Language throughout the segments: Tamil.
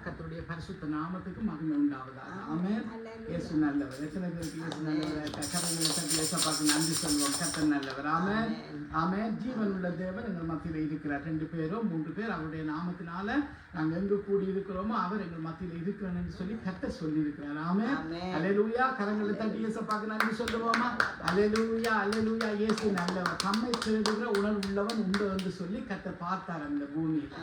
கர்த்தருடைய பரிசுத்த நாமத்துக்கு மகிமை உண்டாவதாக. ஆமென். இயேசு நல்லவர். எத்தனை பேருக்கு இயேசு நல்லவர்? கரங்களை தட்டி இயேசுவுக்கு நன்றி சொல்வோம். கர்த்தர் நல்லவர். ஆமென். ஆமென். ஜீவன் உள்ள தேவன் எங்கள் மத்தியில் இருக்கிறார். 2 பேரோ 3 பேர் அவருடைய நாமத்தினால நாங்கள் எங்கு கூடி இருக்கிறோமோ அவர் எங்கள் மத்தியில் இருக்கிறார் என்று சொல்லி கர்த்தர் சொல்லி இருக்கிறார். ஆமென். அல்லேலூயா. கரங்களை தட்டி இயேசுவுக்கு நன்றி சொல்லுவோமா? அல்லேலூயா. அல்லேலூயா. இயேசு நல்லவர். தம்மை தேடுகிற உணர்வு உள்ளவன் உண்டு என்று சொல்லி கர்த்தர் பார்த்தார் அந்த பூமியில்.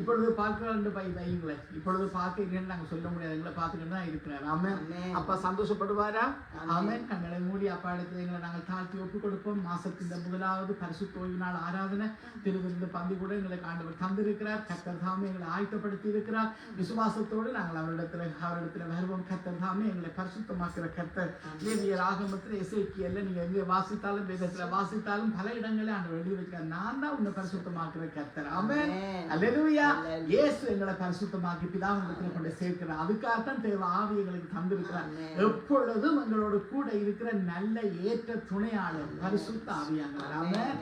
இப்பொழுது பார்க்கிறார் வைங்களேன். இப்பொழுது பார்க்கிறீங்கன்னு நாங்கள் சொல்ல முடியாது. எங்களை பார்த்துக்கிட்டு தான் இருக்கிறார். ஆமென். அப்பா சந்தோஷப்படுவாரா? ஆமென். கண்களை மூடி அப்பா இடத்துல எங்களை நாங்கள் தாழ்த்தி ஒப்புக் கொடுப்போம். மாசத்தின் முதலாவது பரிசுத்த ஓய்வு நாள் ஆராதனை திருவிருந்து பந்தி கூட எங்களுக்கு ஆண்டவர் தந்திருக்கிறார். கர்த்தர் தாமே எங்களை ஆயத்தப்படுத்தி இருக்கிறார். விசுவாசத்தோடு நாங்கள் அவரிடத்துல வருவோம். கர்த்தர் தாமே எங்களை பரிசுத்தமாக்குற கர்த்தர். லேவியர் ஆகமத்தில் எசேக்கியேல்ல நீங்க எங்கே வாசித்தாலும் வேதத்துல வாசித்தாலும் பல இடங்களே ஆண்டவர் எழுதி வைக்கிறார். நான் தான் உன்னை பரிசுத்தமாக்குற கர்த்தர். ஆமென். அல்லேலூயா. இயேசு எங்களை பரிசுத்தமாக்கி பிதாவிடத்தில் கொண்டு சேர்க்கிறார். அதுக்காகத்தான் தேவ ஆவி எங்களுக்கு தந்திருக்கிறார். எப்பொழுதும் எங்களோட கூட இருக்கிற நல்ல ஏற்ற துணையாளர் பரிசுத்த ஆவியானவர். ஆமென்.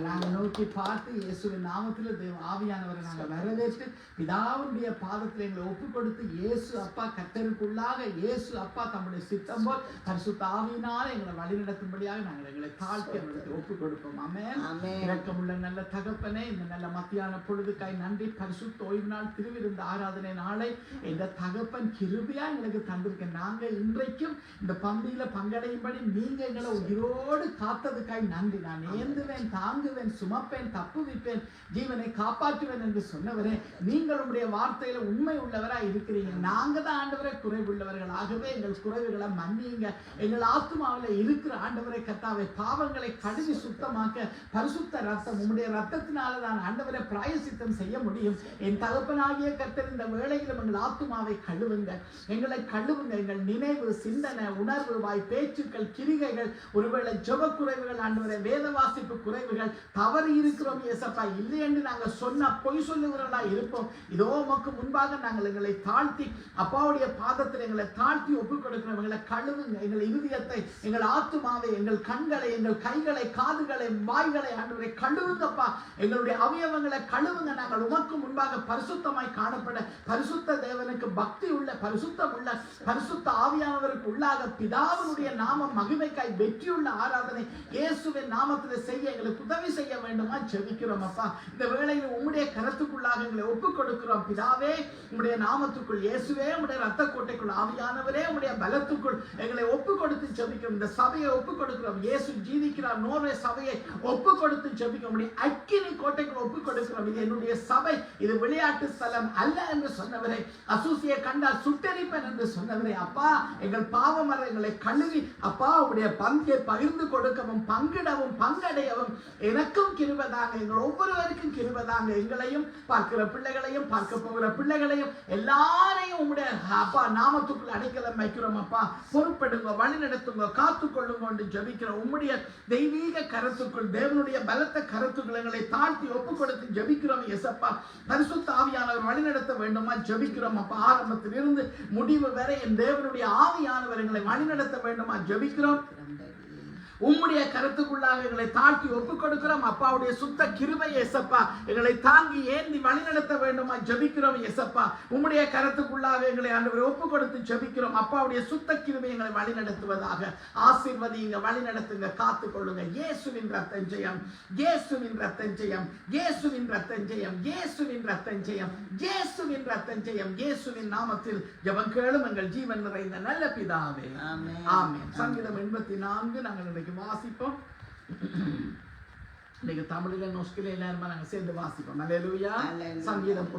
நாங்கள் நோக்கி பார்த்து இயேசுவின் நாமத்தில் தேவ ஆவியானவரை நாங்கள் வரவேற்று பிதாவுடைய பாதத்தில் எங்களை ஒப்பு கொடுத்து இயேசு அப்பா கர்த்தருக்குள்ளாக இயேசு அப்பா தம்முடைய சித்தம் போல் பரிசுத்த ஆவியினால் எங்களை வழிநடத்தும்படியாக நாங்கள் எங்களை தாழ்த்தி அவர்களுக்கு ஒப்பு கொடுப்போம். ஆமென். இரக்கமுள்ள நல்ல தகப்பனே, இந்த நல்ல மத்தியான பொழுதுக்காய் நன்றி. பரிசுத்த ஓய்வு நாள் திருவிருந்து ஆராதனை நாளை இந்த தகப்பன் கிருபையா எங்களுக்கு தந்திருக்க நாங்கள் இன்றைக்கும் இந்த பந்தியில பங்கடையும்படி நீங்க எங்களை உயிரோடு காத்ததுக்காய் நன்றி. நான் ஏந்துவேன், தாங்குவேன், சுமப்பேன், தப்புவிப்பேன், ஜீவனை காப்பாற்றுவேன் என்று சொன்னவரே, நீங்கள் உங்களுடைய வார்த்தையில உண்மை உள்ளவரா இருக்கிறீங்க. நாங்க தான் ஆண்டவரை குறைவுள்ளவர்கள். ஆகவே எங்கள் குறைவுகளை மன்னியுங்க. எங்கள் ஆத்மாவில் இருக்கிற ஆண்டவரை கர்த்தாவை பாவங்களை கழுவி சுத்தமாக்க பரிசுத்த ரத்தம் உம்முடைய ரத்தத்தினால தான் ஆண்டவரை பிராயசித்தம் செய்ய முடியும். என் தகப்பனாகிய கர்த்தர் இந்த வேளையிலும் எங்கள் ஆத்துமாவை கழுவுங்க. எங்களை கழுவுங்க. எங்கள் நினைவு, சிந்தனை, உணர்வு, வாய் பேச்சுக்கள், கிரிகைகள், ஒருவேளை ஜெப குறைவுகள், ஆண்டவரை வேத வாசிப்பு குறைவுகள், தவறு இருக்கிறோம் இயேசப்பா, இல்லை என்று நாங்கள் சொன்ன பொய் சொல்லுகிறவர்களா இருப்போம். இதோ உமக்கு முன்பாக நாங்கள் எங்களை தாழ்த்தி அப்பாவுடைய பாதத்தில் எங்களை தாழ்த்தி ஒப்புக் கொடுக்கிறோம். எங்களை கழுவுங்க. எங்கள் இருதயத்தை, எங்கள் ஆத்துமாவை, எங்கள் கண்களை, எங்கள் கைகளை, காதுகளை, வாய்களை ஆண்டவரை கழுவுங்கப்பா. எங்களுடைய அவயவங்களை கழுவுங்க. நாங்கள் உமக்கு முன்பாக பரிசுத்தமாய் காணப்பட பரிசுத்த தேவனுக்கு பக்தி உள்ள பரிசுத்தம் உள்ள பரிசுத்த ஆவியானவருக்கு உள்ளாக பிதாவினுடைய நாம மகிமைக்காய் வெற்றியுள்ள ஆராதனை இயேசுவின் நாமத்தில் செய்ய எங்களுக்கு உதவி செய்ய வேண்டுமா ஜெபிக்கிறோம் அப்பா. இந்த வேளையில் உம்முடைய கரத்துக்குள்ளாக எங்களை ஒப்புக் கொடுக்கிறோம் பிதாவே. உம்முடைய நாமத்துக்குள் இயேசுவே, உம்முடைய ரத்த கோட்டைக்குள் ஆவியானவரே, உம்முடைய பலத்துக்குள் எங்களை ஒப்புக் கொடுத்து ஜெபிக்கிறோம். இந்த சபையை ஒப்புக் கொடுக்கிறோம். இயேசு ஜீவிக்கிறார் நோர்வே சபையை ஒப்புக் கொடுத்து ஜெபிக்கிறோம். உம்முடைய அக்கினி கோட்டைக்குள் ஒப்புக் கொடுக்கிறோம். இது என்னுடைய சபை, இது விளையாட்டு ஸ்தலம் அல்ல என்று சொன்னவரே, அசூசியை கண்டால் சுட்டரிப்பேன் என்று சொன்னவரே, அப்பா எங்கள் பாவமரங்களை கழுவி அப்பா உடைய பங்கை பகிர்ந்து கொடுக்கவும் பங்கிடவும் பங்கடையவும் எனக்கும் கிருபைதாங்க. எங்கள் ஒவ்வொருவருக்கும் கிருபைதாங்க. எங்களையும் பார்க்கிற பிள்ளைகளையும் பார்க்க போகிற பிள்ளைகளையும் எல்லாரையும் உங்களுடைய அப்பா நாமத்துக்குள் அடைக்கலம் வைக்கிறோம் அப்பா. பொறுப்படுங்க, வழி நடத்துங்க, காத்துக்கொள்ளுங்க என்று ஜெபிக்கிறோம். உம்முடைய தெய்வீக கருத்துக்குள், தேவனுடைய பலத்த கருத்துக்கள் எங்களை தாழ்த்தி ஒப்பு கொடுத்து ஜெபிக்கிறோம் இயேசப்பா. பரிசுத்த ஆவியானவர் வழி நடத்த வேண்டுமா ஜெபிக்கிறோம் அப்பா. ஆரம்பத்தில் இருந்து முடிவு வரை என் தேவனுடைய ஆவியானவர் எங்களை வழி நடத்த வேண்டுமா ஜெபிக்கிறோம். உம்முடைய கருத்துக்குள்ளாக எங்களை தாழ்த்தி ஒப்புக் கொடுக்கிறோம். அப்பாவுடைய சுத்த கிருபை இயேசப்பா எங்களை தாங்கி ஏந்தி வழிநடத்த வேண்டுமா ஜெபிக்கிறோம் இயேசப்பா. உம்முடைய கருத்துக்குள்ளாக எங்களை ஆண்டவரை ஒப்புக் கொடுத்து ஜெபிக்கிறோம். அப்பாவுடைய சுத்த கிருபை எங்களை வழிநடத்துவதாக ஆசீர்வதிங்க, வழிநடத்துங்க, காத்துக்கொள்ளுங்க. இயேசுவின் ரத்தம் ஜெயம், இயேசுவின் ரத்தம் ஜெயம், இயேசுவின் ரத்தம் ஜெயம், இயேசுவின் ரத்தம் ஜெயம், இயேசுவின் ரத்தம் ஜெயம். இயேசுவின் நாமத்தில் ஜெபம் கேளும் எங்கள் ஜீவன் நிறைந்த நல்ல பிதாவே. ஆமென். சங்கீதம் 84 நாங்கள் வாசிப்போம். இன்னைக்கு தமிழில நொஸ்கில எல்லாருமே நாங்கள் சேர்ந்து வாசிப்போம். அல்லேலூயா. சங்கீதம்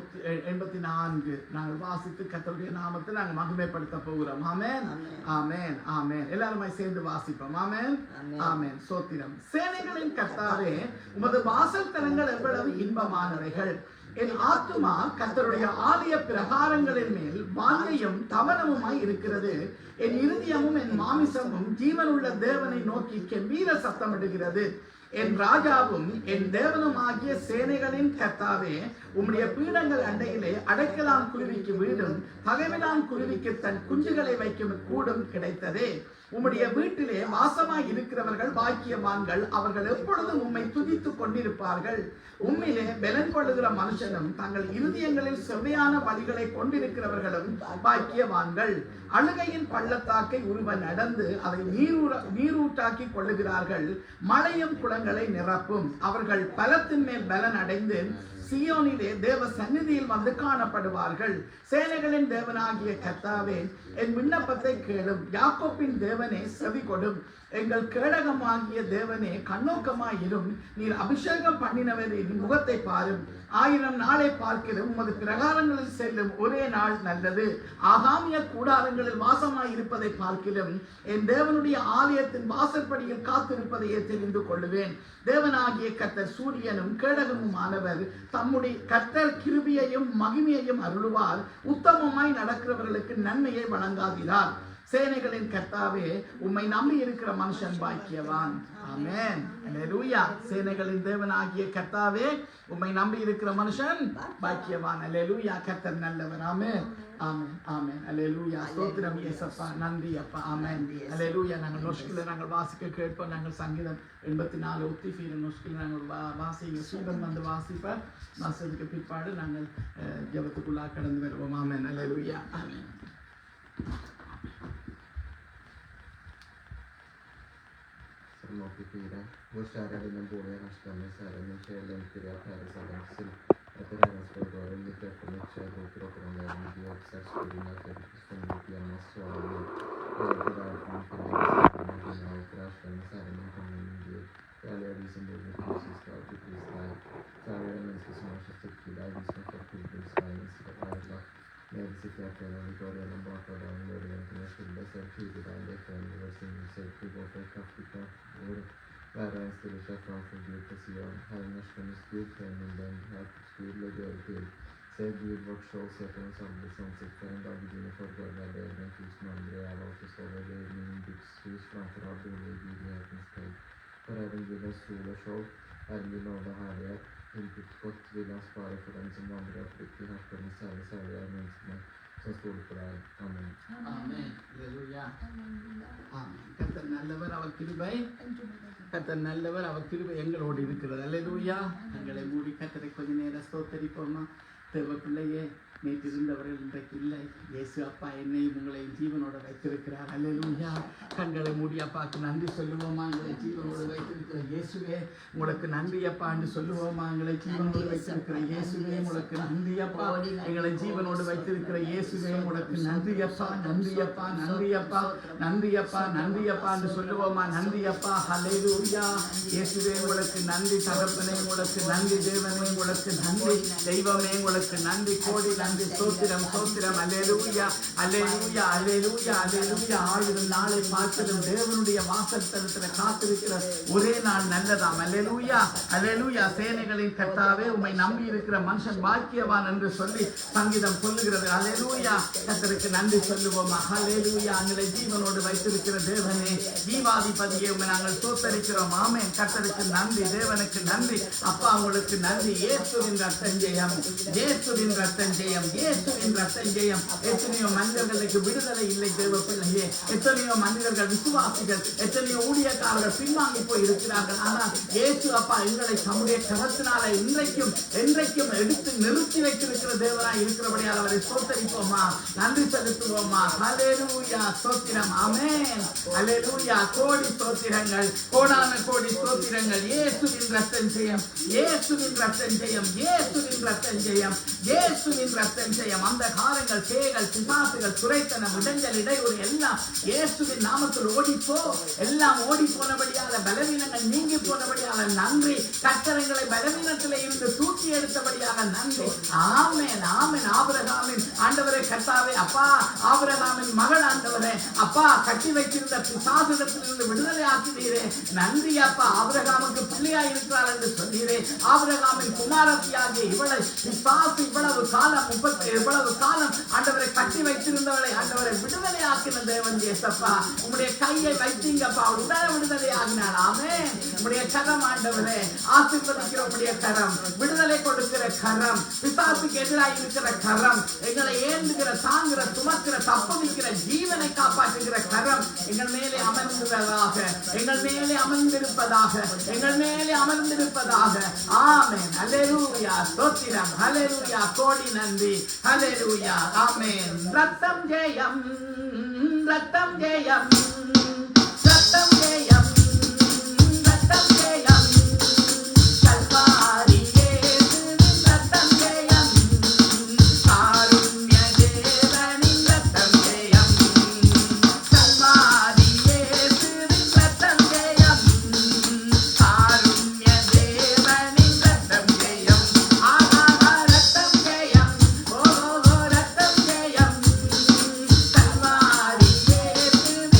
84 நாங்கள் வாசித்து கர்த்தருடைய நாமத்தை நாங்கள் மகிமைப்படுத்த போகிறோம். ஆமென், ஆமென், ஆமென். எல்லாருமே சேர்ந்து வாசிப்போம். ஆமென், ஆமென். சோத்திரம். சேனைகளின் கர்த்தாவே, உமது வாசல் தலங்கள் எவ்வளவு இன்பமானவைகள். என் ஆத்துமா கர்த்தருடைய ஆலய பிரகாரங்களின் மேல் வாஞ்சையும் தவனமுமாய் இருக்கிறது. என் இருதயமும் என் மாமிசமும் ஜீவனுள்ள தேவனை நோக்கி கெம்பீர சத்தமிடுகிறது. என் ராஜாவும் என் தேவனும் ஆகிய சேனைகளின் கர்த்தாவே, உம்முடைய பீடங்கள் அண்டையிலே அடைக்கலான் குருவிக்கு வீடும் பகைவனான் குருவிக்கு தன் குஞ்சுகளை வைக்கும் கூடும் கிடைத்ததே. உம்முடைய வீட்டிலே வாசமாய் இருக்கிறவர்கள் பாக்கியவான்கள், அவர்கள் எப்பொழுதும் உம்மை துதித்துக் கொண்டிருப்பார்கள். உம்மிலே பலன் கொள்ளுகிற மனுஷனும் தங்கள் இருதயங்களில் செவ்வையான வழிகளை கொண்டிருக்கிறவர்களும் பாக்கியவான்கள். அழுகையின் பள்ளத்தாக்கை ஒருவன் நடந்து அதை நீரூட்டாக்கி கொள்ளுகிறார்கள். மழையும் குளங்களை நிரப்பும். அவர்கள் பலத்தின் மேல் பலன் அடைந்து சியோனிலே தேவ சந்நிதியில் வந்து காணப்படுவார்கள். சேனைகளின் தேவனாகிய கர்த்தாவே, என் விண்ணப்பத்தை கேளும். யாக்கோப்பின் தேவனே, செவி கொடும். எங்கள் கேடகமாகிய தேவனே, கண்ணோக்கமாயிரும். நீர் அபிஷேகம் பண்ணினவரின் முகத்தை பாரும். 1000 நாளை பார்க்கிறோம். உமது பிரகாரங்களில் செல்லும் ஒரே நாள் நல்லது. ஆகாமிய கூடாரங்களில் வாசமாய் இருப்பதை பார்க்கிறோம். என் தேவனுடைய ஆலயத்தின் வாசற்படியில் காத்திருப்பதையே தெரிந்து கொள்ளுவேன். தேவனாகிய கர்த்தர் சூரியனும் கேடகமும் ஆனவர். தம்முடைய கர்த்தர் கிருபையையும் மகிமையையும் அருளுவார். உத்தமமாய் நடக்கிறவர்களுக்கு நன்மையை வழங்காதிரார். சேனைகளின் கர்த்தாவே, உம்மை நம்பி இருக்கிற மனுஷன் பாக்கியவான். ஆமென். அல்லேலூயா. சேனைகளின் தேவனாகிய கர்த்தாவே, உம்மை நம்பி இருக்கிற மனுஷன் பாக்கியவான். அல்லேலூயா. கர்த்தர் நல்லவர். ஆமென். ஆமென். ஆமென். அல்லேலூயா. ஸ்தோத்திரம் இயேசப்பா. நன்றி அப்பா. ஆமென். அல்லேலூயா. நாங்கள் நொஷ்கில நாங்கள் வாசிக்க கேட்போம். நாங்கள் சங்கீதம் 84 ஒத்திஃபீர் நொஷ்கில நாங்கள் வாசிக்க சூதன் வந்து வாசிப்பார். வாசத்துக்கு பிற்பாடு நாங்கள் ஜெபத்துக்குள்ளாக கடந்து வருவோம். ஆமென். அல்லேலூயா. ஆமென். Salm 84. Vår kära din både härskarnes Herre, min själ längtar i att Herre salens till. Efter Herrens förgården, mitt hjärta, mitt kärl, och råkar om vägen, mitt hjärta, särskilt att jag fick stånd upp igen och svara mig. Jag är på väg från min förläggning, med dina och för härskarnes Herre, min kommande min Gud. Härliga vi som bor med fysiska och till pris dig. Härliga människor som har så stort till dig, vi som har fått tillbruksvägen, ska värla. Med sitt hjärta, när vi går igenom bakgården, gör det till en skylda, så är tydligt dig, det är en välsignelse, vi går för kraftigt av vår världen ställer sig framför Gud på Sion. Herren härskarnes Gud, främling den, Jakobs Gud, lägg över till. Säg Gud, vårt skål, sätter oss alldeles ansikt för en dag i dina förgårdar, där den tusen andra är av oss och det är min Guds hus framför all bolig i gudlighetens tid. För även Gudens sol och skål, Herren vill nåda härlighet, inte gott vill han spara för den som vandrar fritt i härskarnes Herre, särskilt är människorna som står på dig. Amen. Amen. Halleluja. Amen. கர்த்தர் நல்லவர், அவர் கிருபை. கர்த்தர் நல்லவர், அவர் கிருபை எங்களோடு இருக்கிறது. அல்லேலூயா. எங்களை மூடி கர்த்தரை கொஞ்ச நேரம் ஸ்தோத்தரிப்போமா. தேவ பிள்ளையே, நேற்று இருந்தவர்கள் இன்றைக்கு இல்லை. இயேசு அப்பா என்னையும் உங்களையும் ஜீவனோட வைத்திருக்கிறார். அல்லேலூயா. கண்களை மூடி அப்பாவுக்கு நன்றி சொல்லுவோமா. எங்களை ஜீவனோடு வைத்திருக்கிற இயேசுவே உங்களுக்கு நன்றி அப்பா என்று சொல்லுவோமா. எங்களை ஜீவனோடு வைத்திருக்கிற இயேசுவே உங்களுக்கு நன்றி அப்பா. எங்களை ஜீவனோடு வைத்திருக்கிற இயேசுவே உங்களுக்கு நன்றி அப்பா. நன்றி அப்பா. நன்றி அப்பா. நன்றி அப்பா. நன்றி அப்பா என்று சொல்லுவோமா. நன்றி அப்பா. அல்லேலூயா. இயேசுவே உங்களுக்கு நன்றி. தகப்பனே உங்களுக்கு நன்றி. தேவனே உங்களுக்கு நன்றி. தெய்வமே உங்களுக்கு நன்றி. கோடி நன்றி. ஸ்தோத்திரம் ஸ்தோத்திரம். அல்லேலூயா. அல்லேலூயா. அல்லேலூயா. அல்லேலூயா. 1000 நாளை பார்க்கிறோம். தேவனுடைய வாசஸ்தலத்தில் காத்திருக்கிற ஒரே நாள் நல்லதாம். அல்லேலூயா. அல்லேலூயா. சேனைகளின் கர்த்தாவே, உம்மை நம்பி இருக்கிற மனுஷன் பாக்கியவான் என்று சொல்லி சங்கீதம் சொல்லுகிறது. அல்லேலூயா. கர்த்தருக்கு நன்றி சொல்லுவோமா. அல்லேலூயா. எங்களை ஜீவனோடு வைத்திருக்கிற தேவனே, ஜீவாதிபதியை உம்மை நாங்கள் ஸ்தோத்தரிக்கிறோம். ஆமென். கர்த்தருக்கு நன்றி. தேவனுக்கு நன்றி. அப்பா உங்களுக்கு நன்றி. இயேசுவின் ரத்தம் ஜெயம். இயேசுவின் ரத்தம் ஜெயம். இயேசுவின் ரத்தம் ஜெயம். எத்தனையோ மனிதர்களுக்கு விடுதலை இல்லை தேவ பிள்ளையே. எத்தனையோ மனிதர்கள் விசுவாசிகள், எத்தனையோ ஊழியக்காரர்கள் பின்வாங்கி போய் இருக்கிறார்கள். ஆனால் இயேசு அப்பா எங்களை தம்முடைய கரத்தினால இன்றைக்கும் என்றைக்கும் எடுத்து நிறுத்தி வைத்திருக்கிற தேவனாய் இருக்கிறபடியால் அவரை ஸ்தோத்தரிப்போமா. நன்றி செலுத்துவோமா. ஹல்லேலூயா. ஸ்தோத்திரம். ஆமென். ஹல்லேலூயா. கோடி ஸ்தோத்திரங்கள், கோடான கோடி ஸ்தோத்திரங்கள். இயேசுவின் ரத்தம் ஜெயம். இயேசுவின் ரத்தம் ஜெயம். இயேசுவின் ரத்தம் ஜெயம். இயேசுவின் ரத்தம் ஜெயம். அந்த காரங்கள், பேய்கள், பிசாசுகள், துரைத்தனம், இடைஞ்சல், இடையூறு எல்லாம் இயேசுவின் நாமத்தில் ஓடிப்போ. எல்லாம் ஓடி போனபடியால, பலவீனங்கள் நீங்கி போனபடியால நன்றி. கட்டளங்களை பலவீனத்திலே இருந்து தூக்கி எடுத்தபடியாக நன்றி. ஆமென். ஆமென். ஆபிரகாமின் ஆண்டவரே கர்த்தாவே, அப்பா ஆபிரகாமின் மகள் ஆண்டவரே, அப்பா கட்டி வைத்திருந்த பிசாசிடத்திலிருந்து விடுதலை ஆக்கினீரே. நன்றி அப்பா. ஆபிரகாமுக்கு பிள்ளையாய் இருக்கிறார் என்று சொன்னீரே. ஆபிரகாமின் குமாரத்தியாகிய இவளை பிசாசு இவ்வளவு காலம் ஆண்டவரை கட்டி வைத்திருந்தவளை ஆண்டவரை விடுதலை ஆக்கின தேவன் இயேசப்பா. உம்முடைய கையை வைத்தீங்கப்பா. உடனே விடுதலை ஆகினார். ஆமென். உடைய கரம் ஆண்டவரே, ஆசீர்வதிக்கிற உடைய கரம், விடுதலை கொடுக்கிற கரம், பிசாசுக்கு எதிராக இருக்கிற கரம், எங்களை ஏந்துகிற தாங்குகிற சுமக்கிற தப்புவிக்கிற ஜீவனை காப்பாற்றுகிற கரம் எங்கள் மேலே அமர்ந்திருப்பதாக, எங்கள் மேலே அமர்ந்திருப்பதாக, எங்கள் மேலே அமர்ந்திருப்பதாக. ஆமென். ஹல்லேலூயா. ஸ்தோத்திரம். ஹல்லேலூயா. கோடி நன்றி. ஹல்லேலூயா. ஆமென். ரத்தம் ஜெயம், ரத்தம் ஜெயம், ரத்தம் ஜெயம், ரத்தம் ஜெயம், கல்வாரி இயேசுவின் ரத்தம் ஜெயம், காருண்ய தேவனின் ரத்தம் ஜெயம், கல்வாரி இயேசுவின் ரத்தம் ஜெயம், காருண்ய தேவனின் ரத்தம் ஜெயம், ஆஹா ரத்தம் ஜெயம், ஓ ரத்தம் ஜெயம், கல்வாரி இயேசுவின்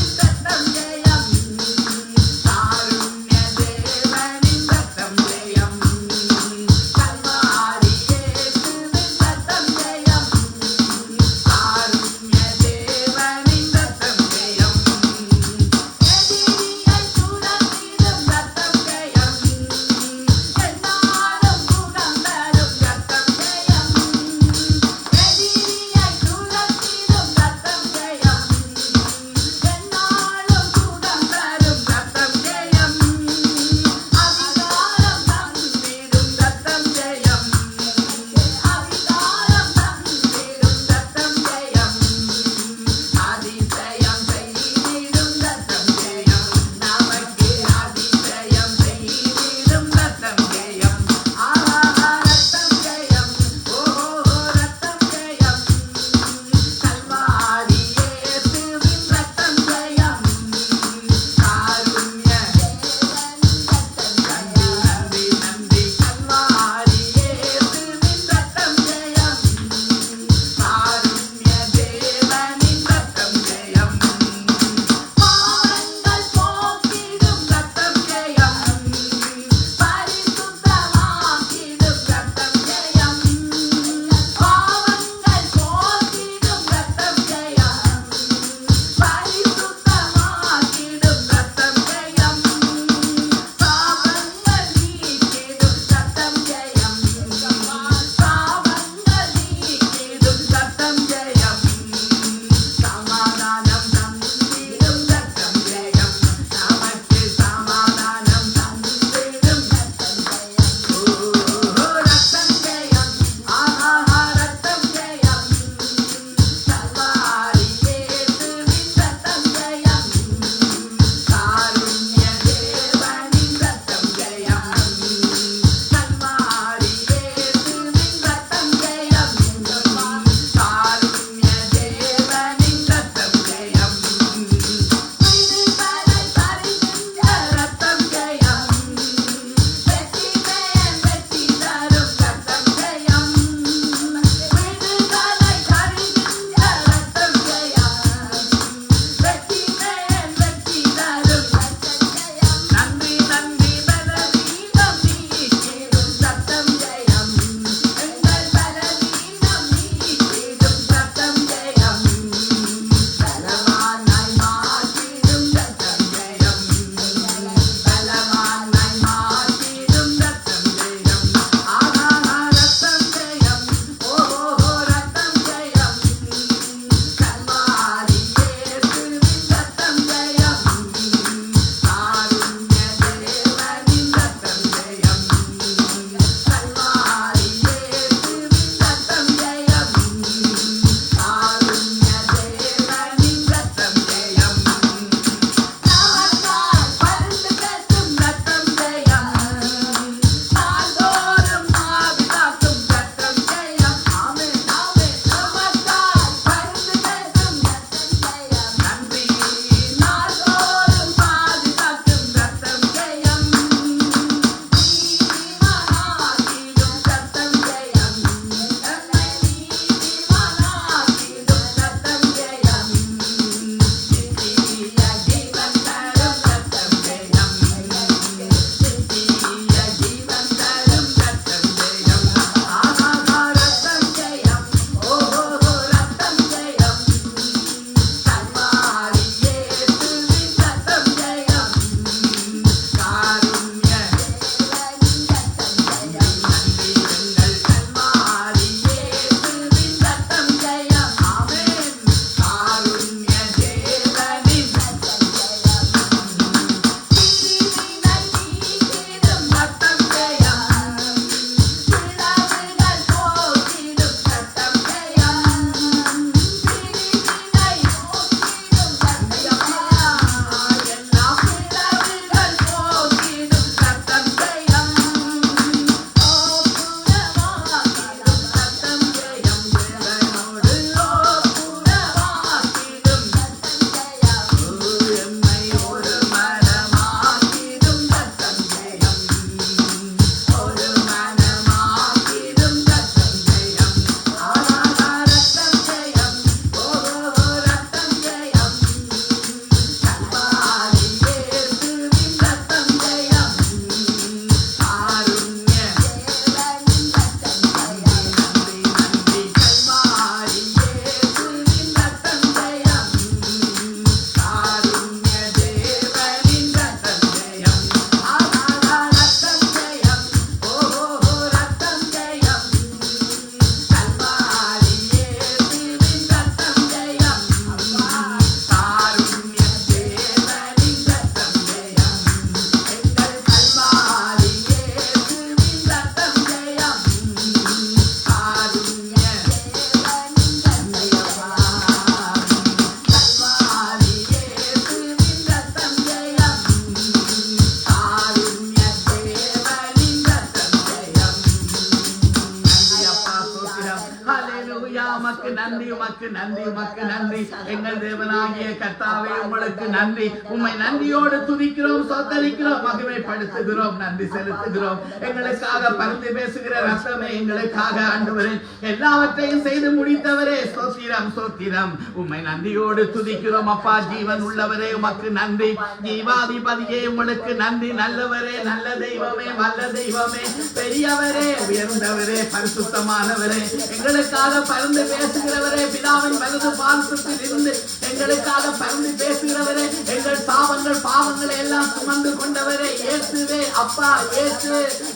நன்றி, உமக்கு நன்றி, உமக்கு நன்றி. எங்கள் தேவனாகிய கர்த்தாவே உங்களுக்கு நன்றி. உம்மை நன்றியோடு துதிக்கிறோம், சோத்தரிக்கிறோம், மகிமைப்படுத்துகிறோம், நன்றி செலுத்துகிறோம். எங்களுக்காக பரிந்து பேசுகிற ரத்தமே, எங்களுக்காக ஆண்டவரே எல்லாவற்றையும் செய்து முடித்தவரே, ஸ்தோத்திரம் ஸ்தோத்திரம். உம்மை நன்றியோடு துதிக்கிறோம் அப்பா. ஜீவன் உள்ளவரே உமக்கு நன்றி. ஜீவாதிபதியே உங்களுக்கு நன்றி. நல்லவரே, நல்ல தெய்வமே, வல்ல தெய்வமே, பெரியவரே, உயர்ந்தவரே, பரிசுத்தமானவரே, எங்களுக்காக பரிந்து பேசுகிறவரே, பிதாவின் வலது பாதத்தில் இருந்து எங்களுக்காக பரிந்து பேசுகிறவரே, எங்கள் சாபங்கள் பாவங்களை எல்லாம் சுமந்து கொண்டவரே, இயேசுவே அப்பா, இயேசு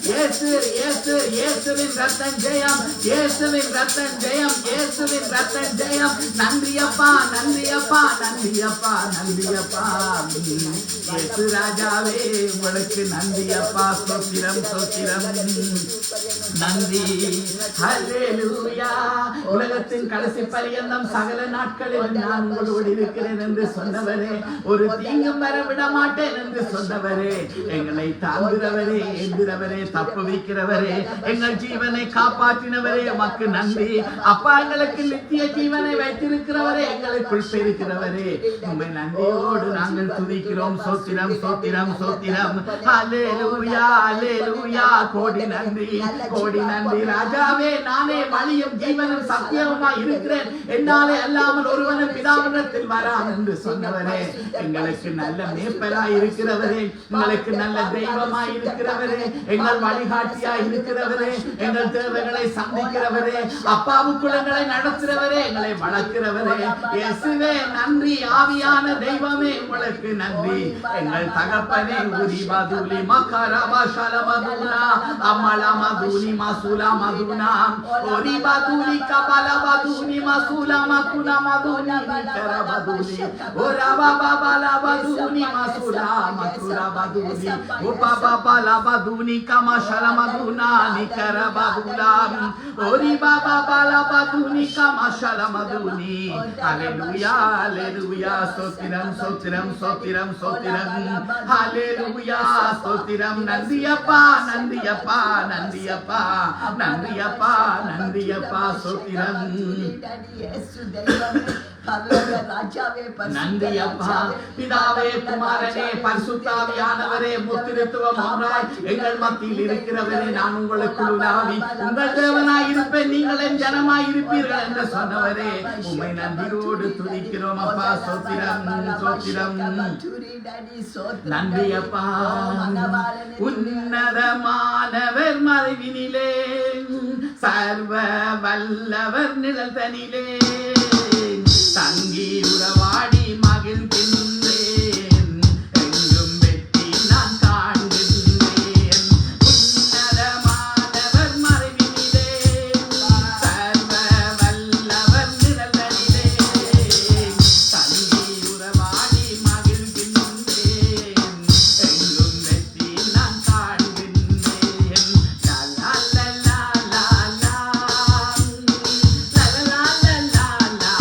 இயேசு இயேசு இயேசுவின் ரத்தம் ஜெயம், இயேசுவின் ரத்தம் ஜெயம், இயேசுவின் ரத்தம் ஜெயம். நன்றி அப்பா, நன்றி அப்பா, நன்றி அப்பா, நன்றி அப்பா. இயேசு ராஜாவே உங்களுக்கு நன்றி அப்பா. ஸ்தோத்திரம் ஸ்தோத்திரம், நன்றி. ஹல்லேலூயா. உலகத்தின் கடைசி பரியந்தம் சகல நாட்களில் நான் உங்களோடு இருக்கிறேன் என்று சொன்னவரே, ஒரு தீங்கும் வர விட மாட்டேன் என்று சொன்னவரே, எங்களை தாங்குகிறவரே, ஏந்திரவரே, தப்பு வைக்கிறவரே, எங்கள் ஜீவனை காப்பாற்றினவரே உமக்கு நன்றி அப்பா. எங்களுக்கு நித்திய ஜீவனை வைத்திருக்கிறவரே, எங்களுக்குள் பெருக்கிறவரே, உம்மை நன்றியோடு நாங்கள் துதிக்கிறோம். சோத்திரம் சோத்திரம் சோத்திரம். ஹல்லேலூயா ஹல்லேலூயா. கோடி நன்றி, கோடி நன்றி ராஜாவே. நானே வழியும் ஜீவனும் சத்தியமுமாய் இருக்கிறேன், என்னாலே அல்லாமல் ஒருவனும் பிதாவிடத்தில் வரான் என்று சொன்னவரே, எங்களுக்கு நல்ல மேய்ப்பராய் இருக்கிறவரே, எங்களுக்கு நல்ல தெய்வமாய் இருக்கிறவரே, எங்கள் வழிகாட்டியாய் இருக்கிறவரே, எங்கள் தேவைகளை சந்திக்கிறவரே, அப்பாவுக்குள் எங்களை நடத்துகிறவரே, எங்களை வளர்க்கிறவரே, இயேசுவே நன்றி. ஆவியான தெய்வமே உங்களுக்கு நன்றி. எங்கள் தகப்பனே, உரி பதுலி மக்கரபா ஷலமதுனா அமலா மதுனி மசுலா மதுனா ஒரி பதுலி கபலா பதுனி மசுலா மகுனா மதுனி நிகர பதுலி ஓரபா பாபலா பதுனி மசுலா மகுரா பதுலி உபபா பாலா பதுனி கமா ஷலமதுனா நிகர பதுலா ஒரி பாபா பாலா பதுனி கமா ஷலமதுனி. ஹல்லேலூயா ஹல்லேலூயா. ஸ்தோத்திரம் ஸ்தோத்திரம் ஸ்தோத்திரம் ஸ்தோத்திரம். ஹல்லேலூயா ஸ்தோத்திரம். நந்தியப்பா நந்தியப்பா நந்தியப்பா நந்தியப்பா நந்தியப்பா. ஸ்தோத்திரம் நந்தியப்பா. பிதாவே, குமாரனே, பரிசுத்தாவியானவரே, முத்திருத்துவம் ஒன்றாய் எங்கள் மத்தியில் இருக்கிறவரே, நான் உங்களுக்கு உலாவி உங்கள் தேவனாய் இருப்பேன், நீங்கள் என் ஜனமாய் இருப்பீர்கள் என்று சொன்னவரே, உம்மை நன்றியோடு துதிக்கிறோம் அப்பா. சோத்திரம் சோத்திரம். நன்றியப்பா. உன்னதமானவர் மறைவினிலே, சர்வ வல்லவர் நிழல் தனிலே தங்கி உறவாடி மகிழ்கின்றேன், எங்கும் வெற்றி நான் காண்கின்றேன். உன்னதமானவர் மறைவினிலே, சர்வ வல்லவர் நிழலிலே தங்கி உறவாடி மகிழ்கின்றேன், எங்கும் வெற்றி நான் காண்கின்றேன். லா லா லா லா லா லா லா லா லா லா.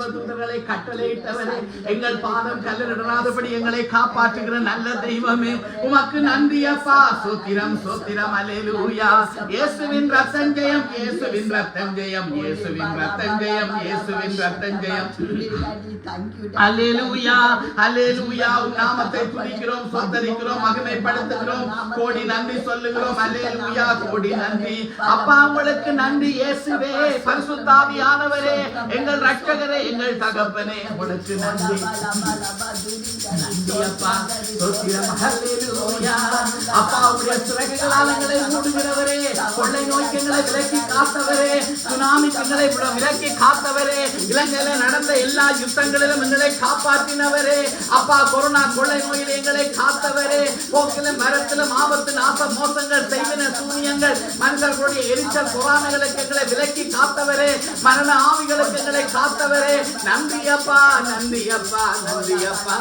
தேவதூதர்களை கட்டளையிட்டவரே, எங்கள் பாதம் கல்லிடராதபடி எங்களை காப்பாற்றுகிற நல்ல தெய்வமே, உமக்கு நன்றி அப்பா. சோத்திரம் சோத்திரம். அல்லேலூயா. இயேசுவின் ரத்தம் ஜெயம், இயேசுவின் ரத்தம் ஜெயம், இயேசுவின் ரத்தம் ஜெயம், இயேசுவின் ரத்தம் ஜெயம். அல்லேலூயா அல்லேலூயா. உன் நாமத்தை துதிக்கிறோம், ஸ்தோத்திரிக்கிறோம், மகிமைப்படுத்துகிறோம், கோடி நன்றி சொல்லுகிறோம். அல்லேலூயா, கோடி நன்றி அப்பா. உங்களுக்கு நன்றி இயேசுவே. பரிசுத்த ஆவியானவரே, எங்கள் ரட்சகரே, எங்கள் தகப்பனே, உங்களுக்கு நன்றி. நன்றி அப்பா. ஸ்தோத்திரம். அல்லேலூயா. அப்பா, உம்முடைய சிறகுகளால் எங்களை மூடுகிறவரே, கொள்ளை நோய்க்கு எங்களை விலக்கி காத்தவரே, சுனாமிக்கு எங்களை விலக்கி காத்தவரே, இலங்கையில நடந்த எல்லா யுத்தங்களிலும் எங்களை காப்பாற்றினவரே, அப்பா, கொரோனா கொள்ளை நோயில் எங்களை காத்தவரே, போக்கிலும் மரத்திலும் ஆபத்து நாச மோசங்கள் செய்வின சூனியங்கள் மனிதர்களுடைய எரிச்சல் பொறாமைகளுக்கு எங்களை விலக்கி காத்தவரே, மரண ஆவிகளுக்கு எங்களை காத்தவரே, நன்றி அப்பா, நன்றி அப்பா, நன்றி அப்பா,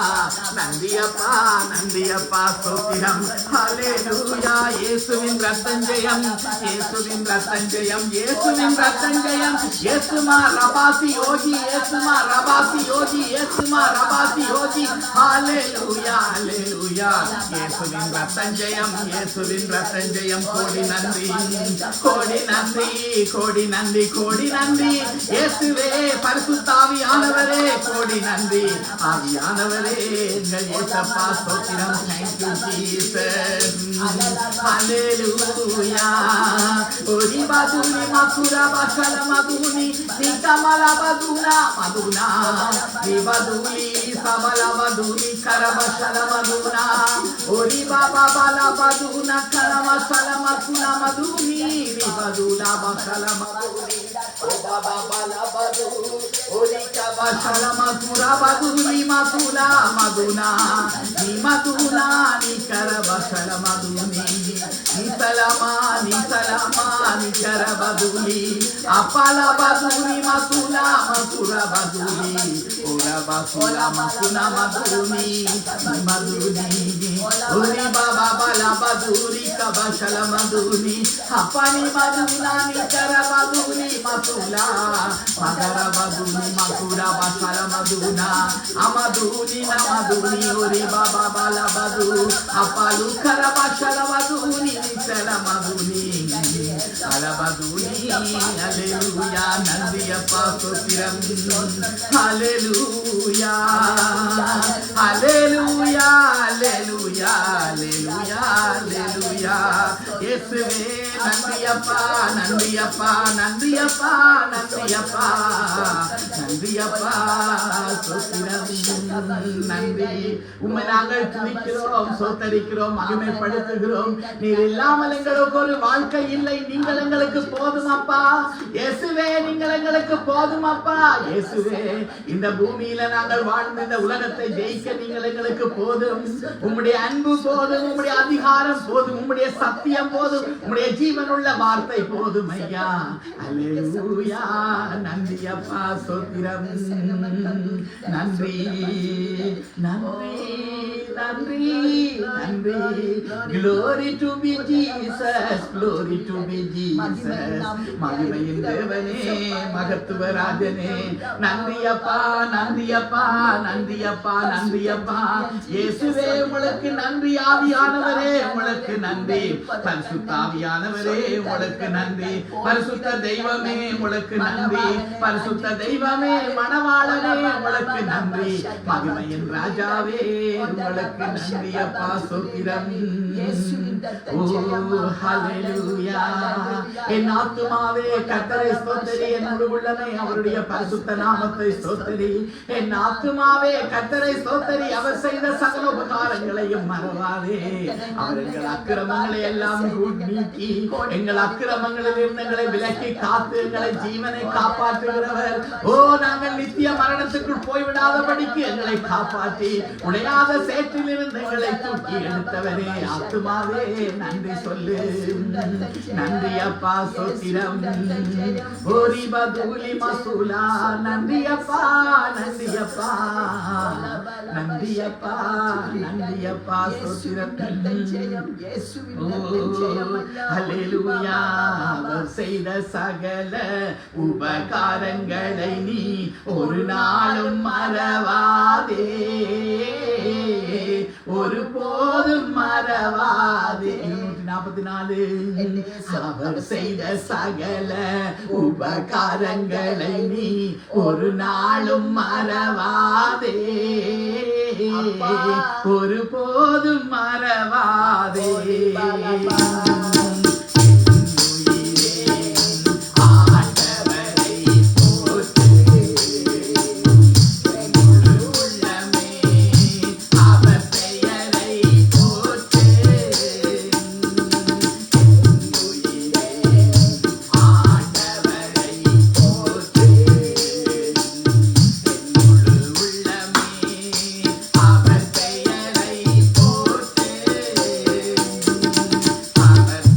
நன்றி அப்பா, நன்றி அப்பா. ஸ்தோத்திரம். ஹல்லேலூயா. இயேசுவின் ரத்தம் ஜெயம், இயேசுவின் ரத்தம் ஜெயம், இயேசுவின் ரத்தம் ஜெயம். இயேசுமா ரபாசி யோகி, இயேசுமா ரபாசி யோகி, இயேசுமா ரபாசி யோகி. ஹல்லேலூயா ஹல்லேலூயா. இயேசுவின் ரத்தம் ஜெயம், இயேசுவின் ரத்தம் ஜெயம். கோடி நன்றி, கோடி நன்றி, கோடி நன்றி, கோடி நன்றி. இயேசுவே, பரிசுத்த ஆவியானவரே, கோடி நன்றி. ஆவியானவரே, எங்கள் இயேசப்பா. ஸ்தோத்திரம். Thank you Jesus. Hallelujah. Ori baduni makura basala maduni, nikamala baduna maduna, ni baduni samala baduni karabasala maduna. Ori baba bala baduna karabasala makuna maduni, ni baduna basala maduni. Baba bala badu, ori kabasala makura baduni makula maduna, ni maduna ni karabasala maduni. Ni salama, ni salama, ni karabaduni. Apala baduni makula makura baduni. Ora basula makuna maduni, maduni. Ori baba bala baduri kabasala maduni. Apani maduna ni karabaduni makula. Magara baduni makura basala maduna. Amaduni namaduni. Ori baba bala badu. Apalu karabasala maduni. Salamaduni, Alabaduni. Hallelujah. Nandi appa. Sothiram. Hallelujah. Hallelujah. Hallelujah. Hallelujah. Hallelujah. Yesuve. Nandi appa. Nandi appa. Nandi appa. Nandi appa. Nandi appa. Sothiram. நன்றி. உம்மை நாங்கள் துதிக்கிறோம், ஸ்தோத்திரிக்கிறோம், மகிமைப்படுத்துகிறோம். நீர் இல்லாமல் எங்களுக்கு ஒரு வாழ்க்கை இல்லை. நீங்கள் எங்களுக்கு போதும் அப்பா. இயேசுவே, நீங்கள் எங்களுக்கு போதும் அப்பா. இயேசுவே, இந்த பூமியில நாங்கள் வாழ்ந்து இந்த உலகத்தை ஜெயிக்க நீங்கள் எங்களுக்கு போதும். உம்முடைய அன்பு போதும், உம்முடைய அதிகாரம் போதும், உம்முடைய சத்தியம் போதும், உம்முடைய ஜீவனுள்ள வார்த்தை போதும் ஐயா. அல்லேலூயா. நன்றி அப்பா. ஸ்தோத்திரம். நன்றி நன்றி நன்றி நன்றி. Glory to be Jesus, glory to be Jesus. மகிமையின் தேவனே, மகத்துவ ராஜனே, நன்றி அப்பா, நன்றி அப்பா, நன்றி அப்பா, நன்றி அப்பா. இயேசுவே, உங்களுக்கு நன்றி. ஆவியானவரே, உங்களுக்கு நன்றி. பரிசுத்த ஆவியானவரே, உங்களுக்கு நன்றி. பரிசுத்த தெய்வமே, உங்களுக்கு நன்றி. பரிசுத்த தெய்வமே, மணவாளனே, உங்களுக்கு நன்றி. மகிமையின் ராஜாவே, உங்களுக்கு நன்றி அப்பா. ஸ்தோத்திரம். ஓ ஹல்லேலூயா. என் ஆத்துமாவே கர்த்தரை ஸ்தோத்திரி, என் முழு உள்ளமே அவருடைய பரிசுத்த நாமத்தை ஸ்தோத்திரி. என் ஆத்துமாவே கர்த்தரை ஸ்தோத்திரி, அவர் செய்த சகல உபகாரங்களையும் மறவாதே. அவர் எங்கள் அக்கிரமங்களை எல்லாம் நீக்கி எங்கள் அக்கிரமங்களில் இருந்து எங்களை விலக்கி காத்து எங்களை ஜீவனை காப்பாற்றுகிறவர். ஓ, நாங்கள் நித்திய மரணத்துக்குள் போய்விடாதபடிக்கு எங்களை காப்பாற்றி உடையாத சேற்றில் இருந்து எங்களை தூக்கி எடுத்தவரே. ஆத்துமாவே நன்றி சொல்லு. நன்றி அப்பா சோத்திரம். ஓரி பதுலி மசூலா. நன்றி அப்பா, நன்றி அப்பா, நன்றி அப்பா, நன்றி அப்பா சோத்திரம். ஹல்லேலூயா. அவர் செய்த சகல உபகாரங்களை நீ ஒரு நாளும் மறவாதே, ஒரு போதும் மறவாதே. 144. அவர் செய்த சகல உபகாரங்களை நீ ஒரு நாளும் மறவாதே, ஒரு போதும் மறவாதே. அவர்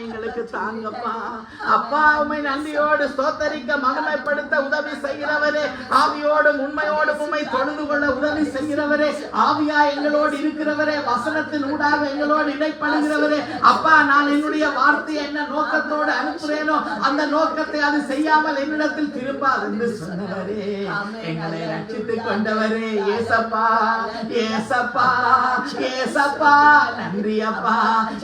எங்களுக்கு தாங்கப்பா. அப்பா உம்மை நன்றியோடு ஸ்தோத்தரிக்க மகிமைப்படுத்த உதவி செய்கிறவரே, ஆவியோடும் உண்மையோடும் உம்மை தொழுது கொள்ள உதவி செய்கிறவரே, ஆவியா எங்களோடு இருக்கிறவரே, வசனத்தின் ஊடாக எங்களோடு இடைப்படுகிறவரே, அப்பா நான் என்னுடைய வார்த்தை என்ன நோக்கத்தோடு அனுப்புறேனோ அந்த நோக்கத்தை அது செய்யாமல் என்னிடத்தில் திரும்பாது என்று சொன்னவரே, எங்களை ரட்சித்துக் கொண்டவரே, ஏசப்பா ஏசப்பா ஏசப்பா நன்றி அப்பா.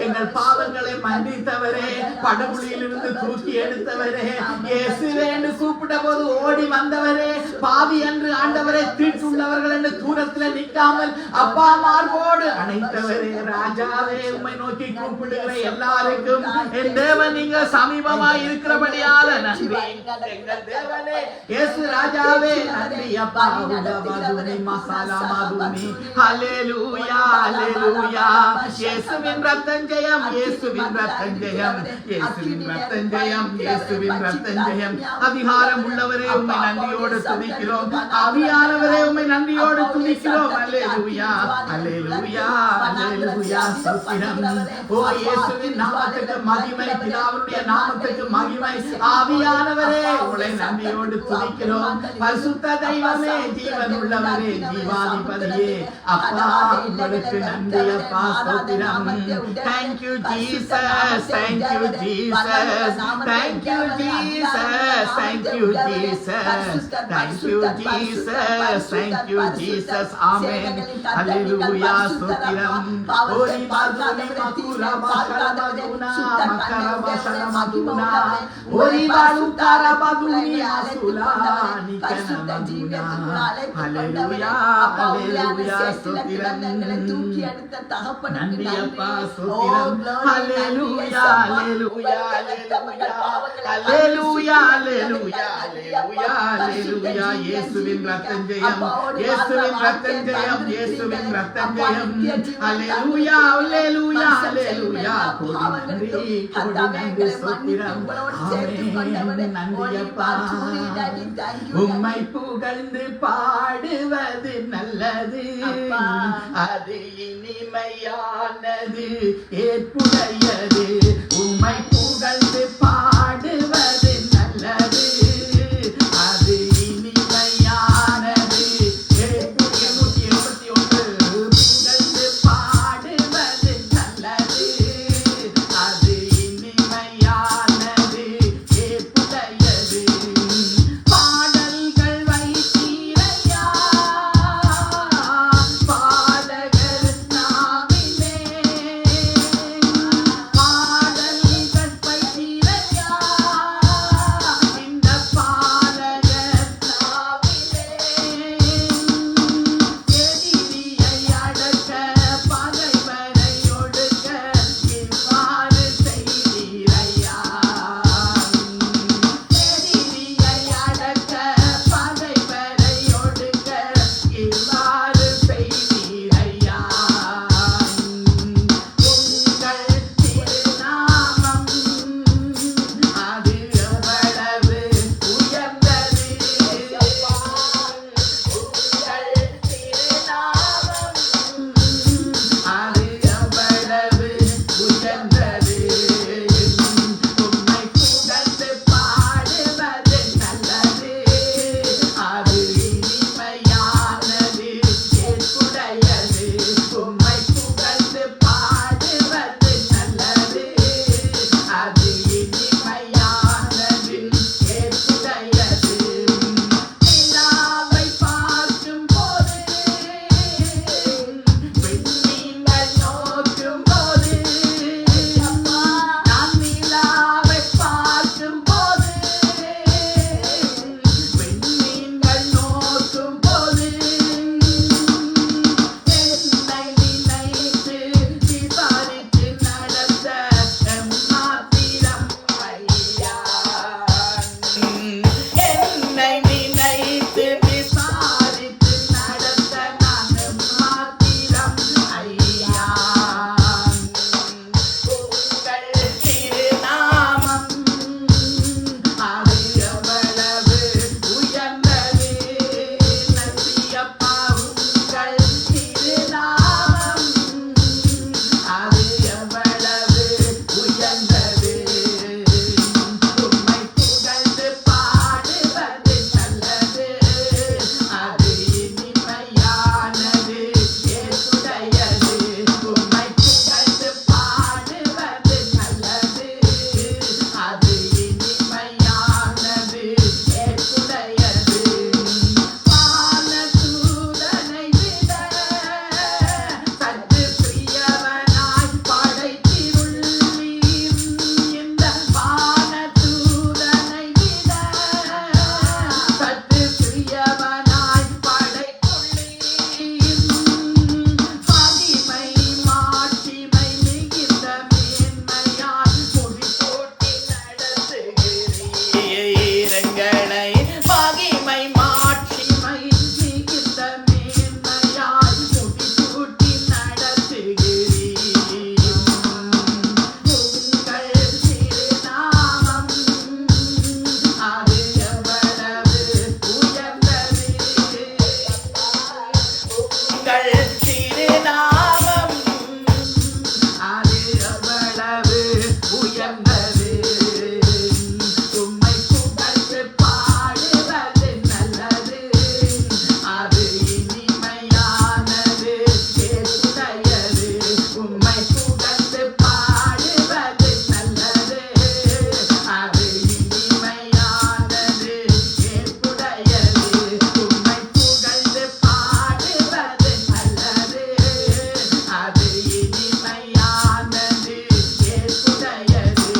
எங்கள் பாவங்களை மன்னித்தவரே, படுகுழியில் இருந்து தூக்கி எடுத்தவரே, இயேசுவே என்று கூப்பிட்ட போது ஓடி வந்தவரே, பாவி என்று ஆண்டவரை தீட்டுள்ளவர்கள் என்று தூரத்தில் நிற்காமல் அப்பா மார்போடு அணைத்தவரே, ராஜாவே உம்மை நோக்கி கூப்பிடுகிற எல்லாருக்கும் என் தேவன் நீங்க சமீபமாய் இருக்கிறபடியால நன்றி. எங்கள் தேவனே இயேசு ராஜாவே நன்றி அப்பா. உலகமதுனி மசாலா மதுனி ஹல்லேலூயா ஹல்லேலூயா. இயேசுவின் ரத்தம் ஜெயம், இயேசுவின் ரத்தம் ஜெயம், இயேசுவின் ரத்தம் ஜெயம், இயேசுவின் ரத்தம் ஜெயம். அதிகாரம் உள்ளவரே உம்மை நன்றியோடு துதிக்கிறோம், ஆவியானவரே உம்மை நன்றியோடு துதிக்கிறோம். ஹல்லேலூயா ஹல்லேலூயா ஹல்லேலூயா. ஸ்தோத்திரம். ஓ இயேசுவின் நாமத்துக்கு மகிமை, பிதாவுடைய நாமத்துக்கு மகிமை. ஆவியானவரே உம்மை நன்றியோடு துதிக்கிறோம். பரிசுத்த தெய்வமே, ஜீவன் உள்ளவரே, ஜீவாதிபதியே, அப்பா உங்களுக்கு நன்றி அப்பா. ஸ்தோத்திரம். Thank you Jesus, thank you Jesus, thank you Jesus, thank you Jesus, thank you Jesus, thank you Jesus. Amen. Hallelujah. Stotram. Ori baduni makura bakara baduna makara basara maduna. Ori balu kara baduni asula nikana maduna. Hallelujah. Hallelujah. Stotram. Nandi appa stotram. Hallelujah. Hallelujah. Hallelujah. Hallelujah. Hallelujah. Hallelujah. இயேசுவின் ரத்தம் ஜெயம், இயேசுவின் ரத்தம் ஜெயம், இயேசுவின் ரத்தம் ஜெயம். ஹல்லேலூயா ஹல்லேலூயா ஹல்லேலூயா. கோடி நன்றி ஸ்தோத்திரம். ஆமென். நன்றி அப்பா. உம்மை புகழ்ந்து பாடுவது நல்லது, அது இனிமையானது, ஏற்புடையது. உம்மை புகழ்ந்து பாடுவது நல்லது, அது இனிமையானது, ஏற்புடையது. புகழ்ந்து பாடுவது நல்லது, அது இனிமையானது, ஏற்புடையது. பாடல்கள் வைத்தீரையா பாடகர் நாவிலே, பாடல்கள் உங்கள் திருநாமம் அது எவ்வளவு உயர்ந்தது. உம்மை புகழ்ந்து பாடுவது நல்லது. அது இனிமையானது ஏற்புடையது. உம்மை புகழ்ந்து பாடுவது நல்லது. அது இனிமையானது ஏற்புடையது. உம்மை புகழ்ந்து பாடுவது நல்லது. அது இனிமையானது ஏற்புடையது.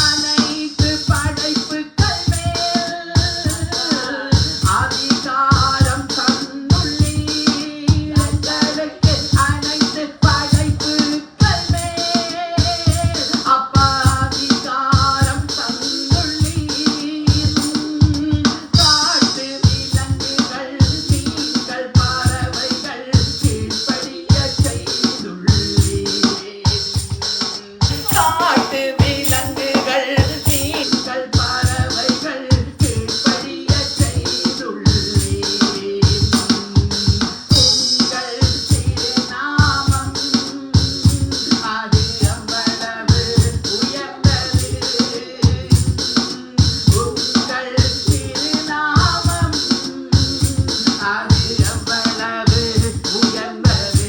அனைத்து படைப்புகள் மேல் அதிகாரம் தந்துள்ளீர். எங்களுக்கு அனைத்து படைப்புகள் மேல் அப்பா அதிகாரம் தந்துள்ளீர். காட்டு விலங்குகள் மீன்கள் பறவைகள் கீழ்ப்படிய செய்துள்ளீர். காட்டு விலங்குகள் மீன்கள் பறவைகள் கீழ்ப்படிய செய்துள்ளீர். உங்கள் திருநாமம் அது எவ்வளவு உயர்ந்தது. உங்கள் திருநாமம் அது எவ்வளவு உயர்ந்தது.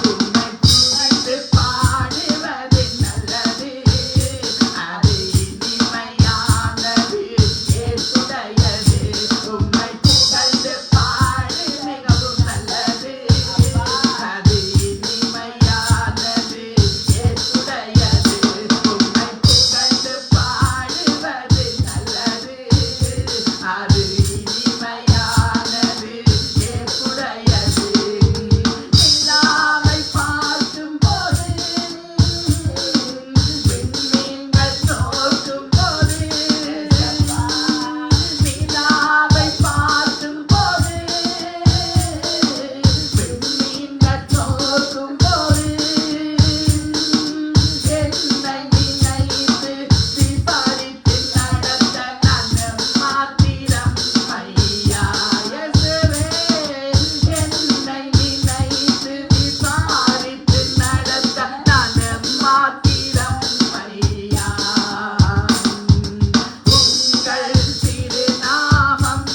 உம்மை புகழ்ந்து பாடுவது நல்லது. அது இனிமையானது ஏற்புடையது. உம்மை புகழ்ந்து பாடு மிகவும் நல்லது. அது இனிமையானது ஏற்புடையது. உம்மை புகழ்ந்து பாடுவது நல்லது. அது இனிமையானது ஏற்புடையது. நிலாவை பார்க்கும்போது விண்மீன்கள் தோற்றும்போது. நிலாவை பார்க்கும்போது விண்மீன்கள் தோற்றும்போது. என்னை நினைத்து விசாரித்து நடந்த நான் மாத்திரம் ஐயா இயேசுவே. என்னை நினைத்து விசாரித்து நடந்த நான் மாத்திரம் ஐயா. உங்கள் திருநாமம்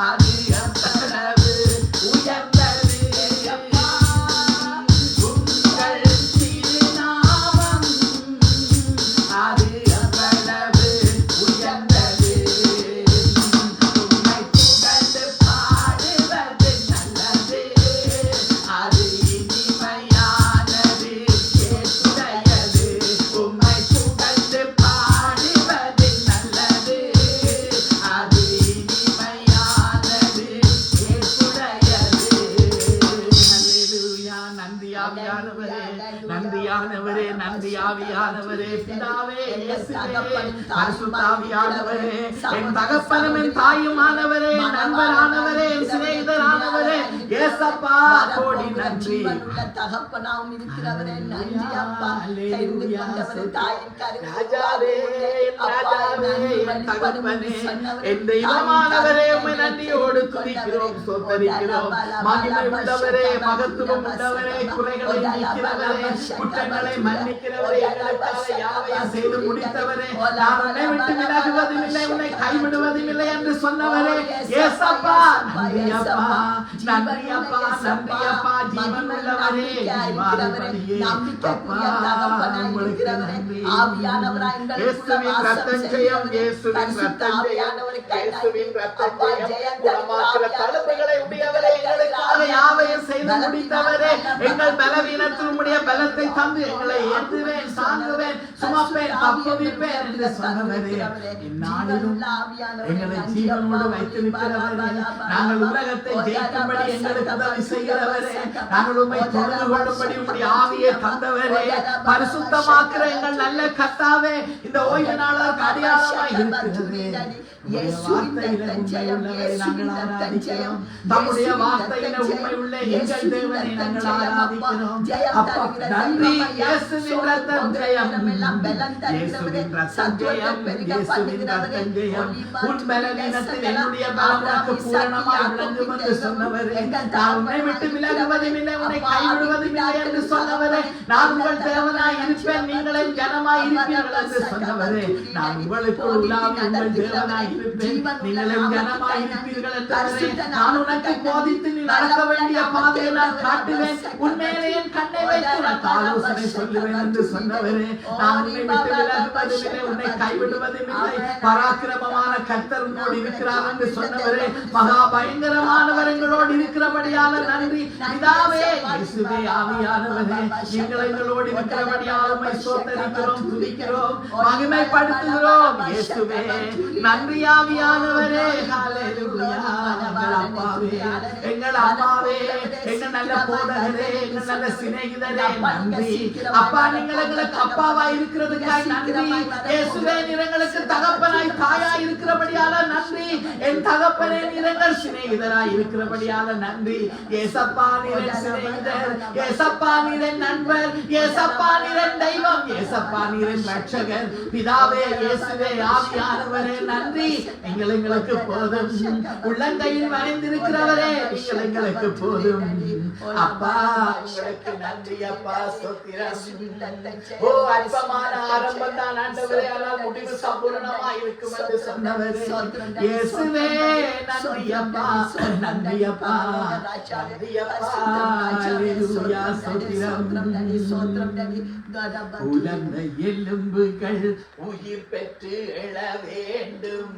அது எவ்வளவு உயர்ந்தது. உங்கள் திருநாமம் அது எவ்வளவு உயர்ந்தது. உம்மை புகழ்ந்து பாடுவது நல்லது. அது இனிமையானது ஏற்புடையது. உம்மை புகழ்ந்து பாடுவது நல்லது. அது இனிமையானது ஏற்புடையது. அல்லேலூயா. நன்றி ஆவியானவரே, நன்றி ஆவியானவரே, நன்றி ஆவியானவரே. பிதாவே இயேசுவே, பரிசுத்த ஆவியானவரே, என் தகப்பனும் என் தாயுமானவரே, நண்பரானவரே, என் சிநேகிதரானவரே, இயேசப்பா கோடி நன்றி. தகப்பனாவும் இருக்கிறவரே நன்றி அப்பா. தெரிந்து கொண்டவரே தாயின் ராஜாவே, ராஜாவே, என் தகப்பனே, என் தெய்வமானவரே, உம்மை நன்றியோடு துதிக்கிறோம், ஸ்தோத்தரிக்கிறோம். மகிமை உள்ளவரே, மகத்துவம் உள்ளவரே, குறைகளை நீக்கிறவரே, குற்றங்களை மன்னிக்கிறவரே, எங்களுக்காக யாவையும் செய்து முடித்தவரே, நான் உன்னை விட்டு விலகுவதும் இல்லை, உன்னை கைவிடுவதும் இல்லை என்று சொன்னவரே, இயேசப்பா நன்றி அப்பா, நன்றி அப்பா, நன்றி அப்பா. ஜீவன் உள்ளவரே, ஜீவாதிபதியே, அப்பா உங்களுக்கு நன்றி. இயேசுவின் ரத்தம் ஜெயம், இயேசுவின் ரத்தம் ஜெயம், இயேசுவின் ரத்தம் ஜெயம். குணமாக்குற தழும்புகளை உடையவரே, எங்களுக்காக யாவையும் செய்து முடித்தவரே, எங்கள் பலவீனத்தில் உம்முடைய பலத்தை தந்து எங்களை ஏற்றுவேன், சாங்குவேன், சுமப்பேன், தப்புவிப்பேன் என்று சொன்னவரே, இந்நாளிலும் எங்களை ஜீவனோடு வைத்திருக்கிறவரே, நாங்கள் உலகத்தை ஜெயிக்கும்படி எங்களுக்கு உதவி செய்கிறவரே, நாங்கள் உம்மை தொழுது கொள்ளும்படி உம்முடைய ஆவியை தந்தவரே, பரிசுத்தமாக்குற எங்கள் நல்ல கர்த்தாவே, இந்த ஓய்வு நாளுக்கு அடையாளமாய் இருக்கிறது. தம்முடைய வார்த்தையில உண்மை உள்ள எங்கள் தேவனை நாங்கள் ஆராதிக்கிறோம். அப்பா நன்றி. இயேசுவின் ரத்தம் ஜெயம், இயேசுவின் ரத்தம் ஜெயம், இயேசுவின் ரத்தம் ஜெயம். உன் பலவீனத்தில் என்னுடைய பலம் உனக்கு பூரணமாய் விளங்கும் என்று சொன்னவரே, நான் உன்னை விட்டு விலகுவதும் இல்லை, உன்னை கைவிடுவதும் இல்லை என்று சொன்னவரே, நான் உங்கள் தேவனாய் இருப்பேன், நீங்கள் என் ஜனமாய் இருப்பீர்கள் என்று சொன்னவரே, நான் உங்களுக்கு உள்ளாவி உங்கள் தேவனாய் இருப்பேன், நீங்கள் என் ஜனமாய் இருப்பீர்கள் என்றவரே, நான் உனக்கு போதித்து நீ நடக்க வேண்டிய பாதையை நான் காட்டுவேன், உன்மேலே என் கண்ணை வைத்து உனக்கு ஆலோசனை சொல்லுவேன் என்று சொன்னவரே, நான் உன்னை விட்டு விலகுவதும் இல்லை, உன்னை கைவிடுவதும் இல்லை, பராக்கிரமமான கர்த்தர் உன்னோடு இருக்கிறார் என்று சொன்னவரே, மகா பயங்கரமானவர் எங்களோடு இருக்கிறபடியால நன்றி. பிதாவே, இயேசுவே, ஆவியானவரே, நீங்கள் எங்களோடு இருக்கிறபடியால் உம்மை ஸ்தோத்திரிக்கிறோம், துதிக்கிறோம், மகிமைப்படுத்துகிறோம். இயேசுவே நன்றி. ஆவியானவரே, ஹalleluya. எங்கள் அப்பாவே, எங்கள் அம்மாவே, எங்கள் நல்ல போதகரே, எங்கள் நல்ல சிநேகிதரே, நன்றி. அப்பா, நீங்கள் எங்களுக்கு அப்பாவாய் இருக்கிறதுக்காய் நன்றி. இயேசுவே, நீர் எங்களுக்கு தகப்பனாய் தாயாய் இருக்கிறபடியால நன்றி. என் தகப்பனே, நீர் எங்கள் சிநேகிதராய் இருக்கிறபடியால நன்றி. ஏசப்பா, நீர் என் சிநேகிதர், ஏசப்பா, நீர் என் நண்பர், ஏசப்பா, நீர் என் தெய்வம், ஏசப்பா, நீர் என் ரட்சகர். பிதாவே, இயேசுவே, ஆவியானவரே, நன்றி. நீங்கள் எங்களுக்கு போதும். உள்ளங்கையில் மறைந்திருக்கிறவரே, நீங்கள் எங்களுக்கு போதும். அப்பா, உங்களுக்கு நன்றி. அப்பா, ஸ்தோத்திரம். ஓ, அற்பமான ஆரம்பம் தான் ஆண்டவரே, ஆனால் முடிவு சம்பூரணமாய் இருக்கும் என்று சொன்னவரே, இயேசுவே நன்றி. அப்பா, நன்றி. அப்பா, நன்றி. அப்பா, ஹalleluya. ஸ்தோத்திரம். உலர்ந்த எலும்புகள் உயிர் பெற்று எழ வேண்டும்,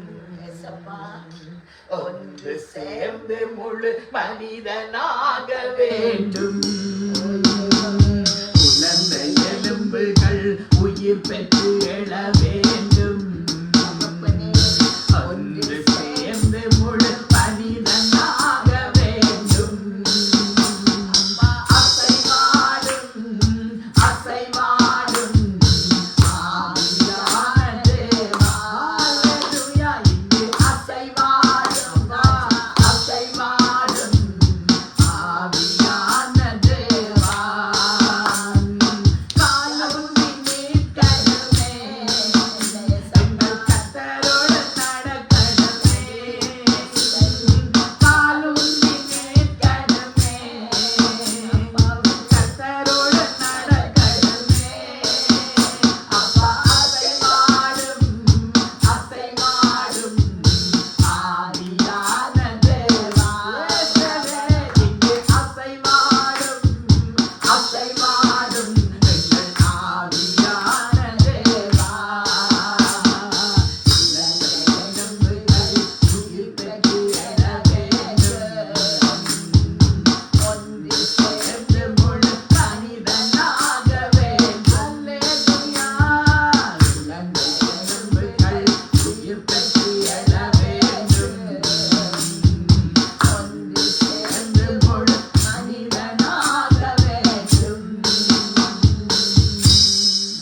ஒன்று சேர்ந்து முழு மனிதனாக வேண்டும். உலர்ந்த எலும்புகள் உயிர் பெற்று எழ வேண்டும், ஒன்று சேர்ந்து முழு மனிதனாக வேண்டும். அசைவாடும் அசைவாடும் ஆவியான தேவா, ஹalleluya. இங்கு அசைவாடும் அசைவாடும் ஆவியான தேவா, காலூன்றி மீட்கணுமே, எங்கள் கர்த்தரோடு நடக்கணுமே, காலூன்றி மீட்கணுமே, கர்த்தரோடு நடக்கணுமே. அப்பா, அசைவாடும் அசைவாடும் ஆவியான தேவா, இங்கு அசைவாடும் அசைவாடும் எங்கள் ஆவியான தேவா. எலும்புகள் உயிர் பெற்று எழ வேண்டும், ஒன்று சேர்ந்து முழு மனிதனாக வேண்டும். ஹalleluya. எலும்புகள் உயிர் பெற்று எழ வேண்டும், ஒன்று சேர்ந்து முழு மனிதனாக வேண்டும்.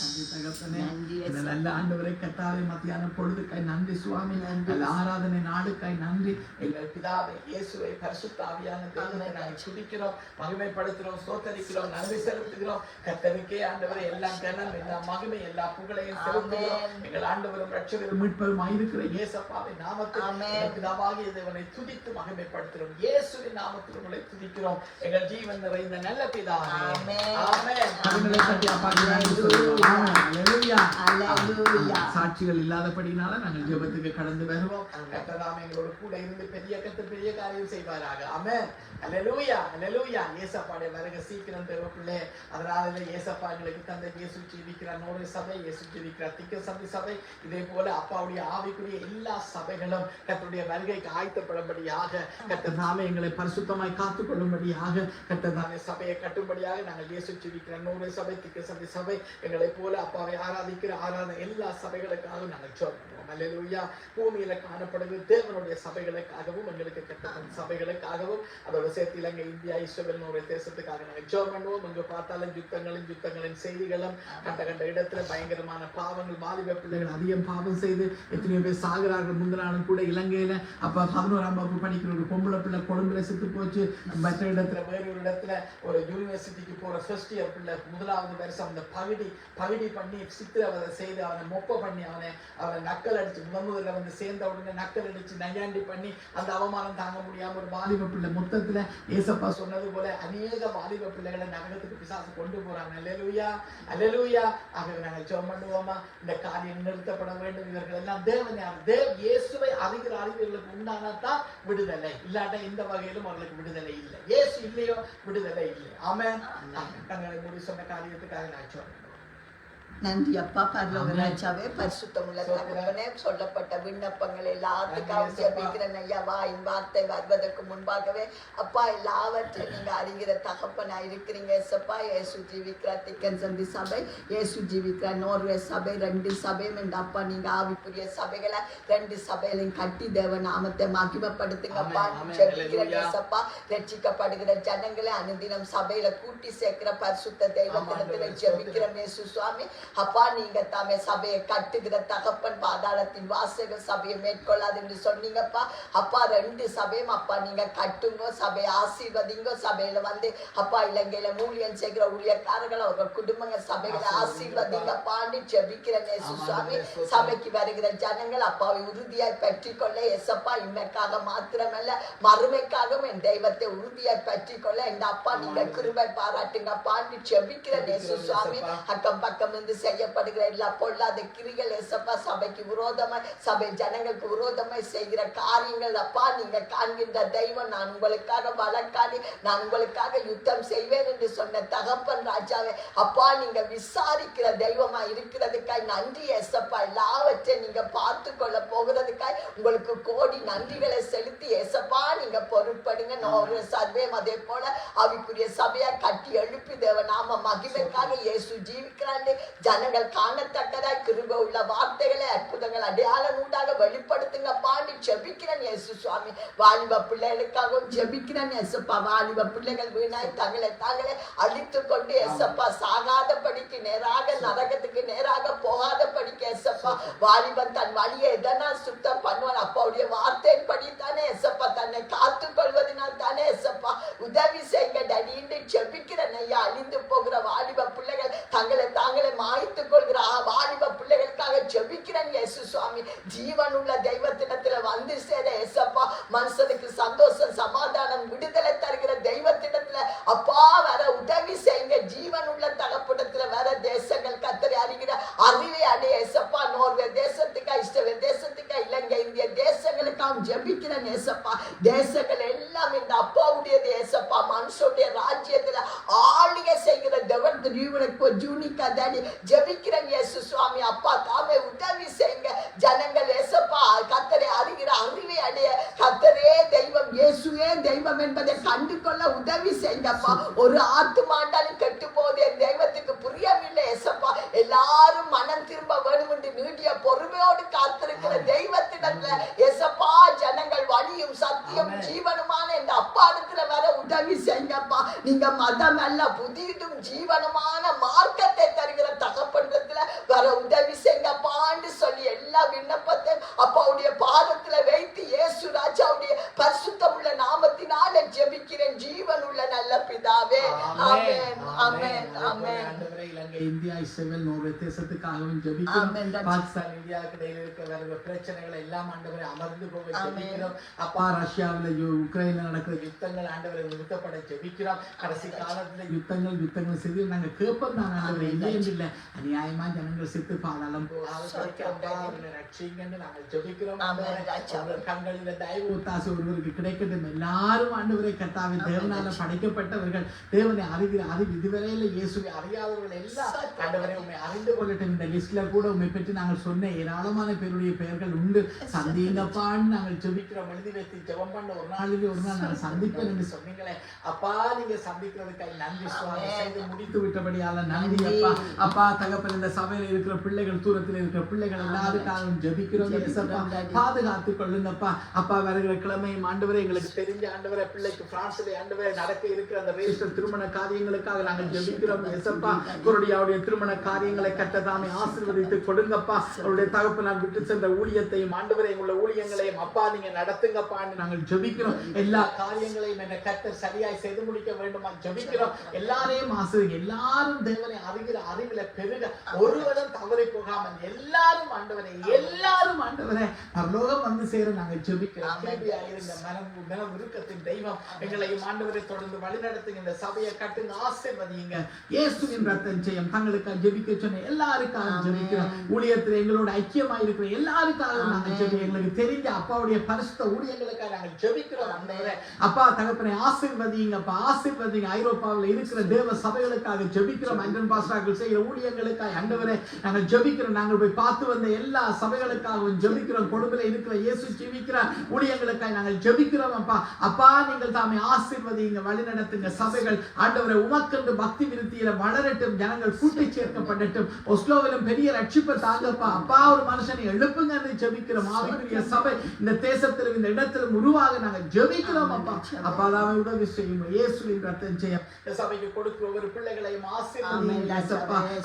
நன்றி தகப்பனே. இந்த நல்ல ஆண்டவரை கர்த்தாவே, மத்தியான பொழுதுக்காய் நன்றி சுவாமி. நல்ல ஆராதனை நாளுக்காய் நன்றி. எங்கள் பிதாவே, இயேசுவை, பரிசுத்த ஆவியான தேவனை நாங்கள் துதிக்கிறோம், மகிமைப்படுத்துகிறோம், ஸ்தோத்தரிக்கிறோம், நன்றி செலுத்துகிறோம். கர்த்தருக்கே ஆண்டவரை எல்லா கனம், எல்லா மகிமை, எல்லா புகழையும் செலுத்துகிறோம். எங்கள் ஆண்டவரும் ரட்சகரும் மீட்பருமாய் இருக்கிற இயேசப்பாவின் நாமத்தில் எங்கள் பிதாவாகிய தேவனை துதித்து மகிமைப்படுத்துகிறோம். இயேசுவின் நாமத்தில் உங்களை துதிக்கிறோம், எங்கள் ஜீவன் நிறைந்த நல்ல பிதாவே. ஆமென். கரங்களை தட்டி அப்பாவுக்கு நன்றி சொல்லுவோம். ஆமென். ஹalleluya. ஹalleluya. சாட்சிகள் இல்லாதபடினால நாங்கள் ஜெபத்துக்கு கடந்து வருவோம். கர்த்தர் எங்களோடு கூட இருந்து பெரிய காரியம் செய்வாராக. ஆமென். ஹalleluya. ஹalleluya. இயேசப்பாவுடைய வருகை சீக்கிரம் தேவப்பிள்ளை. அதனால இயேசப்பா எங்களுக்கு தந்த இயேசு ஜீவிக்கிறார் நூறு சபை, இயேசு ஜீவிக்கிறார் திக்க சபை, இதே போல அப்பாவுடைய ஆவிக்குரிய எல்லா சபைகளும் கர்த்தருடைய வருகைக்கு ஆயத்தப்படும்படியாக, கர்த்தர் தாமே எங்களை பரிசுத்தமாய் காத்துக் கொள்ளும்படியாக, கர்த்தர் தாமே சபையை கட்டும்படியாக நாங்கள் இயேசு ஜீவிக்கிற நூறு சபை, திக்க சபை, எங்களை போல அப்பாவை ஆராதிக்கிற ஆராதனை எல்லா சபைகளுக்காக நாங்கள் சொல்றோம். அல்லேலூயா. பூமியில காணப்படுகிற தேவனுடைய சபைகளுக்காகவும் எங்களுக்கு கட்டப்பட்ட சபைகளுக்காகவும் அதோட சேர்த்து இலங்கை, இந்தியா, இஸ்ரவேல் ஒரு தேசத்துக்காக நாங்கள் ஜெபம் பண்ணுவோம். இங்கு பார்த்தாலும் யுத்தங்களின் செய்திகளும் கண்ட இடத்துல பயங்கரமான பாவங்கள், வாலிப பிள்ளைகள் அதிகம் பாவம் செய்து எத்தனையோ பேர் சாகுறார்கள். முந்தினாலும் கூட இலங்கையில அப்ப 11ஆம் வகுப்பு படிக்கிற ஒரு பொம்பளை பிள்ளை கொழும்புல செத்து போச்சு. மற்ற இடத்துல வேறு ஒரு இடத்துல ஒரு யூனிவர்சிட்டிக்கு போற ஃபர்ஸ்ட் இயர் பிள்ளை 1வது வருஷம் அந்த பகுதி பண்ணி சித்திரவதை செய்து அவனை மொப்ப பண்ணி அவனை நக்கல் அடிச்சு முதல்ல வந்து சேர்ந்த உடனே நக்கல் அடிச்சு நையாண்டி பண்ணி அந்த அவமானம் தாங்க முடியாம ஒரு வாலிப பிள்ளை மொத்தத்துல ஏசப்பா சொன்னது போல அநேக வாலிப பிள்ளைகளை நரகத்துக்கு பிசாசு கொண்டு போறாங்க. அல்லேலூயா, அல்லேலூயா. ஆகவே நாங்கள் ஜெபம் பண்ணுவோமா, இந்த காரியம் நிறுத்தப்பட வேண்டும். இவர்கள் எல்லாம் இயேசுவை அறிகிற அறிவியர்களுக்கு உண்டானதான் விடுதலை, இல்லாட்ட இந்த வகையிலும் அவர்களுக்கு விடுதலை இல்லை. இயேசு இல்லையோ விடுதலை இல்லை. ஆமென். தங்களை முடி சொன்ன காரியத்துக்காக நான் சொல்றேன். நன்றி அப்பா. பரலோக ராஜாவே, பரிசுத்தமுள்ள தகப்பனே, சொல்லப்பட்ட விண்ணப்பங்கள் எல்லாத்துக்காகவும் ஜெபிக்கிறேன் ஐயா. வாயின் வார்த்தை வருவதற்கு முன்பாகவே அப்பா எல்லாவற்றையும் நீங்க அறிகிற தகப்பனா இருக்கிறீங்க ஏசப்பா. இயேசு ஜீவிக்கிற திக்கன் சந்தி சபை, இயேசு ஜீவிக்கிற நோர்வே சபை, 2 சபையும் இந்த அப்பா நீங்க ஆவிக்குரிய சபைகளை 2 சபைகளையும் கட்டி தேவ நாமத்தை மகிமைப்படுத்துங்கப்பா. ஜெபிக்கிறேன் ஏசப்பா. ரட்சிக்கப்படுகிற ஜனங்களை அனுதினம் சபையில கூட்டி சேர்க்கிற பரிசுத்த தெய்வத்திடத்துல ஜெபிக்கிறோம் இயேசு சுவாமி. அப்பா நீங்க தாமே சபையை கட்டுகிற தகப்பன், பாதாளத்தின் வாசகர் சபையை மேற்கொள்ளாது என்று சொன்னீங்கப்பா. அப்பா 2 சபையும் அப்பா நீங்க கட்டுங்க, சபையை ஆசீர்வதிங்க. சபையில வந்து அப்பா இலங்கையில ஊழியம் செய்கிற ஊழியக்காரர்கள் அவர்கள் குடும்பங்கள் சபைகளை ஆசீர்வதிங்கப்பான்னு ஜெபிக்கிறேன் இயேசு சுவாமி. சபைக்கு வருகிற ஜனங்கள் அப்பாவை உறுதியாய் பற்றிக்கொள்ள ஏசப்பா, இன்னைக்காக மாத்திரமல்ல மறுமைக்காகவும் என் தெய்வத்தை உறுதியாய் பற்றிக்கொள்ள இந்த அப்பா நீங்க கிருபை பாராட்டுங்கப்பான்னு ஜெபிக்கிறேன் இயேசு சுவாமி. அக்கம் பக்கம் இருந்து செய்யப்படுகிற எல்லா பொல்லாத கிரிகள் ஏசப்பா, சபைக்கு விரோதமாய் சபை ஜனங்களுக்கு விரோதமாய் செய்கிற காரியங்கள் அப்பா நீங்க காண்கின்ற தெய்வம். நான் உங்களுக்காக வழக்காடி நான் உங்களுக்காக யுத்தம் செய்வேன் என்று சொன்ன தகப்பன் ராஜாவே, அப்பா நீங்க விசாரிக்கிற தெய்வமா இருக்கிறதுக்காய் நன்றி ஏசப்பா. எல்லாவற்றையும் நீங்க பார்த்து கொள்ள போகிறதுக்காய் உங்களுக்கு கோடி நன்றிகளை செலுத்தி ஏசப்பா நீங்க பொறுப்படுங்க. நோரு சர்வேம் அதே போல அவைக்குரிய சபையா கட்டி எழுப்பி தேவ நாம மகிமைக்காக இயேசு ஜீவிக்கிறாண்டு ஜனங்கள் காணத்தக்கதாய் கிருபை உள்ள வார்த்தைகளை அற்புதங்கள் அடையாளம் உண்டாக வெளிப்படுத்துங்க பாண்டி ஜெபிக்கிறேன் இயேசு சுவாமி. வாலிப பிள்ளைகளுக்காகவும் ஜெபிக்கிறேன் ஏசப்பா. வாலிப பிள்ளைகள் வீணாய் தாங்களே அழித்து கொண்டு ஏசப்பா சாகாத படிக்கு நேராக நரகத்துக்கு நேராக போகாத படிக்க ஏசப்பா. வாலிபன் தன் வழியை எதனால் சுத்தம் பண்ணுவான் அப்பாவுடைய வார்த்தையின் படி தானே ஏசப்பா, தன்னை காத்து கொள்வதனால் தானே ஏசப்பா. உதவி செய்யுங்க டடின்னு ஜெபிக்கிறேன் ஐயா. அழிந்து போகிற வாலிப பிள்ளைகள் தாங்களே மாய்த்துக் கொள்கிற வாலிப பிள்ளைகளுக்காக ஜெபிக்கிறேன் இயேசு சுவாமி. ஜீவனுள்ள தெய்வத்திடத்துல வந்து சேர ஏசப்பா. மனுஷனுக்கு சந்தோஷம், சமாதானம், விடுதலை தருகிற தெய்வத்திடத்துல அப்பா வர உதவி செய்யுங்க. ஜீவனுள்ள தகப்படத்துல வர தேசங்கள் கத்தரை அறிகிற அறிவை அடைய ஏசப்பா. நோர்வே தேசத்துக்கா, இஸ்ரவேல் தேசத்துக்கா, இலங்கை, இந்திய தேசங்களுக்காக ஜெபிக்கிறேன் ஏசப்பா. தேசங்கள் எல்லாம் இந்த அப்பாவுடையது ஏசப்பா. மனுஷனுடைய ராஜ்யத்துல ஆளுகை செய்கிற தேவன் ஜூனிக்கா தாடி ஜெபிக்கிறேன் இயேசு சுவாமி. அப்பா தாமே உதவி செய்யுங்க. ஜனங்கள் ஏசப்பா கத்தரை அறிகிற அறிவை அடைய கத்தரே தெய்வம், இயேசுவே தெய்வம் என்பதை கண்டு கொள்ள உதவி செய்யுங்கப்பா. ஒரு ஆத்துமாண்டாலும் கெட்டு போது என் தெய்வத்துக்கு புரியவில்லை ஏசப்பா. எல்லாரும் மனம் திரும்ப வேணும் என்று நீடிய பொறுமையோடு காத்திருக்கிற தெய்வத்திடத்துல ஏசப்பா ஜனங்கள் வழியும் சத்தியம் ஜீவனுமான இந்த அப்பா இருக்கிற வர உதவி செய்யுங்கப்பா. நீங்க மதம் அல்ல புதிதும் ஜீவனுமான மார்க்கத்தை தருகிற தகப்பன்றத்துல வர உதவி செய்யுங்கப்பான்னு சொல்லி எல்லா விண்ணப்பத்தையும் அப்பாவுடைய பாதத்துல வைத்து இயேசு ராஜாவுடைய பரிசுத்தமுள்ள நாமத்தினால ஜெபிக்கிறேன் ஜீவன் உள்ள நல்ல பிதாவே. ஆமென், ஆமென், ஆமென். இலங்கை, இந்தியா, இஸ்ரவேல், நோர்வே தேசத்துக்காகவும் ஜெபிக்கிறோம். பாகிஸ்தான், இந்தியாவுக்கு இடையில இருக்கிற பிரச்சனைகளை எல்லாம் ஆண்டவரை அமர்ந்து போக ஜெபிக்கிறோம். அப்பா ரஷ்யாவில உக்ரைன்ல நடக்கிற யுத்தங்கள் ஆண்டவரை நிறுத்தப்பட ஜெபிக்கிறோம். கடைசி காலத்துல யுத்தங்கள் செய்து நாங்க கேட்போம் தான் ஆண்டவரை இல்லையில்லை. அநியாயமா ஜனங்கள் செத்து பாதாளம் ரட்சிங்கன்னு நாங்கள் ஜெபிக்கிறோம். கண்களில தயவு ஒத்தாசை ஒருவருக்கு கிடைக்கட்டும். எல்லாரும் ஆண்டவரை கர்த்தாவின் தேவனால படைக்கப்பட்டவர்கள், தேவனை அறிகிற அறிவு இதுவரையில இயேசுவை அறியாதவர்கள் எல்லாம் ஆண்டவரே உண்மை அறிந்து கொள்ளட்டும். இந்த லிஸ்ட்ல கூட உண்மை பற்றி நாங்கள் சொன்ன ஏராளமான பேருடைய பெயர்கள் உண்டு. சந்திங்கப்பான்னு நாங்கள் ஜெபிக்கிறோம், எழுதி வைத்து ஜெபம் பண்ண ஒரு நாளிலே ஒரு நாள் நாங்கள் சந்திப்பேன் என்று சொன்னீங்களே அப்பா. நீங்க சந்திக்கிறதுக்காக நன்றி சுவாமி. செய்து முடித்து விட்டபடியால நன்றி அப்பா. அப்பா தகப்பன், இந்த சபையில் இருக்கிற பிள்ளைகள், தூரத்தில் இருக்கிற பிள்ளைகள் எல்லாருக்காகவும் ஜெபிக்கிறோம். பாதுகாத்துக் கொள்ளுங்கப்பா. அப்பா வருகிற கிழமையும் ஆண்டவரே எங்களுக்கு தெரிஞ்ச ஆண்டவரே பிள்ளைக்கு பிரான்ஸ்ல ஆண்டவரே நடக்க இருக்கிற அந்த ரேஸ்டர் திருமண காரியங்களுக்காக நாங்கள் ஜெபிக்கிறோம். எசப்பா அவருடைய திருமண காரியங்களை கட்டதாமே ஆசீர்வதித்து கொடுங்கப்பா. அவருடைய தகப்பனார் விட்டு சென்ற ஊழியத்தையும் ஆண்டவரை உள்ள ஊழியங்களையும் அப்பா நீங்க நடத்துங்கப்பா நாங்கள் ஜெபிக்கிறோம். எல்லா காரியங்களையும் என்ன கர்த்தர் சரியாய் செய்து முடிக்க வேண்டுமா ஜெபிக்கிறோம். எல்லாரையும் ஆசீர்வதிங்க. எல்லாரும் தேவனை அறிகிற அறிவில பெருக ஒருவரும் தவறி போகாமல் எல்லாரும் ஆண்டவரை பரலோகம் வந்து சேர நாங்கள் ஜெபிக்கிறோம். மன உருக்கத்தின் தெய்வம் எங்களையும் ஆண்டவரை தொடர்ந்து வழிநடத்துங்க. இந்த சபையை கட்டுங்க, ஆசீர்வதிங்க. இயேசுவின் ரத்தம் செய்யும். தங்களுக்காக ஜெபிக்க சொன்ன எல்லாருக்காக ஜெபிக்கிறோம். ஊழியத்தில் எங்களோட ஐக்கியமா இருக்கிற எல்லாருக்காக நாங்கள் ஜெபிக்கிறோம். எங்களுக்கு தெரிஞ்ச அப்பாவுடைய பரிசுத்த ஊழியங்களுக்காக நாங்கள் ஜெபிக்கிறோம். ஆண்டவரே அப்பா தகப்பனை ஆசீர்வதிங்கப்பா, ஆசீர்வதிங்க. ஐரோப்பாவில் இருக்கிற தேவ சபைகளுக்காக ஜெபிக்கிறோம். அண்டன் பாஸ்டர்கள் செய்கிற ஊழியங்களுக்காக ஆண்டவரே நாங்கள் ஜெபிக்கிறோம். நாங்கள் போய் பார்த்து வந்த எல்லா சபைகளுக்காகவும் ஜெபிக்கிறோம். கொடுமையில இருக்கிற இயேசு ஜீவிக்கிற ஊழியங்களுக்காக நாங்கள் ஜெபிக்கிறோம். அப்பா அப்பா நீங்கள் தாமே ஆசீர்வதிங்க, வழி நடத்துங்க. சபைகள் ஆண்டவரை உமக்கென்று பக்தி விருத்தியில வளரட்டும். ஜனங்கள் கூட்டி சேர்க்கப்படட்டும். ஒஸ்லோவிலும் பெரிய ரட்சிப்பை தாங்கப்பா. அப்பா ஒரு மனுஷனை எழுப்புங்க என்று ஜெபிக்கிறோம். ஆவிக்குரிய சபை இந்த தேசத்திலும் இந்த இடத்திலும் உருவாக நாங்கள் ஜெபிக்கிறோம். அப்பா அப்பா தாமே உதவி செய்யும். இயேசுவின் ரத்தம் செய்யும். இந்த சபைக்கு கொடுக்கிற ஒவ்வொரு பிள்ளைகளையும் ஆசீர்வதிங்க.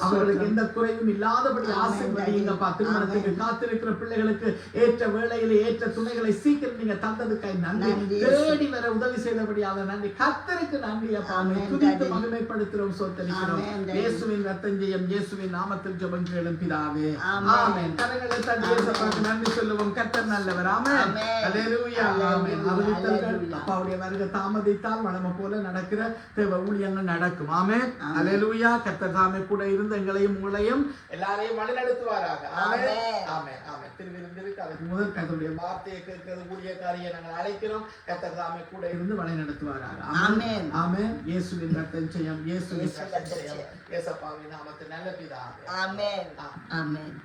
அவர்களுக்கு எந்த குறைவும் இல்லாதபடி ஆசீர்வதிங்கப்பா. திருமணத்துக்கு காத்திருக்கிற பிள்ளைகளுக்கு ஏற்ற வேளையிலே ஏற்ற துணைகளை சீக்கிரம் நீங்க தந்ததுக்காய் நன்றி. தேடி வர உதவி செய்தபடியாக நன்றி. கர்த்தருக்கு நன்றி அப்பா. துதித்து மகிமைப்படுத்துகிறோம், சோத்தரிக்கிறோம். இயேசுவின் ரத்தம் ஜெயம். இயேசுவின் நாமத்தில் ஜெபம் கேளும் பிதாவே. ஆமென். கரங்களை தட்டி இயேசுவுக்கு நன்றி சொல்லுவோம். கர்த்தர் நல்லவர். ஆமென். அல்லேலூயா. ஆமென். அறிவித்தல்கள் அப்பாவுடைய வருகை தாமதித்தால் வளமை போல நடக்கிற தேவ ஊழியங்கள் நடக்கும். ஆமென். அல்லேலூயா. கர்த்தர் தாமே கூட இருந்து எங்களையும் உங்களையும் எல்லாரையும் வழிநடத்துவாராக. ஆமென். ஆமென். ஆமென். திருவிருந்திற்கு அதுக்கு முதல் கர்த்தருடைய வார்த்தையை கேட்கிறது ஊழியக்காரியை நாங்கள் அழைக்கிறோம். கர்த்தர் தாமே கூட இருந்து வழி நடத்துவாராக. ஆமென். ஆமென். இயேசுவின் ரத்தம் ஜெயம். இயேசுவின் ரத்தம் ஜெயம். இயேசுவின் நாமத்தில் நல்ல பிதாவே. ஆமென். ஆமென்.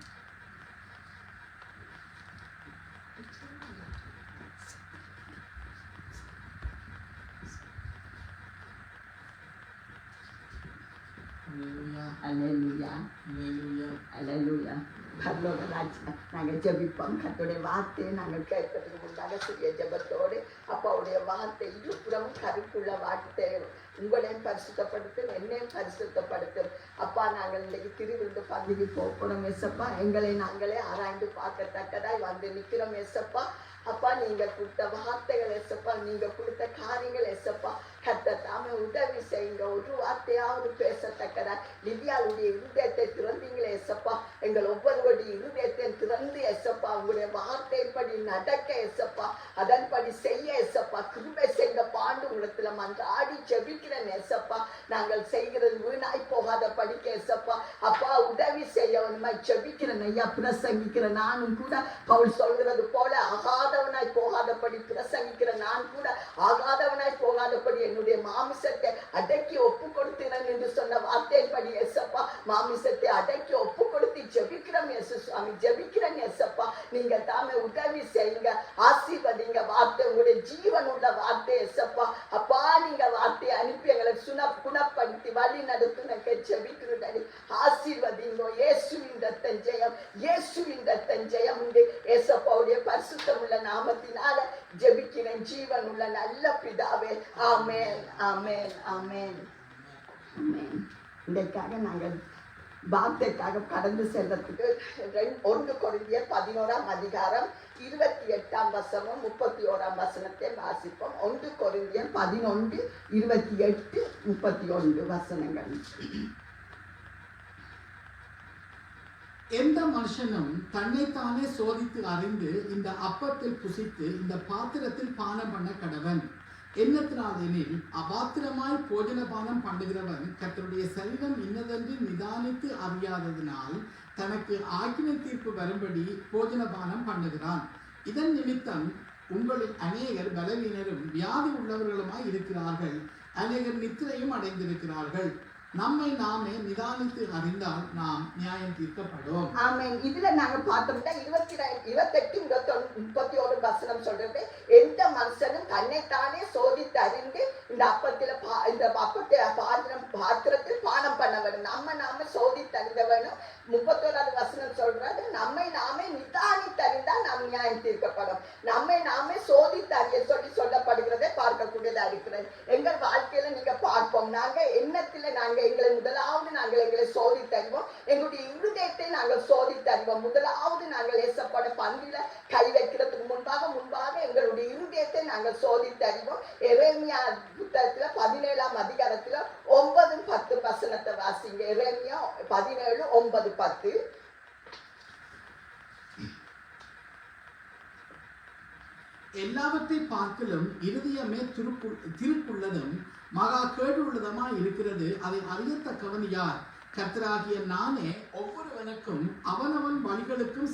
அல்லேலூயா. அல்லேலூயா. அல்லேலூயா. பரலோக ராஜ்யா நாங்கள் ஜெபிப்போம். கர்த்தருடைய வார்த்தையை நாங்கள் கேட்பதற்கு முன்பாக சிறிய ஜெபத்தோடு அப்பாவுடைய வார்த்தை இருபுறமும் கருப்புள்ள வார்த்தை உங்களையும் பரிசுத்தப்படுத்தும், என்னையும் பரிசுத்தப்படுத்தும். அப்பா நாங்கள் இன்றைக்கு திருவிருந்து பந்திக்கு போகணும் எசப்பா. எங்களை நாங்களே ஆராய்ந்து பார்க்கத்தக்கதாய் வந்து நிற்கிறோம் எசப்பா. அப்பா நீங்க கொடுத்த வார்த்தைகள் எசப்பா, நீங்க கொடுத்த காரியங்கள் எசப்பா, கர்த்தர் தாமே உதவி செய்யுங்க. ஒரு வார்த்தையாவது பேசத்தக்கதா லிபியாவுடைய இருதயத்தை திறந்தீங்களே எசப்பா. எங்கள் ஒவ்வொருவருடைய இருதயத்தை திறந்து எசப்பா உங்களுடைய வார்த்தைப்படி நடக்க எசப்பா, அதன்படி செய்ய எசப்பா கிருபை செய்த பாண்டு உலகத்துல மன்றாடி ஜெபிக்கிறேன் எசப்பா. நாங்கள் செய்கிறது வீணாய் போகாத படிக்க எசப்பா. அப்பா உதவி செய்ய ஜெபிக்கிறேன் ஐயா. பிரசங்கிக்கிற நானும் கூட பவுல் சொல்கிறது போல ஆகாதவனாய் போகாதபடி பிரசங்கிக்கிற நான் கூட ஆகாதவனாய் போகாதபடி என்னுடைய மாமிசத்தை அடக்கி ஒப்பு கொடுக்கிறேன் என்று சொன்ன வார்த்தைப்படி எசப்பா மாமிசத்தை அடக்கி ஒப்பு கொடுத்து ஜெபிக்கிறோம் இயேசு சுவாமி. ஜெபிக்கிறேன் எசப்பா. நீங்க தாமே உதவி செய்யுங்க, ஆசீர்வதிங்க. வார்த்தை உங்களுடைய ஜீவன் உள்ள வார்த்தை எசப்பா. அப்பா நீங்க வார்த்தையை அனுப்பி எங்களை குணப்படுத்தி வழி நடத்துனக்க ஜெபிக்கிறேன். ஆசீர்வதிங்க. இயேசுவின் ரத்தம் ஜெயம். இயேசுவின் ரத்தம் ஜெயம் உண்டு. ஏசப்பாவுடைய பரிசுத்தம் உள்ள நாமத்தினால ஜெபிக்கிறேன் ஜீவன் உள்ள நல்ல பிதாவே. ஆமென். ஆமென். ஆமென். ஆமென். இன்றைக்காக நாங்கள் வார்த்தைக்காக கடந்து செல்றதுக்கு 1 கொரிந்தியர் 11ஆம் அதிகாரம் 28ஆம் வசனம் 31ஆம் வசனத்தை வாசிப்போம். 1 கொரிந்தியர் 11, 28, 31 வசனங்கள். எந்த மனுஷனும் தன்னைத்தானே சோதித்து அறிந்து இந்த அப்பத்தில் புசித்து இந்த பாத்திரத்தில் பானம் பண்ண கடவன். என்னத்தினாலெனில் அபாத்திரமாய் போஜனபானம் பண்ணுகிறவன் கர்த்தருடைய சரீரம் இன்னதென்று நிதானித்து அறியாததினால் தனக்கு ஆக்கினை தீர்ப்பு வரும்படி போஜனபானம் பண்ணுகிறான். இதன் நிமித்தம் உங்களில் அநேகர் பலவீனரும் வியாதி உள்ளவர்களுமாய் இருக்கிறார்கள், அநேகர் நித்திரையும் அடைந்திருக்கிறார்கள். நம்மை நாமே நிதானித்து அறிந்தால் நாம் நியாயம் தீர்க்கப்படும். ஆமென். இதுல நாங்க பார்த்தோம்னா 28, 31 வசனம் சொல்றது, எந்த மனுஷனும் தன்னைத்தானே சோதித்து அறிந்து இந்த பாத்திரத்தில் பானம் பண்ண வேணும். நாம சோதித்து அறிந்த வேணும். 31வது வசனம் சொல்றது, நம்மை நாமே நிதானித்து அறிந்தால் நாம் நியாயம் தீர்க்கப்படும். நம்மை நாமே சோதித்து அறிய சொல்லப்படுகிறதை பார்க்கக்கூடியதா இருக்கிறது. எங்கள் வாழ்க்கையில நீங்க பார்ப்போம், நாங்க எண்ணத்துல எங்களை சோதித்து அறிவோம். எங்களுடைய இருதயத்தை நாங்கள் சோதித்து அறிவோம். முதலாவது நாங்கள் ஏசப்பட பந்தில கை வைக்கிறதுக்கு முன்பாக எங்களுடைய இருதயத்தை நாங்கள் சோதித்து அறிவோம். எரேமியா புத்தகத்துல 17ஆம் அதிகாரத்துல 9, 10 வசனத்தை வாசிங்க. எரேமியா 17, 9, 10. எல்லாவற்றை பார்க்கலும் இருதயமே திருப்புள்ளதும் மகா கேடு உள்ளதுமா இருக்கிறது. அதை அறியத்தக்கவன் யார்? கர்த்தராகிய நானே ஒவ்வொருவனுக்கும் அவனவன் வழிகளுக்கும்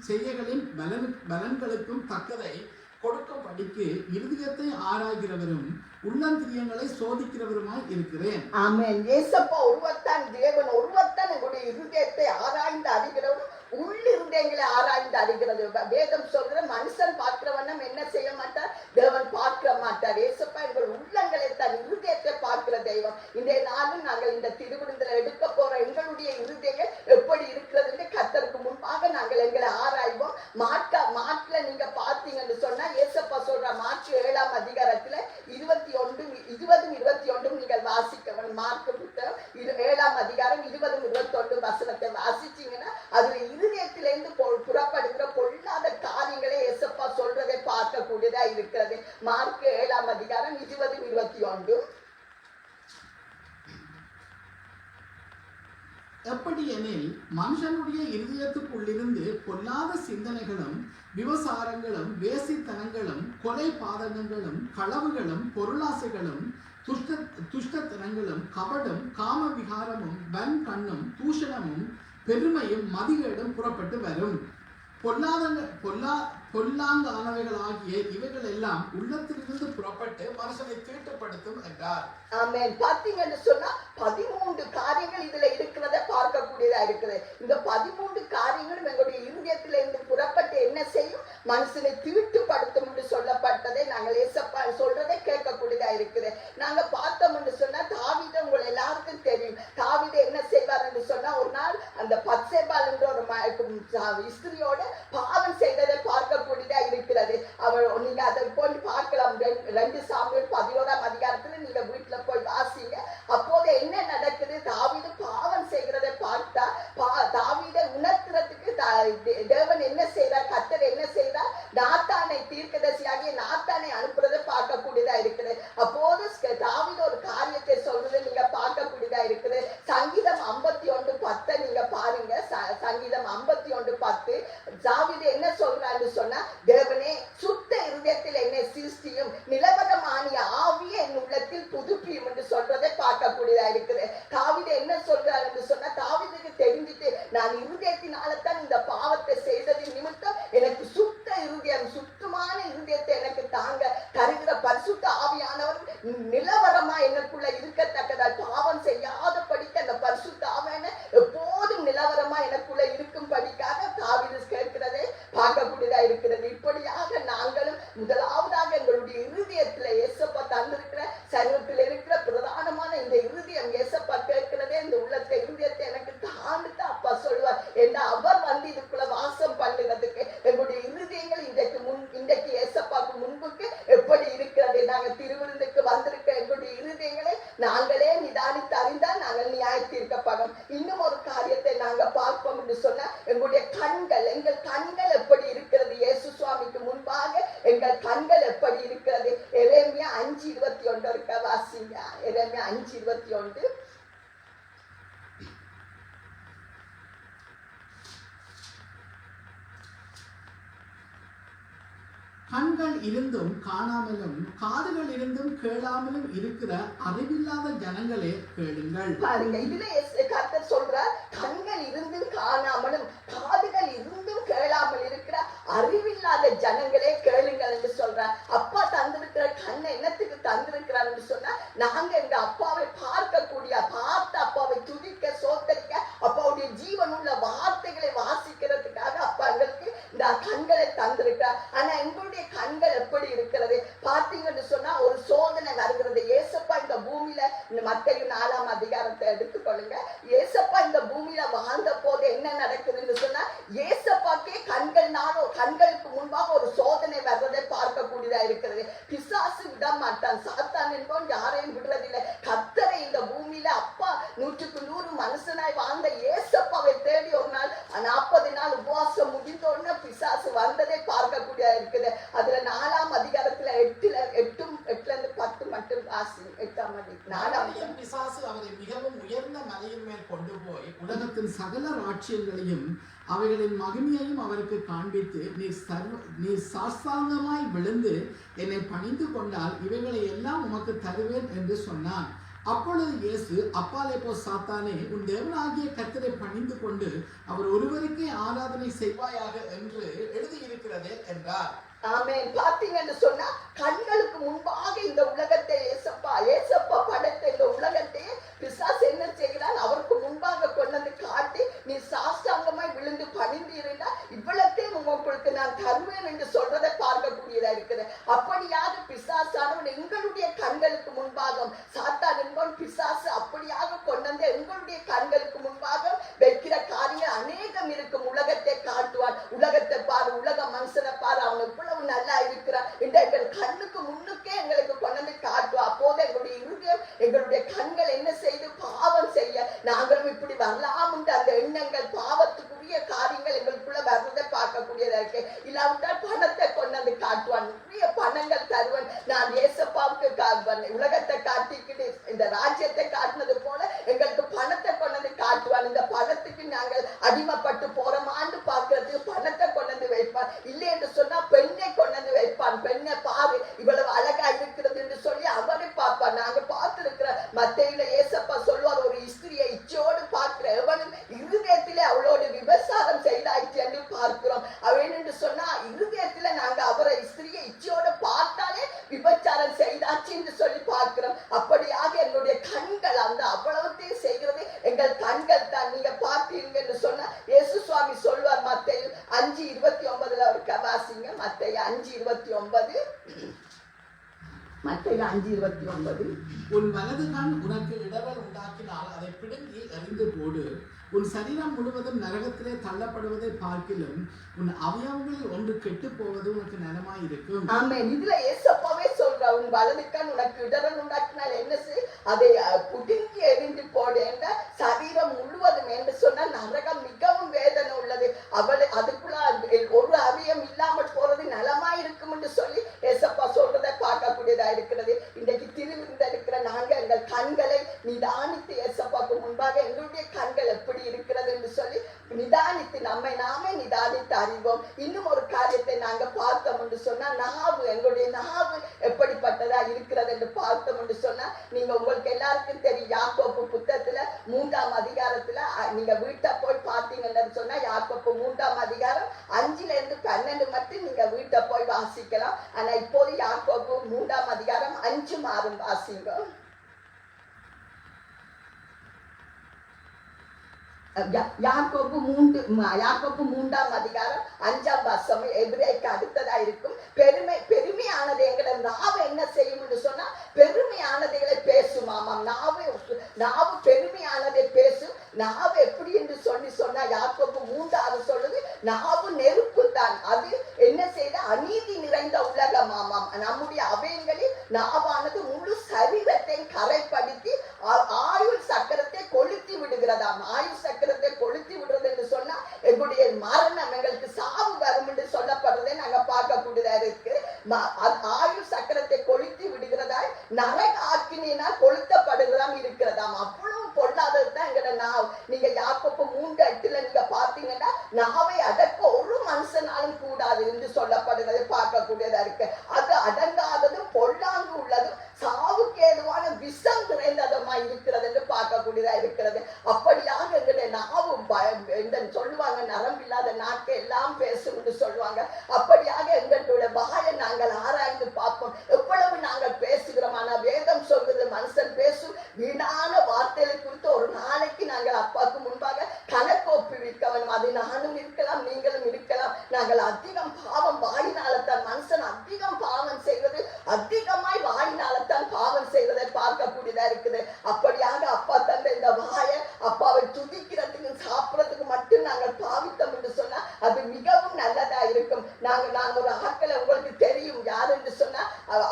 செய்கைகளின் பலன்களுக்கும் தக்கதை கொடுக்கும்படிக்கு இருதயத்தை ஆராய்கிறவரும் உள்ளந்திரியங்களை சோதிக்கிறவருமாய் இருக்கிறேன். ஆமென். இயேசப்பா ஒருவர்தான் தேவன், ஒருவர்தான் எங்களுடைய இருதயத்தை ஆராய்ந்து அறிகிறவரும் உள்ளிருந்தங்களை ஆராய்ந்து அறிகிறது. வேதம் சொல்ற மனுஷன் பார்க்கிறவனும் என்ன செய்ய மாட்டார், தேவன் பார்க்க மாட்டார். ஏசப்பா எங்கள் உள்ளங்களை தன் இருதயத்தை பார்க்கிற தெய்வம். இன்றைய நாளும் நாங்கள் இந்த திருவிருந்தில் எடுக்க போற எங்களுடைய இருதயங்கள் எப்படி இருக்கிறது என்று கர்த்தருக்கு முன்பாக நாங்கள் எங்களை ஆராய்வோம். மாட்டுல நீங்க பார்த்தீங்கன்னு சொன்னா ஏசப்பா சொல்ற மார்க் 7ஆம் அதிகாரத்துல 21, 21 நீங்கள் வாசிக்கணும். மார்க் புத்தகம் 7ஆம் அதிகாரம் 20, 21 வசனத்தை வாசிச்சீங்கன்னா அதுல இருதயத்திலிருந்து புறப்படுகிற பொல்லாத காரியங்களை ஏசப்பா சொல்றதை பார்க்கக்கூடியதா இருக்கிறது. மார்க் 7ஆம் அதிகாரம் 20, 21. எப்படி எனில் மனுஷனுடைய இருதயத்துக்குள்ளிருந்து பொல்லாத சிந்தனைகளும் விவசாரங்களும் வேசித்தனங்களும் கொலை பாதகங்களும் களவுகளும் பொருளாசைகளும் துஷ்டத்தனங்களும் கபடும் காம விகாரமும் வன் கண்ணும் தூஷணமும் பெருமையும் மதிகேடும் புறப்பட்டு வரும். பொல்லாங்கானவைகளாகிய இவைகள் எல்லாம் உள்ளத்திலிருந்து புறப்பட்டு மனுஷனை தீட்டுப்படுத்தும் என்றார். ஆமென். பாத்தீங்கன்னு சொன்னா 13 காரியங்கள் இதுல இருக்கிறத பார்க்கக்கூடியதா இருக்குது. இந்த 13 காரியங்களும் எங்களுடைய இருதயத்திலிருந்து புறப்பட்டு என்ன செய்யும், மனுஷனை தீட்டுப்படுத்தும் என்று சொல்லப்பட்டதை நாங்கள் ஏசப்பா சொல்றதை கேட்கக்கூடியதா இருக்குது. நாங்க பார்த்தோம் என்று சொன்னா தாவீது உங்கள் எல்லாருக்கும் தெரியும். தாவீது என்ன செய்வார் என்று சொன்னா, ஒரு நாள் அந்த பத்சேபாள் என்ற ஒரு ஸ்திரியோட பாவம் செய்ததை பார்க்கக்கூடியதா இருக்கிறது. நீங்க அதை போய் பார்க்கலாம். 2 சாமுவேல் 11ஆம் அதிகாரத்துல நீங்க வீட்டுல போய் வாசிங்க. அப்போது என்ன நடக்குது, தாவீது பாவம் செய்கிறதை பார்த்தா தாவீதை உணர்த்துறதுக்கு தேவன் என்ன செய்றார், கர்த்தர் என்ன செய்றார், நாத்தானை தீர்க்கதரிசியாகிய நாத்தானை அனுப்புறதை பார்க்கக்கூடியதா இருக்குது. அப்போது தாவீது ஒரு காரியத்தை சொல்றதை நீங்க பார்க்கக்கூடியதா இருக்குது. சங்கீதம் 51:10 நீங்க பாருங்க. சங்கீதம் 51:10 தாவீது என்ன சொல்றான்னு சொன்னா, தேவனே சுத்த இருதயத்தில் என்னை சிருஷ்டியும் நிலவரமானிய ஆவியை என் உள்ளத்தில் புதுப்பியும் என்று சொல்றதை பார்க்கக்கூடியதா இருக்குது. தாவீது என்ன சொல்றாரு என்று சொன்னா, தாவீதுக்கு தெரிஞ்சுட்டு நான் இருதயத்தினால்தான் இந்த பாவத்தை செய்ததின் நிமித்தம் எனக்கு சுத்த இருதயம், சுத்தமான இருதயத்தை எனக்கு தாங்க தருகிற பரிசுத்த ஆவியானவர் நிலவரமா எனக்குள்ள இருக்கத்தக்கதால் பாவம் செய்யாதபடிக்கு அந்த பரிசுத்த ஆவியான எப்போதும் நிலவரமா எனக்குள்ள இருக்கும் படிக்காக தாவீது கேட்கிறதை பார்க்கக்கூடியதா இருக்கிறது. இப்படியாக நாங்களும் முதலாவதாக எங்களுடைய இருதயத்துல ஏசப்பா தந்திருக்கிற சரீரத்தில் இருக்கிற பிரதானமான இந்த இருதயம் ஏசப்பா கேட்கிறதே, இந்த உள்ளத்தை இருதயத்தை எனக்கு தாண்டுட்டு அப்பா சொல்லுவார் என்ன அவர் இதுக்குள்ள வாசம் பண்ணுறதுக்கு. எங்களுடைய இருதயங்கள் இன்றைக்கு ஏசப்பாக்கு முன்புக்கு எப்படி இருக்கிறது, நாங்க திருவிருந்துக்கு வந்திருக்க எங்களுடைய இருதயங்களை நாங்களே நிதானித்து அறிந்தால் நாங்கள் நியாய தீர்க்கப்படும். இன்னும் ஒரு காரியத்தை நாங்க பார்ப்போம் என்று சொன்னா, எங்களுடைய எங்கள் கண்கள் எப்படி இருக்கிறது, இயேசு சுவாமிக்கு முன்பாக எங்கள் கண்கள் எப்படி இருக்கிறது. எரேமியா 5:21 இருக்க வாசிங்க. எரேமியா 5:21. கண்கள் இருந்தும் காணாமலும் காதுகள் இருந்தும் கேளாமலும் இருக்கிற அறிவில்லாத ஜனங்களே கேளுங்கள். பாருங்க, இதுல கர்த்தர் சொல்றார், கண்கள் இருந்தும் காணாமலும் காதுகள் இருந்தும் கேளாமல் இருக்கிற அறிவில்லாத ஜனங்களே கேளுங்கள் என்று சொல்றார். அப்பா தந்திருக்கிற கண்ணை என்னத்துக்கு தந்திருக்கிறார் என்று சொன்னா, நாங்க எங்க அப்பாவை பார்க்கக்கூடிய இருக்கிறது. பிசாசு விட மாட்டான். சாத்தான் என்பவன் யாரையும் விடுறதில்லை. கர்த்தரை இந்த பூமியில அப்பா 100க்கு 100 மனுஷனாய் வாழ்ந்த ஏசப்பாவை தேடி ஒரு நாள் 40 நாள் உபவாசம் முடிந்த உடனே பிசாசு வந்ததை பார்க்கக்கூடிய இருக்குது. அதுல 4ஆம் அதிகாரத்துல 8-10 மட்டும் வாசி. 8ஆம் அதிகாரம். பிசாசு அவரை மிகவும் உயர்ந்த மலையின் மேல் கொண்டு போய் உலகத்தின் சகல ராட்சியங்களையும் அவைகளின் மகிமையையும் அவருக்கு காண்பித்து, நீர் சாஸ்தாங்கமாய் விழுந்து என்னை பணிந்து கொண்டால் இவைகளை எல்லாம் உமக்கு தருவேன் என்று சொன்னான். அப்பொழுது இயேசு, அப்பாலே போ சாத்தானே, உன் தேவனாகிய கர்த்தரை பணிந்து கொண்டு அவர் ஒருவருக்கே ஆராதனை செய்வாயாக என்று எழுதியிருக்கிறதே என்றார். ஆமென். பாத்தீங்கன்னு சொன்னா கண்களுக்கு முன்பாக இந்த உலகத்தை ஏசப்பா படைத்த இந்த உலகத்தையே பிசாசு என்ன செய்கிறான்? அவருக்கு முன்பாக கொண்டு காட்டி, நீ சாஷ்டாங்கமாய் விழுந்து பணிந்தீருந்தா இவ்வளத்தையும் உங்களுக்கு நான் தருவேன் என்று சொல்றதை பார்க்கக்கூடியதா இருக்குது. அப்படியாக பிசாசானவன் எங்களுடைய கண்களுக்கு முன்பாக, சாத்தான் என்பவன் பிசாசு அப்படியாக கொண்டு எங்களுடைய கண்களுக்கு முன்பாக வைக்கிற காரியங்கள் அநேகம் இருக்கும். உலகத்தை காட்டுவான். உலகத்தை பாரு, உலக மனுஷனை பாரு, அவன் எவ்வளவு நல்லா இருக்கிறான் என்று எங்கள் கண்ணுக்கு முன்னுக்கே எங்களுக்கு கொண்டு காட்டுவான். அப்போது எங்களுடைய இருதயம், எங்களுடைய கண்கள் என்ன செய்து பாவம் செய்ய, நாங்களும் இப்படி வரலாம் என்று அந்த எண்ணங்கள், பாவத்துக்குரிய காரியங்கள் எங்களுக்குள்ள வர்றதை பார்க்கக்கூடியதா இருக்கு. இல்லாவிட்டால் பணத்தை கொண்டு காட்டுவான். நிறைய பணங்கள் தருவன். நான் ஏசப்பாவுக்கு உலகத்தை காட்டிக்கிட்டு இந்த ராஜ்யத்தை காட்டினது போல எங்களுக்கு பணத்தை கொண்டு காட்டுவான். இந்த பணத்துக்கு நாங்கள் அடிமைப்பட்டு போறோமான்னு பார்க்கறதுக்கு பணத்தை கொண்டு வைப்பான். இல்லை என்று சொன்னா பெண்ணை கொண்டு வைப்பான். பெண்ணை பாரு, இவ்வளவு அழகா இருக்கிறது என்று சொல்லி அவரை பார்ப்பான். நாங்க பார்த்திருக்கிற மத்தேயுல ஏசப்பா சொல்லுவார், ஒரு ஸ்திரியை இச்சையோடு பார்க்கிற எவனும் இருதயத்திலே அவளோடு விபசாரம் செய்தாயிற்று என்று பார்க்கிறோம். அவன் என்று சொன்னா இருதயத்தில நாங்க அவரை ஸ்திரியை இச்சையோடு பார்த்தாலே விபச்சாரம் செய்தாச்சு என்று சொல்லி பார்க்கிறோம். அப்படியாக எங்களுடைய கண்கள் அந்த அவ்வளவுத்தையும் செய்கிறது எங்கள் கண்கள் தான். நீங்க பார்த்தீங்க என்று சொன்னா இயேசு சுவாமி சொல்வார் மத்தேயு 5:29 அவருக்கு வாசிங்க. மத்தேயு 5:29. மத்தேயு 5:29. உன் வலது கண் உனக்கு இடரல் உண்டாக்கினால் அதை பிடுங்கி எறிந்து போடு. உன் சரீரம் முழுவதும் நரகத்திலே தள்ளப்படுவதை பார்க்கிலும் உன் அவயவங்களில் ஒன்று கெட்டு போவது உனக்கு நலமாய் இருக்கும். ஆமென். இதுல ஏசப்பாவே சொல்ற, உன் வலது கண் உனக்கு இடரல் உண்டாக்கினால் என்ன செய், அதை புடுங்கி எறிந்து போடு. என்ற சரீரம் முழுவதும் என்று சொன்னால் நரகம் மிகவும் வேதனை உள்ளது. அதுக்குள்ள ஒரு அவயம் இல்லாமல் போறது நலமாய் இருக்கும் என்று சொல்லி ஏசப்பா சொல்றதை பார்க்கக்கூடியதா இருக்கிறது. இன்றைக்கு திருவிருந்திருக்கிற நாங்க எங்கள் கண்களை நிதானித்து ஏசப்பாக்கு முன்பாக எங்களுடைய கண்கள் எப்படி இருக்கிறது என்று சொல்லி நிதானித்து நம்மை நாமே நிதானித்து அறிவோம். இன்னும் ஒரு காரியத்தை நாங்க பார்த்தோம் என்று சொன்னா, நாவு, எங்களுடைய நாவு எப்படிப்பட்டதா இருக்கிறது என்று பார்த்தோம் என்று சொன்னா, நீங்க உங்களுக்கு எல்லாருக்கும் தெரியும், யாக்கோப்பு புத்தகத்துல 3ஆம் அதிகாரத்துல நீங்க வீட்டை போய் பார்த்தீங்கன்னு சொன்னா, யாக்கோப்பு 3ஆம் அதிகாரம் 5-12 மட்டும் நீங்க வீட்டை போய் வாசிக்கலாம். ஆனா இப்போது யாக்கோப்பு 3ஆம் அதிகாரம் 5-6 வாசிங்க. யாக்கோப்பு 3ஆம் அதிகாரம் 5ஆம் வசனம் எபிரேயருக்கு அடுத்ததா இருக்கும். பெருமையானது எங்களை நாவு என்ன செய்யும் என்று சொன்னா, பெருமையானதைகளை பேசுமாமாம். நாவு பெருமையானதை பேசும். நாவு எப்படி என்று சொன்னா யாக்கோப்பு 3:6 சொல்லுது, நாவு நெருப்பு தான். அது என்ன செய்த, அநீதி நிறைந்த உலகமாமாம். நம்முடைய அவயங்களில் நாவானது முழு சரீரத்தை கரைப்படுத்தி ஆயுள் சக்கரத்தை கொளுத்தி விடுகிறதாம். ஆயுள் சக்கரத்தை கொளுத்தி விடுறது என்று சொன்னா எங்களுடைய மரணம், எங்களுக்கு சாவு வரும் என்று சொல்லப்படுறதை நாங்க பார்க்கக்கூடியதா இருக்கு. ஆயுள் சக்கரத்தை கொளுத்தி விடுகிறதாய் நரக ஆக்கினால் கொளுத்தப்படுகிறதாம் இருக்கிறதாம். அவ்வளவு பொல்லாததுதான் எங்கட நாவ். நீங்க யாக்கோப்பு 3:8 நீங்க பாத்தீங்கன்னா, நாவை அடக்க ஒரு மனுஷனாலும் கூடாது என்று சொல்லப்படுகிறதை பார்க்கக்கூடியதா இருக்கு. அது அடங்காததும் பொல்லாங்கு உள்ளதும் சாவுக்கு ஏதுவான விஷம் நிறைந்ததுமா இருக்கிறது என்று பார்க்கக்கூடியதா இருக்கிறது. அப்படியாக எங்களுடைய நாவு சொல்லுவாங்க, நரம்பில்லாத நாட்கள் எல்லாம் பேசும் என்று சொல்லுவாங்க. அப்படியாக எங்களுடைய வாயை நாங்கள் ஆராய்ந்து பார்ப்போம், எவ்வளவு நாங்கள் பேசுகிறோம். ஆனால் வேதம் சொல்வது, மனுஷன் பேசும் வீணான வார்த்தைகளை குறித்து ஒரு நாளைக்கு நாங்கள் அப்பாவுக்கு முன்பாக கணக்கு ஒப்புவிக்க வேண்டும். அது நானும் இருக்கலாம், நீங்களும் இருக்கலாம். நாங்கள் அதிகம் பாவம் வாயினால்தான், மனுஷன் அதிகம் பாவம் செய்வது, அதிகமாய் வாயினால்தான் பாவம் செய்வதை பார்க்கக்கூடியதா இருக்குது. அப்படியாக அப்பா தந்த இந்த வாயை அப்பாவை துதிக்கிறதுக்கு சாப்பிடறதுக்கு மட்டும் நாங்கள் பாவித்தோம் என்று சொன்னா அது மிகவும் நல்லதா இருக்கும். நாங்கள் ஒரு ஆட்களை உங்களுக்கு தெரியும் யார் என்று சொன்னா,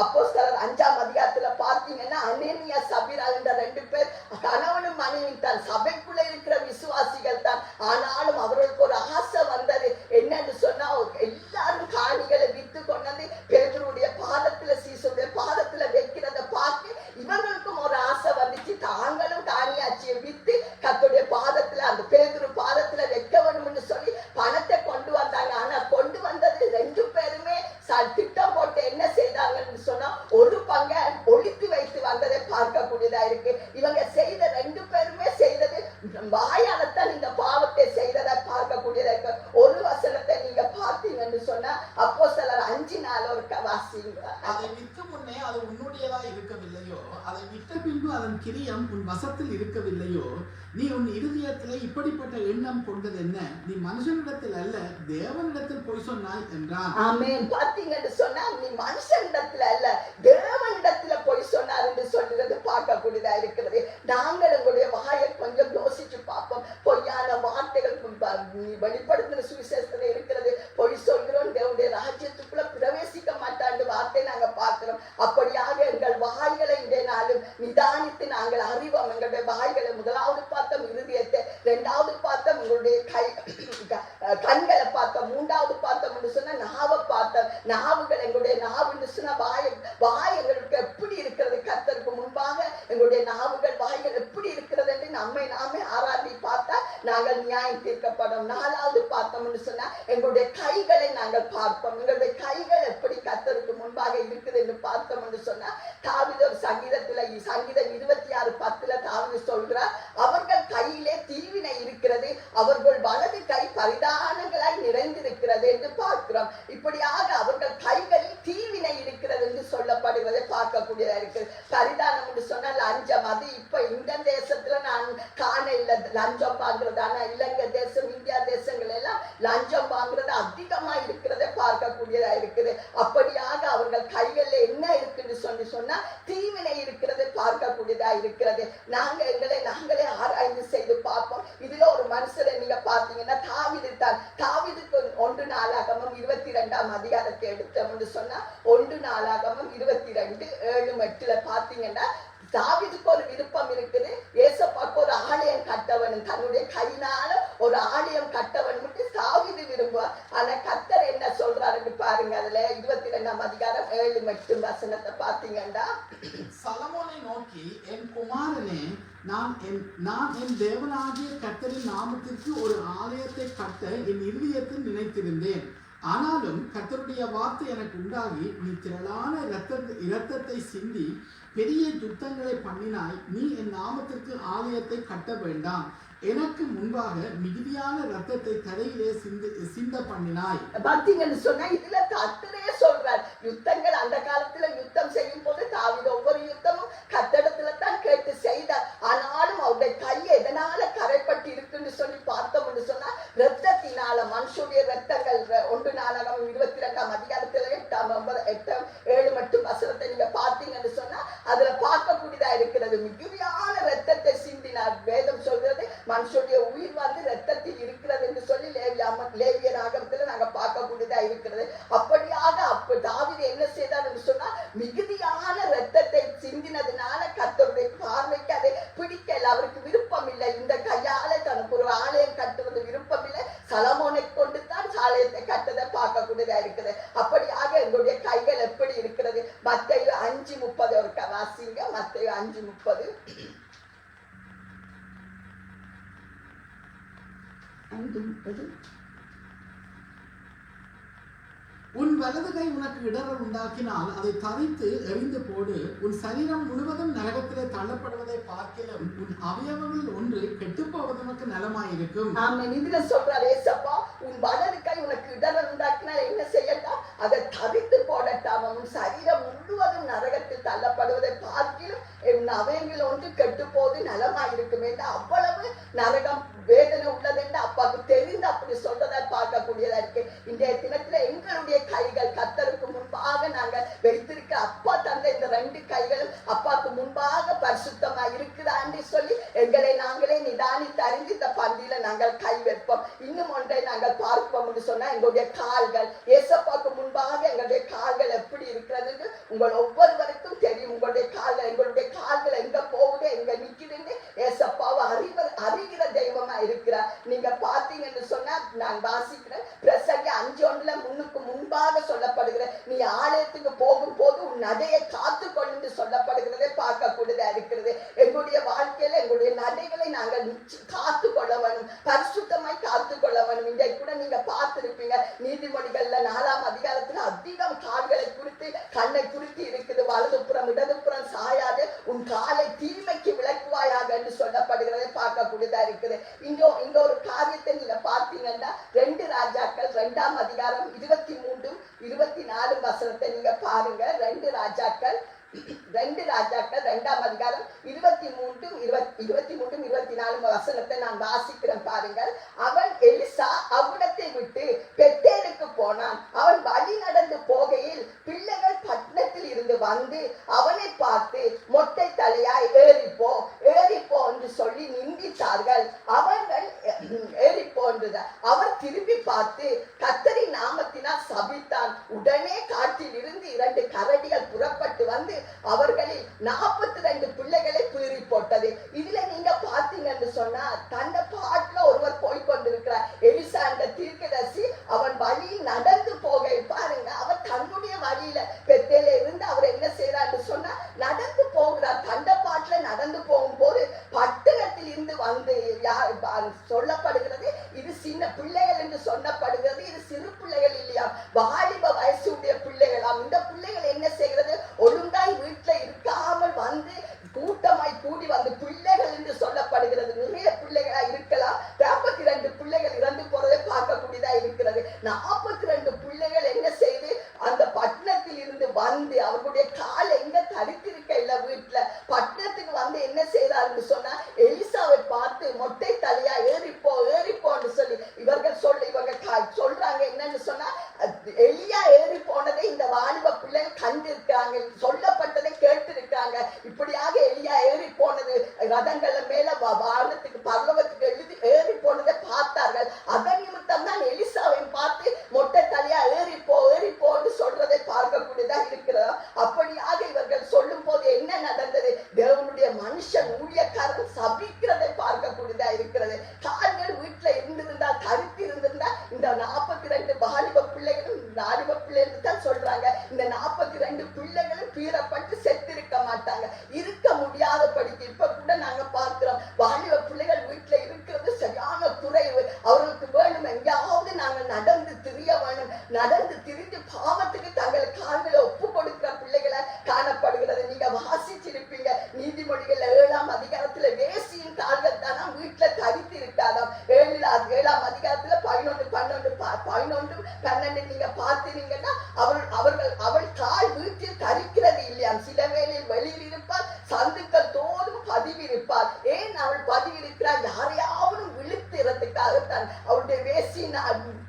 அப்போஸ்தலர் 5ஆம் அதிகாரத்துல பார்த்தீங்கன்னா அனனியா சபீரா என்ற 2 பேர் கணவனும் மனைவியும் தான் சபைக்குள்ள இருக்கிற விசுவாசிகள் தான். ஆனாலும் அவர்களுக்கு ஒரு ஆசை வந்தது. என்னன்னு சொன்னா எல்லாரும் காணிகளை வித்து கொண்டது பேதுருடைய பாதத்துல சீசுடைய பாதத்துல வைக்கிறத பார்த்து இவர்களுக்கும் ஒரு ஆசை வந்துச்சு. தாங்களும் காணியாச்சியை வித்து கர்த்தருடைய பாதத்துல அந்த பேதுரு பாதத்துல வைக்க வேணும்னு சொல்லி பணத்தை கொண்டு வந்தாங்க. ஆனா கொண்டு வந்தது 2 பேருமே திட்டம் போட்டு என்ன செய்தாங்கன்னு சொன்னா ஒரு பங்கை ஒழித்து வைத்து வந்ததை பார்க்கக்கூடியதா இருக்கு. இவங்க செய்த 2 பேருமே செய்தது வாயாலத்தான் இந்த பாவத்தை செய்ததை பார்க்கக்கூடியதா இருக்கு. ஒரு வசனத்தை நீங்க பார்த்தீங்கன்னு சொன்னா அப்போஸ்தலர் 5:4 ஒரு வாசிங்க. அதை விற்க முன்னே அது உன்னுடையதா இருக்கவில்லையோ, அதை விட்ட பின்பு அதன் கிரியம் உன் வசத்தில் இருக்கவில்லையோ, நீ உன் இருதயத்திலே இப்படிப்பட்ட எண்ணம் கொண்டது என்ன? நீ மனுஷனிடத்தில் அல்ல தேவனிடத்தில் போய் சொன்னாய் என்றான். ஆமென். பாத்தீங்கன்னு சொன்னா நீ மனுஷனிடத்துல அல்ல தேவனிடத்துல போய் சொன்னார் என்று சொல்றது பார்க்கக்கூடியதா இருக்கிறது. நாங்கள் உங்களுடைய வாயை கொஞ்சம் யோசிச்சு பார்ப்போம். பொய்யான வார்த்தைகள் வெளிப்படுத்தின சுவிசேஷத்துல இருக்கிறது. பொய் சொல்கிறோம் தேவனுடைய ராஜ்யத்துக்குள்ள பிரவேசிக்க மாட்டாண்டு வார்த்தை நாங்க பார்க்கிறோம். அப்படியாக எங்கள் வாய்களை இந்த நாளும் நிதானித்து நாங்கள் அறிவோம். எங்களுடைய வாய்களை முதலாவது பார்த்தோம் இருதயத்தை, 2வது பார்த்தோம் உங்களுடைய கண்களை பார்த்தோம், 3வது பார்த்தோம் சொன்னா நாவை பார்த்தோம். நாவுகள் எங்களுடைய நாவுன்னு சொன்னா வாய் எங்களுக்கு எப்படி இருக்கிறது கர்த்தருக்கு முன்பாக எங்களுடைய நாவுகள் வாய்கள் எப்படி இருக்கிறது என்று நம்மை நாமே ஆராய்ச்சி பார்த்தா நாங்கள் நியாயம் தீர்க்கப்படும். 4வது பார்த்தோம்னு சொன்னா எங்களுடைய கைகளை நாங்கள் பார்ப்போம். எங்களுடைய கைகள் எப்படி கர்த்தருக்கு முன்பாக இருக்குது என்று பார்த்தோம் என்று சொன்னா தாவீது ஒரு சங்கீதத்துல சங்கீதம் 26:10 தாவீது சொல்றார், அவர்கள் கையிலே தீவினை இருக்கிறது, அவர்கள் வலது கை பரிதானங்களாய் நிறைந்திருக்கிறது என்று பார்க்கிறோம். இப்படியாக அவர்கள் கைகளில் தீவினை இருக்கிறது என்று சொல்லப்படுவதை பார்க்கக்கூடியதா இருக்கிறது. பரிதானம் என்று சொன்னால் லஞ்சம். அது இப்ப இந்த தேசத்துல நான் காண இல்லை லஞ்சம் வாங்குறது. ஆனா இலங்கை தேசம் இந்தியா தேசங்கள் எல்லாம் லஞ்சம் வாங்குறது அதிகமா இருக்கிறதை பார்க்கக்கூடியதா இருக்குது. அப்படியாக அவர்கள் கைகளில் என்ன இருக்குன்னு சொன்னா தீவினை இருக்கிறது பார்க்கக்கூடியதா இருக்கிறது. நாங்களே ஆராய்ந்து செய்து பார்ப்போம். இதுல ஒரு மனுஷரை நீங்க பார்த்தீங்கன்னா தாவீது தான். தாவீதுக்கு 1 நாளாகமம் 22ஆம் அதிகாரத்தை எடுத்தோம்னு சொன்னா 1 நாளாகமம் 22:7-8 பார்த்தீங்கன்னா தாவீதுக்கு ஒரு விருப்பம் இருக்குது. ஏசப்பாக்கு ஒரு ஆலயம் கட்டவனும் தன்னுடைய கையினால ஒரு ஆலயம் கட்டவன் தாவீது விரும்புவார். ஆனா கர்த்தர் என்ன சொல்றாருன்னு பாருங்க. அதுல 22ஆம் அதிகாரம் 7-8 வசனத்தை பார்த்தீங்கன்னா சலமோனை நோக்கி, என் குமாரனே, நான் என் தேவனாகிய கர்த்தரின் நாமத்திற்கு ஒரு ஆலயத்தை கட்ட என் இருதயத்தில் நினைத்திருந்தேன். ஆனாலும் கர்த்தருடைய வார்த்தை எனக்கு உண்டாகி, நீ திரளான இரத்தத்தை சிந்தி பெரிய யுத்தங்களை பண்ணினாய். நீ என் நாமத்திற்கு ஆலயத்தை கட்ட வேண்டாம். எனக்கு முன்பாக மிகுதியான ரத்தத்தை தரையிலே சிந்த பண்ணினாய். பார்த்தீங்கன்னு சொன்னா இதுல கர்த்தரே சொல்றார். யுத்தங்கள் அந்த காலத்துல யுத்தம் செய்யும் போது தாவீது ஒவ்வொரு யுத்தமும் கர்த்தரிடத்துல தான் கேட்டு செய்தார். ஆனாலும் அவருடைய கையை எதனால கரைப்பட்டு இருக்குன்னு சொல்லி பார்த்தோம்னு சொன்னா ரத்தத்தினால. மனுஷனுடைய ரத்தங்கள் 1 நாளாகமம் 22ஆம் அதிகாரத்துல 8-7 வசனத்தை நீங்க பார்த்தீங்கன்னு சொன்னா அதுல பார்க்கக்கூடியதா இருக்கிறது. மிகுதியான ரத்தத்தை சிந்தினார். வேதம் சொல்றது மனுஷனுடைய உயிர் வந்து ரத்தத்தில் இருக்கிறது என்று சொல்லி லேவியர் ஆகமத்துல நாங்க பார்க்கக்கூடியதா இருக்கிறது. அப்படியாக தாவீது என்ன செய்தார் என்று சொன்னா மிகுதியான ரத்தத்தை சிந்தினதுனால கர்த்தருடைய பார்வைக்கு அதை பிடிக்கல. அவருக்கு விருப்பம் இல்லை. இந்த கையால தனக்கு ஒரு ஆலயம் கட்டுவது விருப்பம் இல்லை. சலமோனை கொண்டு தான் ஆலயத்தை கட்டதை பார்க்கக்கூடியதா இருக்குது. அப்படியாக எங்களுடைய கைகள் எப்படி இருக்கிறது? மத்தேயு 5:30 ஒரு வாசிங்க. மத்தேயு 5:30. உன் வலது கை உனக்கு இடரல் உண்டாக்கினால் அதை தரித்து எறிந்து போடு. உன் சரீரம் முழுவதும் நரகத்திலே தள்ளப்படுவதை பார்க்கிலும் உன் அவயவங்களில் ஒன்று கெட்டுப்போவது உனக்கு நலமாயிருக்கும். ஆமென். இதுல சொல்றாரு ஏசப்பா, உன் வலது கை உனக்கு இடரல் உண்டாக்கினால் என்ன செய்யட்டாம்? அதை தரித்து போடட்டாம். உன் சரீரம் முழுவதும் நரகத்தில் தள்ளப்படுவதை பார்க்கிலும் உன் அவயங்களில் ஒன்று கெட்டு போது நலமாயிருக்கும் என்று அவ்வளவு நரகம் வேதனை உள்ளது என்று அப்பாவுக்கு தெரிந்து அப்படி சொல்றதை பார்க்கக்கூடியதா இருக்கு. இன்றைய தினத்துல எங்களுடைய கைகள் கர்த்தருக்கு முன்பாக நாங்கள் வைத்திருக்க அப்பா தந்த இந்த 2 கைகளும் அப்பாவுக்கு முன்பாக பரிசுத்தமா இருக்குதான்னு சொல்லி எங்களை நாங்களே நிதானித்து அறிந்து இந்த பந்தியில நாங்கள் கை வைப்போம். இன்னும் ஒன்றை நாங்கள் பார்ப்போம்னு சொன்னா எங்களுடைய கால்கள் ஏசப்பாவுக்கு முன்பாக எங்களுடைய கால்கள் எப்படி இருக்கிறது உங்கள் ஒவ்வொருவருக்கும் தெரியும் உங்களுடைய கால்கள், எங்களுடைய கால்கள் எங்க போகுது எங்க நிக்குதுன்னு ஏசப்பாவை அறிகிற தெய்வமா இருக்கிறார். நீங்க பாத்தீங்கன்னு சொன்னா நான் வாசிக்கிறேன் பிரசங்க 5:1 முன்பாக சொல்லப்படுகிற நீ ஆலயத்துக்கு போகும் போது உன் நடையை காத்து கொண்டு சொல்லப்படுகிறதை பார்க்கக்கூடியதா இருக்கிறது. எங்களுடைய வாழ்க்கையில எங்களுடைய நடைகளை நாங்கள் காத்து கொள்ள வேணும், பரிசுத்தமாய் காத்து கொள்ள வேணும். இன்றைக்கு கூட நீங்க பார்த்திருப்பீங்க நீதிமொழிகள்ல 4ஆம் அதிகாரத்துல அதிகம் கால்களை குறித்து கண்ணை குறித்து இருக்குது. வலதுபுறம் இடதுபுறம் சாயாது உன் காலை தீமைக்கு விளக்குவாயாக என்று சொல்லப்படுகிறதை பார்க்கக்கூடியதா இருக்குது. இங்க ஒரு காரியத்தை நீங்க பார்த்தீங்கன்னா 2 ராஜாக்கள் 2ஆம் அதிகாரம் 23, 24 வசனத்தை நீங்க பாருங்க. 2 ராஜாக்கள் 2ஆம் அதிகாரம் 23, 24 வசனத்தை நான் வாசிக்கிறேன் பாருங்கள். அவன் எலிசா அவ்விடத்தை விட்டு பெத்தேலுக்கு போனான். அவன் வழி நடந்து போகையில் பிள்ளைகள் பட்டணத்தில் இருந்து வந்து அவனை பார்த்து மொட்டை தலையாய் ஏறிப்போ என்று சொல்லி நிந்தித்தார்கள். அவர்கள் ஏறிப்போ என்றது. அவர் திரும்பி பார்த்து கர்த்தரின் நாமத்தினால் சபித்தான். உடனே காட்டில் இருந்து 2 கரடிகள் புறப்பட்டு வந்து அவர்களில் 42 பிள்ளைகளை பீறி போட்டது. இதுல நீங்க பாத்தீங்கன்னு சொன்னா தன்னை பாட்டுல ஒருவர் போய்கொண்டிருக்கிறார். எலிசா என்ற தீர்க்கதரிசி அவன் வழியில் நடந்து போக பாருங்க. அவர் தன்னுடைய வழியில பெத்தேல இருந்து அவர் என்ன செய்யறான்னு சொன்னா நடந்து போகிறார். தண்ட பாட்டுல நடந்து போகும்போது பட்டணத்தில் இருந்து வந்து சொல்லப்படுகிறது இது சின்ன பிள்ளைகள் என்று சொல்லப்படுகிறது. இது சிறு பிள்ளைகள் இல்லையா, வாலிப வயசுடைய பிள்ளைகளாம். இந்த பிள்ளைகள் என்ன செய்கிறது, ஒழுங்காய் வீட்டுல இருக்காமல் வந்து கூட்டமாய் கூடி வந்து பிள்ளைகள் என்று சொல்லப்படுகிறது. நிறைய பிள்ளைகளா இருக்கலாம். 42 பிள்ளைகள் இறந்து போறதை பார்க்கக்கூடியதா இருக்கிறது. 42 பிள்ளைகள் என்ன செய்து அந்த பட்டணத்தில் இருந்து வந்து அவர்களுடைய கால் எங்க தடுத்திருக்க இல்ல வீட்டுல பட்டணத்துக்கு வந்து என்ன செய்யறாருன்னு சொன்னா எலிசாவை பார்த்து மொட்டை தலையா ஏறிப்போன்னு சொல்லி இவங்க சொல்றாங்க. என்னன்னு சொன்னா எலியா ஏறி போனதை இந்த வாலிப பிள்ளைகள் கண்டிருக்காங்க, சொல்லப்பட்டதை கேட்டிருக்காங்க. இப்படியாக எலியா ஏறி போனது ரதங்கள மேல வானத்துக்கு பரலோகத்துக்கு ஏறி போனதை பார்த்தார்கள். அதன் நிமித்தம் தான் எலிசாவை பார்த்து மொட்டை தலையா ஏறிப்போன்னு சொல்றதை பார்க்கக்கூடியதா இருக்கிறதா. அப்படியாக இவர்கள் சொல்லும் போது என்ன நடந்தது, தேவனுடைய மனுஷன் ஊழியக்காரன் சபிக்கிறதை பார்க்கக்கூடியதா இருக்கிறது. கால்கள் வீட்டுல இருந்திருந்தா கருத்து இருந்திருந்தா இந்த 42 வாலிப பிள்ளைகளும் வாலிப பிள்ளைகள் தான் சொல்றாங்க. இந்த 42 பிள்ளைகளும் பீறப்பட்டு செத்திருக்க மாட்டாங்க, இருக்க முடியாத படிக்கு. இப்ப கூட நாங்க பார்க்கிறோம் வாலிப பிள்ளைகள் வீட்டுல இருக்கிறது சரியான குறைவு. அவர்களுக்கு வேணும் எங்கேயாவது நாங்கள் நடந்து திரிய வேணும், நடந்து திரிந்து பாவத்துக்கு தங்கள் கால்களை ஒப்பு கொடுக்கிற பிள்ளைகளை காணப்படுகிறது. நீங்க வாசிச்சிருப்பீங்க நீதிமொழிகள் 7ஆம் அதிகாரத்துல வேசியின் கால்கள் தானா வீட்டுல தரித்து இருக்காதாம். 7ஆம் அதிகாரத்துல 11, 12 நீங்க பார்த்தீங்கன்னா அவள் கால் வீட்டில் தரிக்கிறது இல்லையாம். சில வேளையில் வெளியில் இருப்பார், சந்துக்கள் தோறும் பதிவிருப்பார். ஏன் அவள் பதிவிருக்கிறார், யாரையாவது விழுத்துறதுக்காகத்தான். அவளுடைய வேசியின்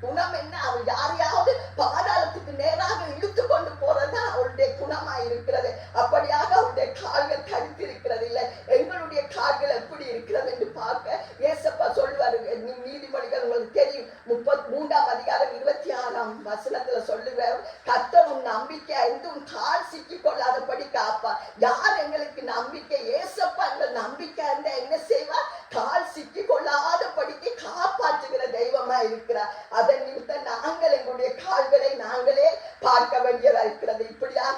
குணம் என்ன, அவள் யாரையாவது பாதாளத்துக்கு நேராக இழுத்து கொண்டு போறதுதான் அவளுடைய குணமா இருக்கிறது. அப்படியாக அவளுடைய கால்கள் தரித்திருக்கிறது இல்லை. எங்களுடைய கால்கள் எப்படி இருக்கிறது என்று பார்க்க ஏசப்பா சொல்வாரு. நீதிமொழிகள் உங்களுக்கு தெரியும் 33ஆம் அதிகாரம் 26ஆம் வசனத்துல சொல்லுவார், கர்த்தர் உன் நம்பிக்கை அறிந்து உன் கால் சிக்கிக் கொள்ளாதபடி காப்பார். யார் எங்களுக்கு நம்பிக்கை, ஏசப்பா எங்கள் நம்பிக்கை அறிந்த என்ன செய்வார், கால் சிக்கிக் கொள்ளாதபடிக்கு காப்பாற்றுகிற தெய்வமா இருக்கிறார். அதன் நிமித்தம் நாங்கள் எங்களுடைய கால்களை நாங்களே பார்க்க வேண்டியதா இருக்கிறது. இப்படியாக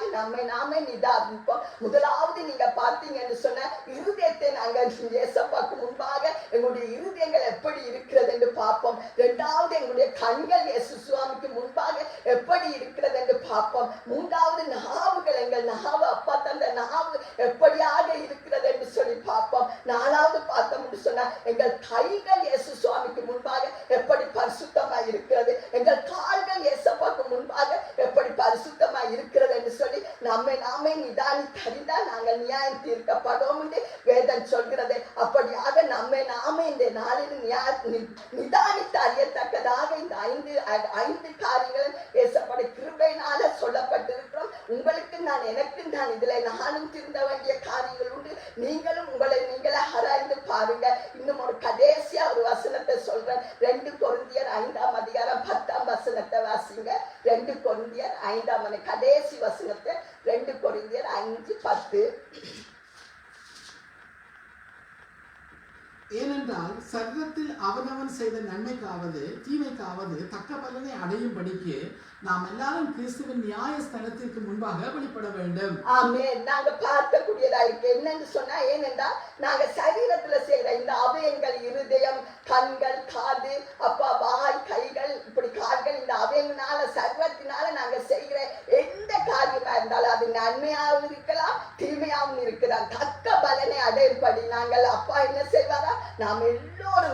நாமே நிதானிப்போம். முதலாவது நீங்க பார்த்தீங்கன்னு சொன்ன இருதயத்தை நாங்கள் ஏசப்பாக்கு முன்பாக எங்களுடைய இருதயங்கள் எப்படி இருக்கிறது என்று பார்ப்போம். 2வது எங்களுடைய கண்கள் இயேசு சுவாமிக்கு முன்பாக எப்படி இருக்கிறது என்று பார்ப்போம். 3வது நாவுகள், எங்கள் நாவு அப்பா தந்த நாவு எப்படியாக இருக்கிறது என்று சொல்லி பார்ப்போம். 4வது பார்த்தோம்னு சொன்னா எங்கள் கைகள் இயேசு சுவாமிக்கு முன்பாக எப்படி பரிசுத்தமா இருக்கிறது, எங்கள் கால்கள் இயேசப்பாக்கு முன்பாக எப்படி பரிசுத்தமா இருக்கிறது என்று சொல்லி நாமே நிதானித்தறிந்தால் நாங்கள் நியாயம் தீர்க்கப்படும் என்று வேதம் சொல்கிறது. அப்படியாக நாமே இந்த நாளில் நிதானித்து அறியத்தக்கதாக இந்த 5 காரியங்களும் ஏசப்பட கிருபையினால சொல்லப்பட்டிருக்கிறோம். உங்களுக்கு நான் எனக்கு நான் இதுல நானும் திருந்த வேண்டிய காரியங்கள் உண்டு. நீங்களும் உங்களை நீங்களே ஆராய்ந்து பாருங்க. இன்னும் ஒரு கடைசியா ஒரு வசனத்தை சொல்றேன். 2 கொரிந்தியர் 5ஆம் அதிகாரம் 10ஆம் வசனத்தை வாசிங்க. 2 கொரிந்தியர் 5ஆம் கடைசி வசனத்தை 2 கொரிந்தியர் 5:10. ஏனென்றால் சரீரத்தில் அவனவன் செய்த நன்மைக்காவது தீமைக்காவது தக்க பலனை அடையும் படிக்கு நாம் எல்லாரும் கிறிஸ்துவின் நியாய ஸ்தலத்திற்கு முன்பாக வெளிப்பட வேண்டும். ஆமென். நாங்க பார்க்கக்கூடியதா இருக்கு. என்னன்னு சொன்னா, ஏனென்றால் நாங்க சரீரத்துல செய்யற இந்த அவயங்கள், இருதயம், கண்கள், காது, அப்பா, வாய், கைகள், இப்படி கால்கள், இந்த அவயங்களால சர்வத்தினால நாங்க செய்கிற எந்த காரியமா இருந்தாலும் அது நன்மையாகவும் இருக்கலாம் தீமையாகவும் இருக்கலாம். தக்க பலனை அடையும்படி நாங்கள் அப்பா என்ன செய்வாரா,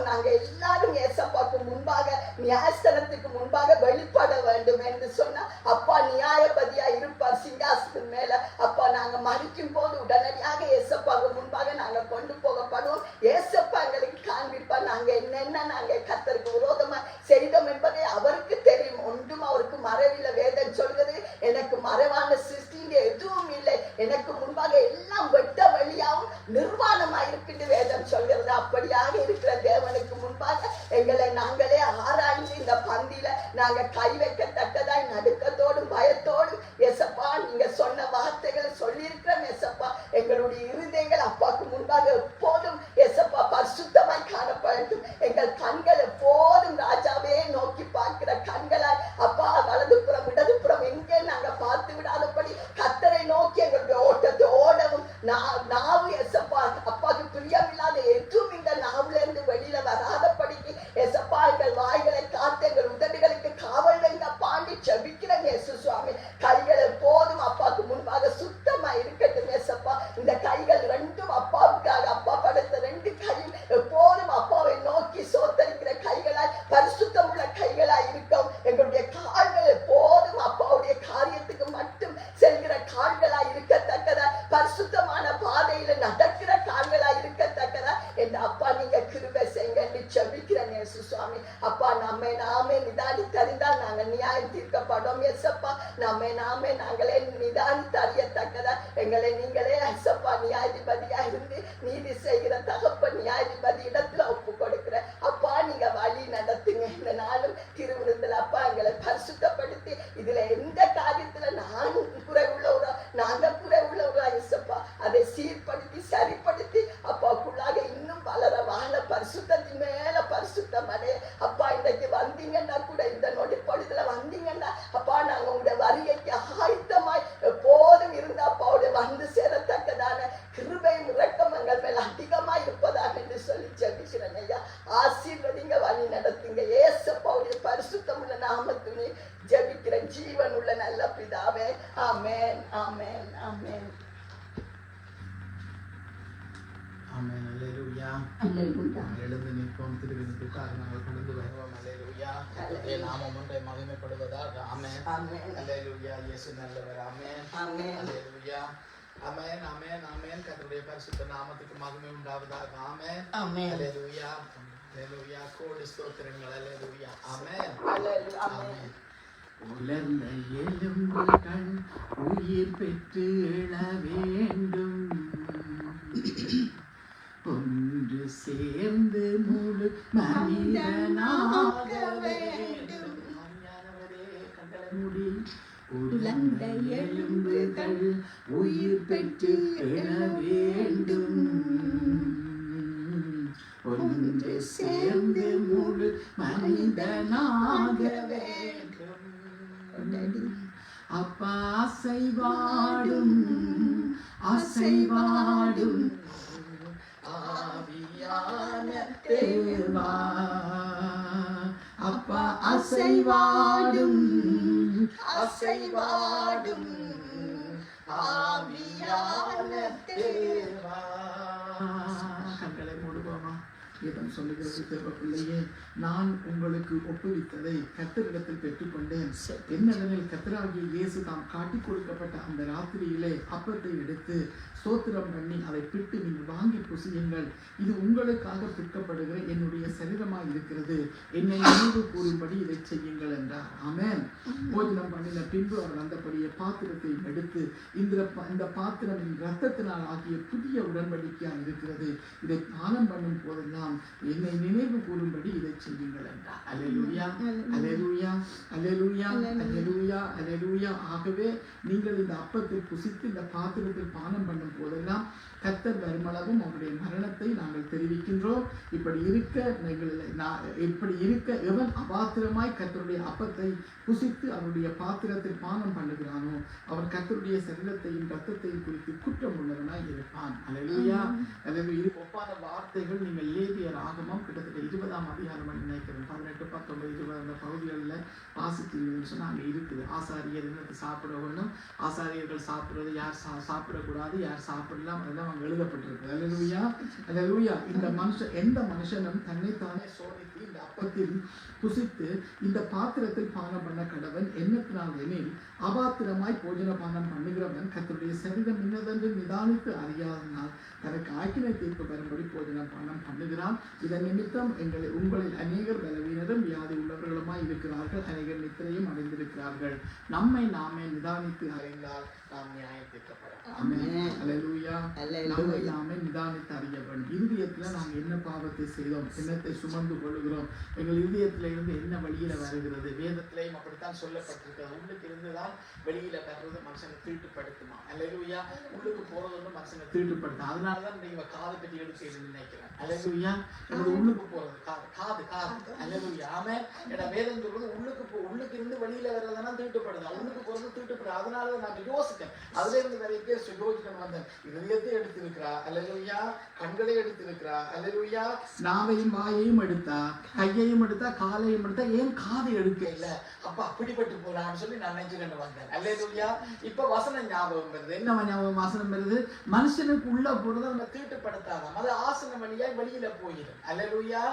நாங்க எல்லாரும் ஏசப்பாக்கு முன்பாக நியாயஸ்தலத்துக்கு முன்பாக வெளிப்பட வேண்டும் என்று சொன்னா, அப்பா நியாயபதியா இருப்பார் சிங்காசனத்தின் மேல. அப்பா நாங்க மறிக்கும் போது உடனடியாக ஏசப்பாக்கு முன்பாக நாங்க கொண்டு போகப்படுவோம். ஏசப்பா எங்களுக்கு காண்பிப்பார் நாங்க என்னென்ன நாங்க கர்த்தருக்கு விரோதமா செய்தோம் என்பதை அவருக்கு தெரியும். ஒன்றும் அவருக்கு மறைவில்லை. வேதம் சொல்கிறது, எனக்கு மறைவான சிருஷ்டிங்க எதுவும் இல்லை, எனக்கு முன்பாக எல்லாம் வெட்ட வழியாகவும் நிர்வாணமா இருக்குது வேதம் சொல்கிறது. அப்படியாக இருக்கிற தேவனுக்கு முன்பாக எங்களை நாங்களே ஆராய்ந்து இந்த பந்தியில நாங்க கை வைக்கத்தக்கதாய் நடுக்கத்தோடும் பயத்தோடும் எசப்பா நீங்க சொன்ன வார்த்தைகளை சொல்லியிருக்கிறோம். எசப்பா எங்களுடைய இருதயங்கள் அப்பாவுக்கு முன்பாக எப்போதும் எசப்பா பரிசுத்தமாய் காணப்படட்டும். எங்கள் கண்கள் எப்போதும் ராஜாவே நோக்கி பார்க்கிற கண்களாய் அப்பா வலதுபுறம் இடதுபுறம் எங்கே நாங்க பார்த்து விடாதபடி கர்த்தரை நோக்கி எங்களுடைய ஓட்டத்தை ஓடவும் நாவு எசப்பா அப்பாவுக்கு பிரியமில்லாத எதுவும் இந்த நாவுல இருந்து வெளியில வராதபடிக்கு எசப்பா எங்கள் வாய்களை காத்து எங்கள் உதடுகளுக்கு காவல் வைங்க பாண்டி செபிக்கிறேன் இயேசு சுவாமி. கைகள் எப்போதும் அப்பாவுக்கு முன்பாக சுத்தமா இருக்கட்டும் எசப்பா. இந்த கைகள் ரெண்டும் அப்பாவுக்காக அப்பா படுத்த 2 கையும் எப்போதும் அப்பாவை நோக்கி சோத்தரிக்கிற கைகளாய் பரிசுத்தம் உள்ள கைகளாய் இருக்கும். எங்களுடைய கால்கள் எப்போதும் அப்பாவுடைய காரியத்துக்கு மட்டும் செல்கிற கால்களாய் இருக்கத்தக்கதா, பரிசுத்தமான பாதையில நடக்கிற கால்களாய் இருக்கத்தக்கதா என் அப்பா நீங்க கிருபை செய்யுங்க செபிக்கிறேன் இயேசு சுவாமி. அப்பா நாமே நிதானித்து அறிந்தால் நாங்கள் நியாயம் தீர்க்கப்படும் எசப்பா. நாமே நாங்களே நிதானித்து அறியத்தக்கதா எங்களை நீங்களே எசப்பா நியாயாதிபதியா இருந்து நீதி செய்கிற தகப்ப நியாயாதிபதி இடத்துல ஒப்பு கொடுக்கிற அப்பா நீங்க வழி நடத்துங்க. இந்த நாளும் திருவிருந்தில் அப்பா எங்களை பரிசுத்தப்படுத்தி இதுல எந்த காரியத்துல நாங்க குறைவுள்ளவரா எசப்பா அதை சீர்படுத்தி சரிப்படுத்தி அப்பாவுக்குள்ளாக இன்னும் வளர வாழ பரிசுத்தத்தின் மேல பரிசுத்தம் அடைய அப்பா இன்றைக்கு வந்தீங்கன்னா கூட இந்த நொடி பொழுதுல வந்தீங்கன்னா அப்பா நாங்க உங்களுடைய வருகைக்கு ஆயத்தமாய் எப்போதும் இருந்த அப்பாவுடைய வந்து சேரத்தக்கதான கிருபையும் இரக்கம் எங்கள் மேல் அதிகமாய் இருப்பதாக என்று சொல்லி ஜெபிக்கிறேன் ஐயா. ஆசீர்வதிங்க, வழி நடத்துங்க. ஏசப்பாவுடைய பரிசுத்தம் உள்ள நாமத்துனே ஜெபிக்கிறேன் ஜீவன் உள்ள நல்ல பிதாவே. ஆமென் ஆமென் ஆமென் ஆமென். அல்லேலூயா. அல்லேலூயா. எழுந்து நிற்போம். திருவிருந்துக்காக நாங்கள் கடந்து வருவோம். அல்லேலூயா. கர்த்தருடைய நாமம் ஒன்றை மகிமைப்படுவதாக. ஆமென் ஆமென். அல்லேலூயா. இயேசு நல்லவர். ஆமென் ஆமென். அல்லேலூயா. ஆமென் ஆமென் ஆமென். கர்த்தருடைய பரிசுத்த நாமத்துக்கு மகிமை உண்டாவதாக. ஆமென் ஆமென். அல்லேலூயா. அல்லேலூயா. கோடி ஸ்தோத்திரங்கள். அல்லேலூயா. ஆமென் அல்லேலூயா. ஆமென். உலர்ந்த எலும்புகள் உயிர் பெற்று எழ வேண்டும், ஒன்று சேர்ந்து முழு மனிதனாக வேண்டும். கண்களை மூடி. உலர்ந்த எலும்புகள் உயிர் பெற்று எழ வேண்டும், ஒன்று சேர்ந்து முழு மனிதனாக வேண்டும். அப்பா அசைவாடும் அசைவாடும் ஆவியான தேவா, அப்பா அசைவாடும் அசைவாடும் ஆவியான தேவா. கண்களை மூடுவோமா? வேதம் சொல்லுகிறது, தேவ பிள்ளையே, நான் உங்களுக்கு ஒப்புவித்ததை கர்த்தரிடத்தில் பெற்றுக்கொண்டேன். என்னவெனில் கர்த்தராகிய இயேசு தாம் காட்டி கொடுக்கப்பட்ட அந்த ராத்திரியிலே அப்பத்தை எடுத்து ஸ்தோத்திரம் பண்ணி அதை பிட்டு நீங்கள் வாங்கி புசியுங்கள், இது உங்களுக்காக பிற்கப்படுகிற என்னுடைய சரீரமாய் இருக்கிறது, என்னை நினைவு கூறும்படி இதை செய்யுங்கள் என்றார். ஆமென். போஜனம் பண்ணின பின்பு அவர் அந்தபடியே பாத்திரத்தை எடுத்து, இந்த பாத்திரம் என் இரத்தத்தினால் ஆகிய புதிய உடன்படிக்கையாக இருக்கிறது, இதை பானம் பண்ணும் போதெல்லாம் என்னை நினைவு கூறும்படி இதை செய்யுங்கள் என்றார். அல்லேலூயா, அல்லேலூயா, அல்லேலூயா, அல்லேலூயா, அல்லேலூயா. ஆகவே நீங்கள் இந்த அப்பத்தை புசித்து இந்த பாத்திரத்தில் பானம் பண்ணும் போதெல்லாம் கர்த்தர் வருமளவும் அவருடைய மரணத்தை நாங்கள் தெரிவிக்கின்றோம். இப்படி இருக்க எவன் அபாத்திரமாய் கர்த்தருடைய அப்பத்தை புசித்து அவருடைய பாத்திரத்தில் பானம் பண்ணுகிறானோ அவன் கர்த்தருடைய சரீரத்தையும் இரத்தத்தையும் குறித்து குற்றம் உள்ளவனாய் இருப்பான். அல்லேலூயா, அல்லேலூயா. இது ஒப்பான வார்த்தைகள் நீங்கள் லேவியர் ஆகமம் கிட்டத்தட்ட 20ஆம் அதிகாரம் நினைக்கிறேன், 18, 19, 20 அந்த பகுதிகளில் வாசித்தீங்கன்னு சொன்னா அங்கே இருக்குது. ஆசாரியர் என்னத்தை சாப்பிட வேணும், ஆசாரியர்கள் சாப்பிடுறது யார் சாப்பிடக்கூடாது, யார் சாப்பிடலாம், அதெல்லாம் அங்கே எழுதப்பட்டிருக்கு. அல்லேலூயா, அல்லேலூயா. எந்த மனுஷனும் தன்னைத்தானே சோதித்து இந்த அப்பத்தில் புசித்து இந்த பாத்திரத்தில் பானம் பண்ண கடவன். எண்ணத்தினால் எனில் அபாத்திரமாய் போஜன பானம் பண்ணுகிறவன் கர்த்தருடைய சரீரம் இன்னதென்று நிதானித்து அறியாதனால் தனக்கு ஆக்கினை தீர்ப்பு வரும்படி போஜன பானம் பண்ணுகிறான். இதன் நிமித்தம் உங்களில் அநேகர் பலவீனரும் வியாதி உள்ளவர்களுமாய் இருக்கிறார்கள், அநேகர் நித்திரையும் அடைந்திருக்கிறார்கள். நம்மை நாமே நிதானித்து அறிந்தால் நாம் நியாயம் தீர்க்கப்படும். நம்மை நாமே நிதானித்து அறிய வேண்டும். இருதயத்துல நாங்கள் என்ன பாவத்தை செய்தோம், என்னத்தை சுமந்து கொள்கிறோம், எங்கள் இருதயத்தில இருந்து என்ன வெளியில வருகிறது. வேதத்திலையும் அப்படித்தான் சொல்லப்பட்டிருக்கிறது. உள்ளுக்கு இருந்துதான் வெளியில வர்றது மனுஷனை தீட்டுப்படுத்துமா. அல்லேலூயா. உள்ளுக்கு போறது வந்து மனுஷனை தீட்டுப்படுத்தும். அதனாலதான் நீங்க காதை பற்றி எடுத்து நினைக்கிறேன். அல்லேலூயா. எனது உள்ளுக்கு போறது காது. அல்லேலூயா. ஆமென். ஏன்னா வேதம் சொல்றது உள்ளுக்கு இருந்து வெளியில வர்றதுனா தீட்டுப்படுது, உள்ளுக்கு போறது தீட்டுப்படுது. அதனாலதான் நான் யோசித்தேன். அதுல இருந்து நிறைய பேர் யோசிக்கணும் வந்தேன். இதயத்தை எடுத்திருக்கிறா, அல்லேலூயா. கண்களை எடுத்திருக்கிறா, அல்லேலூயா. நாவையும் வாயையும் எடுத்தா, கையையும் எடுத்தா, காலையும் எடுத்தா, ஏன் காதை எடுக்க இல்லை அப்ப அப்படிப்பட்டு போலான்னு சொல்லி நான் நினைச்சுக்கிட்டு வந்தேன். அல்லேலூயா. இப்ப வசனம் ஞாபகம் வருது. என்ன ஞாபகம் வசனம் வருது? மனுஷனுக்கு உள்ள போறதை நம்ம தீட்டுப்படுத்தாதான், அது ஆசனம் வழியா வெளியில போயிடும். அல்லேலூயா.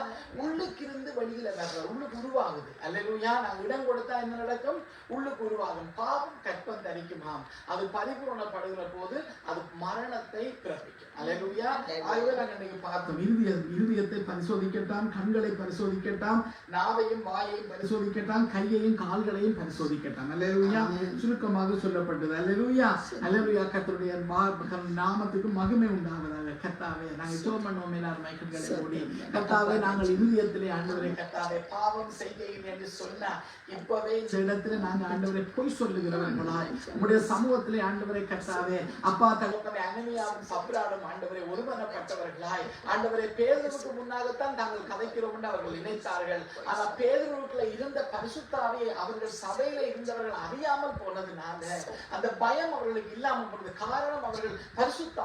உள்ளுக்கு இருந்து வெளியில வர்ற உள்ளுக்கு உருவாகுது. அல்லேலூயா. நான் இடம் கொடுத்தா என்ன நடக்கும்? உள்ளுக்கு உருவாகும். பாவம் கற்பம் தரிக்குமாம், அது பரிபூரணப்படுகிற போது அது மரணத்தை பிறப்பிக்கும். அல்லேலூயா. ஆகவே நாங்கள் இன்னைக்கு பார்த்தோம், இருதயத்தை பரிசோதிக்கட்டாம், கண்களை பரிசோதிக்கட்டாம், நாவையும் வாயையும் பரிசோதிக்கட்டாம், கையையும் கால்களையும் பரிசோதிக்கட்டாம். அல்லேலூயா. சுருக்கமாக சொல்லப்பட்டது. அல்லேலூயா, அல்லேலூயா. கர்த்தருடைய நாமத்துக்கு மகிமை உண்டாவதாக. கர்த்தாவே, நாங்கள் ஜெபம் பண்ணுவோம். எல்லாரும் மைக்கங்களை மூடி, கர்த்தாவே, நாங்கள் இருதயத்திலே ஆண்டவரே கர்த்தாவே பாவம் செய்கிறேன் என்று சொன்னா இப்பவே இந்த இடத்துல நாங்கள் ஆண்டவரை பொய் சொல்லுகிறவர்களாய் உங்களுடைய சமூகத்திலே ஆண்டவரை கர்த்தாவே அப்பா தகப்பனை அனனியாவும் சப்ராடும் ஆண்டவரை ஒருமனப்பட்டவர்களாய் ஆண்டவரை பேதுருவுக்கு முன்னாகத்தான் தாங்கள் கதைக்கிறோம் என்று அவர்கள் நினைத்தார்கள். ஆனா பேதுருவுக்குள்ள இருந்த பரிசுத்த ஆவியை அவர்கள் சபையில இருந்தவர்கள் அறியாமல் போனதுனால அந்த பயம் அவர்களுக்கு இல்லாமல் போனது. காரணம், அவர்கள் பரிசுத்த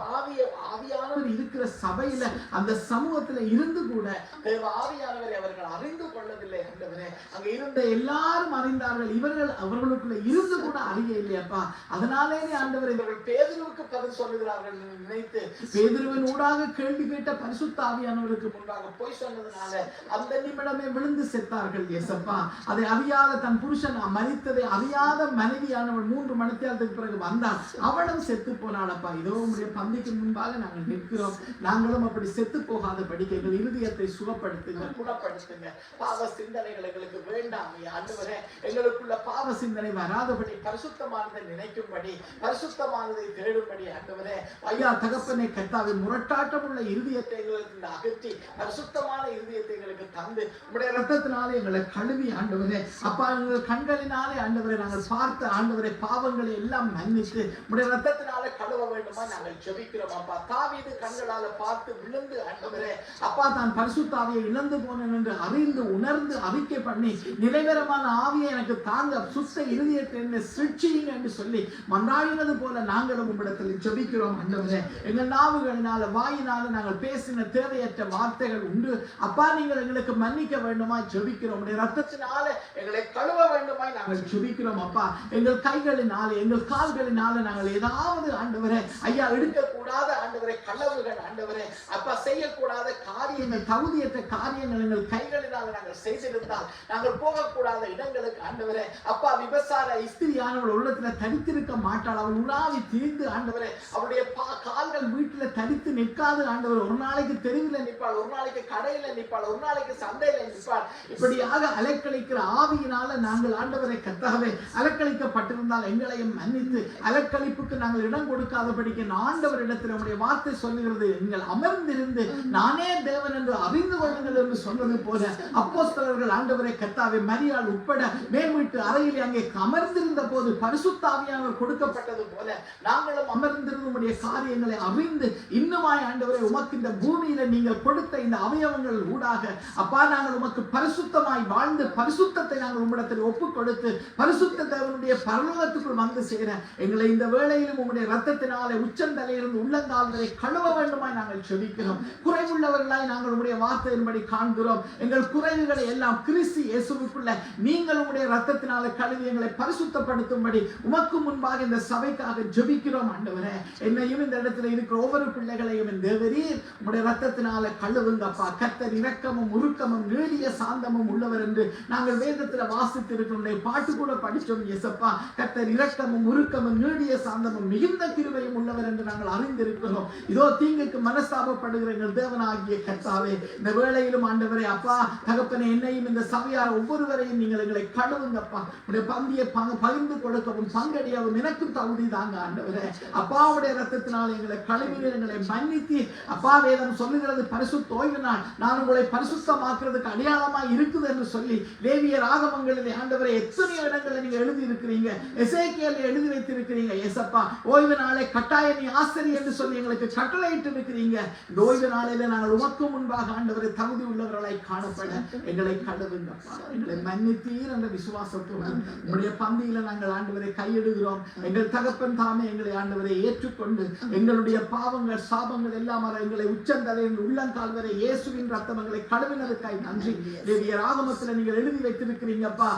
ஆவியானவர் இருக்கிற சபையில அந்த சமூகத்துல இருந்து கூட தேவ ஆவியானவரை அவர்கள் அறிந்து கொள்ளவில்லை. ஆண்டவரே, அங்க இருந்த எல்லாரும் அறிந்தார்கள், இவர்கள் அவர்களுக்குள்ள இருந்து கூட அறிய இல்லையப்பா. அதனாலே ஆண்டவர் இவர்கள் பேதுருவுக்கு பதில் சொல்லுகிறார்கள் நினைத்து பேதுருவின் ஊடாக கேள்வி கேட்ட பரிசுத்த ஆவியானவருக்கு முன்பாக போய் சொன்னதுனால அந்த நிமிடமே விழுந்து செத்தார்கள். ஏசப்பா, அதை அறியாத தன் புருஷன் மரித்ததை அறியாத மனைவியானவள் 3 மணித்தியாலத்துக்கு பிறகு வந்தாள், அவளும் செத்து போனாளப்பா. இதோ உங்களுடைய பந்திக்கு முன்பாக நாங்கள் நிற்கிறோம். நாங்களும் அப்படி செத்து போகாத படிக்க எங்கள் இருதயத்தை சுகப்படுத்துங்க, குணப்படுத்துங்க. பாவ சிந்தனைகள் எங்களுக்கு வேண்டாம் ஆண்டவரே. எங்களுக்குள்ள பாவ சிந்தனை வராதபடி பரிசுத்தமானதை நினைக்கும்படி, பரிசுத்தமானதை தேடும்படி ஆண்டவரே ஐயா தகப்பனை கர்த்தாவே முரட்டாட்டம் உள்ள இருதயத்தை எங்களுக்கு அகற்றி பரிசுத்தமான இருதயத்தை எங்களுக்கு தந்து உங்களுடைய ரத்தத்தினாலே எங்களை கழுவி ஆண்டவரே அப்பா, எங்கள் கண்களினாலே ஆண்டவரை நாங்கள் பார்த்த ஆண்டவரை பாவங்களை எல்லாம் மன்னித்து உங்களுடைய ரத்தத்தினாலே கழுவ வேண்டுமா நாங்கள் ஜெபிக்கிறோம் அப்பா. தாவீது கண்களால பார்த்து விழுந்து ஆண்டவரே அப்பா தான் பரிசுத்த ஆவியை இழந்து போனேன் என்று அறிந்து உணர்ந்து அறிக்கை பண்ணி நிலைவரமான ஆவியை எனக்கு தாங்க, சுத்த இருதயத்தை என்ன சிருஷ்டியுங்க என்று சொல்லி மன்றாடினது போல நாங்களும் உம்மிடத்தில் ஜெபிக்கிறோம் ஆண்டவரே. எங்கள் நாவுகளினால வாயினால நாங்கள் பேசின தேவையற்ற வார்த்தைகள் உண்டு அப்பா, நீங்கள் எங்களுக்கு மன்னிக்க வேண்டுமா ஜெபிக்கிறோம். ரத்தத்தினால எங்களை கழுவ வேண்டுமாய் நாங்கள் ஜெபிக்கிறோம் அப்பா. எங்கள் கைகளினால எங்கள் கால்களினால நாங்கள் ஏதாவது ஆண்டவரே ஐயா எடுக்கக்கூடாத ஆண்டவரை களவுகள் ஆண்டவரே அப்பா செய்யக்கூடாத காரியம் காரியங்கள், தகுதியற்ற காரியங்கள் எங்கள் கைகளினால் நாங்கள் செய்திருந்தால், நாங்கள் போகக்கூடாத இடங்களுக்கு ஆண்டவரே அப்பா, விபசார ஸ்திரியானவள் உள்ளத்துல தரித்திருக்க மாட்டாள். அவள் உலாவி தீர்ந்து ஆண்டவரே, அவருடைய கால்கள் வீட்டுல தரித்து நிற்காது ஆண்டவர். ஒரு நாளைக்கு தெருவில் நிற்பாள், ஒரு நாளைக்கு கடையில நிற்பாள், ஒரு நாளைக்கு சந்தையில நிற்பாள். இப்படியாக அலக்களிக்கிற ஆவியினால நாங்கள் ஆண்டவரை கர்த்தாவே அலக்களிக்கப்பட்டிருந்தால் எங்களையும் மன்னித்து, அலக்களிப்புக்கு நாங்கள் இடம் கொடுக்காதபடிக்கு ஆண்டவரிடத்தில் நம்முடைய வார்த்தை சொல்லுகிறது, நீங்கள் அமர்ந்திருந்து நானே தேவன் என்று அறிந்து கொள்ளுங்கள் என்று சொன்னது போல அப்போஸ்தலர்கள் ஆண்டவரை கர்த்தாவே மரியாள் உட்பட மேல் வீட்டு அறையில் அங்கே அமர்ந்திருந்த போது பரிசுத்த ஆவியானவர் கொடுக்கப்பட்டது போல நாங்களும் அமர்ந்திருந்து உம்முடைய காரியங்களை அறிந்து இன்னுமாய் ஆண்டவரை உமக்கு இந்த பூமியில நீங்கள் கொடுத்த இந்த அவயவங்கள் ஊடாக அப்பா நாங்கள் உமக்கு பரிசுத்தமாய் வாழ்ந்து பரிசுத்தத்தை நாங்கள் உம்மிடத்தில் ஒப்புக் கொடுத்து பரிசுத்த தேவனுடைய பரலோகத்துக்குள் வந்து சேர எங்களை இந்த வேளையிலும் உம்முடைய ரத்தத்தினாலே உச்சந்தலையிலிருந்து உள்ளங்கால் வரை கழுவ வேண்டுமாய் நாங்கள் செபிக்கிறோம். குறைவுள்ளவர்களாய் நாங்கள் உம்முடைய வார்த்தையின்படி காண்கிறோம். எங்கள் குறைவுகளை எல்லாம் கிறிஸ்து இயேசுவுக்குள்ள நீங்கள் உம்முடைய ரத்தத்தினாலே கழுவி எங்களை பரிசுத்தப்படுத்தும்படி உமக்கு முன்பாக இந்த சபைக்காக ஜெபிக்கிறோம் ஆண்டவரே. என்னையும் இந்த இடத்துல இருக்கிற ஒவ்வொரு பிள்ளைகளையும் இந்த தேவரீர் உம்முடைய ரத்தத்தினாலே கழுவுங்கப்பா. கர்த்தர் இரக்கமும் உருக்கமும் நீடிய சாந்தமும் உள்ளவர் என்று நாங்கள் வேதத்துல வாசித்து இருக்கிறோம், பாட்டு கூட படிச்சோம். இயேசப்பா, கர்த்தர் இரக்கமும் உருக்கமும் நீடிய சாந்தமும் மிகுந்த கிருபையும் உள்ளவர் என்று நாங்கள் அறிந்திருக்கிறோம். இதோ தீங்குக்கு மனஸ்தாபப்படுகிற எங்கள் தேவனாகிய கர்த்தாவே, இந்த வேளையிலும் ஆண்டவரே அப்பா தகப்பனே, என்னையும் இந்த சபையார் ஒவ்வொருவரையும் நீங்கள் எங்களை கழுவுங்கப்பா. உடைய பந்தியை பகிர்ந்து கொடுக்கவும் பங்கடியவும் எனக்கும் தகுதி தாங்க ஆண்டவரே. அப்பாவுடைய ரத்தத்தினால் எங்களை கழுவினர், எங்களை மன்னித்து அப்பா வேதம் சொல்லுகிறது பரிசுத்த ஓய்வு நாள் நான் உங்களை பரிசுத்தமாக்குறதுக்கு அடையாளமா இருக்குது என்று சொல்லி லேவியர் ஆகமங்களிலே ஆண்டவரை எத்தனையோ இடங்களில் நீங்க எழுதி இருக்கிறீங்க, எசேக்கியேலில் எழுதி வைத்திருக்கிறீங்க. ஏசப்பா, ஓய்வு நாளை கட்டாய நீ ஆசரி என்று சொல்லி எங்களுக்கு கட்டளையிட்டு இருக்கிறீங்க. இந்த ஓய்வு நாளில நாங்கள் உமக்கு முன்பாக ஆண்டவரை தகுதி உள்ளவர்களாய் காணப்பட எங்களை கழுவுங்கப்பா. எங்களை மன்னித்தீர் என்ற விசுவாசத்தோடு உங்களுடைய பந்தியில நாங்கள் ஆண்டவரை கையிடுகிறோம். எங்கள் தகப்பன் தாமே எங்களை ஆண்டவரை ஏற்றுக்கொண்டு எங்களுடைய பாவங்கள் சாபங்கள் எல்லாம் எங்களை உச்சந்தலையில் உள்ளங்கால் வரை இயேசுவின் ரத்தம் எங்களை கழுவினதுக்காய் நன்றி. லேவியர் ஆகமத்தில் நீங்கள் எழுதி வைத்திருக்கிறீங்கப்பா,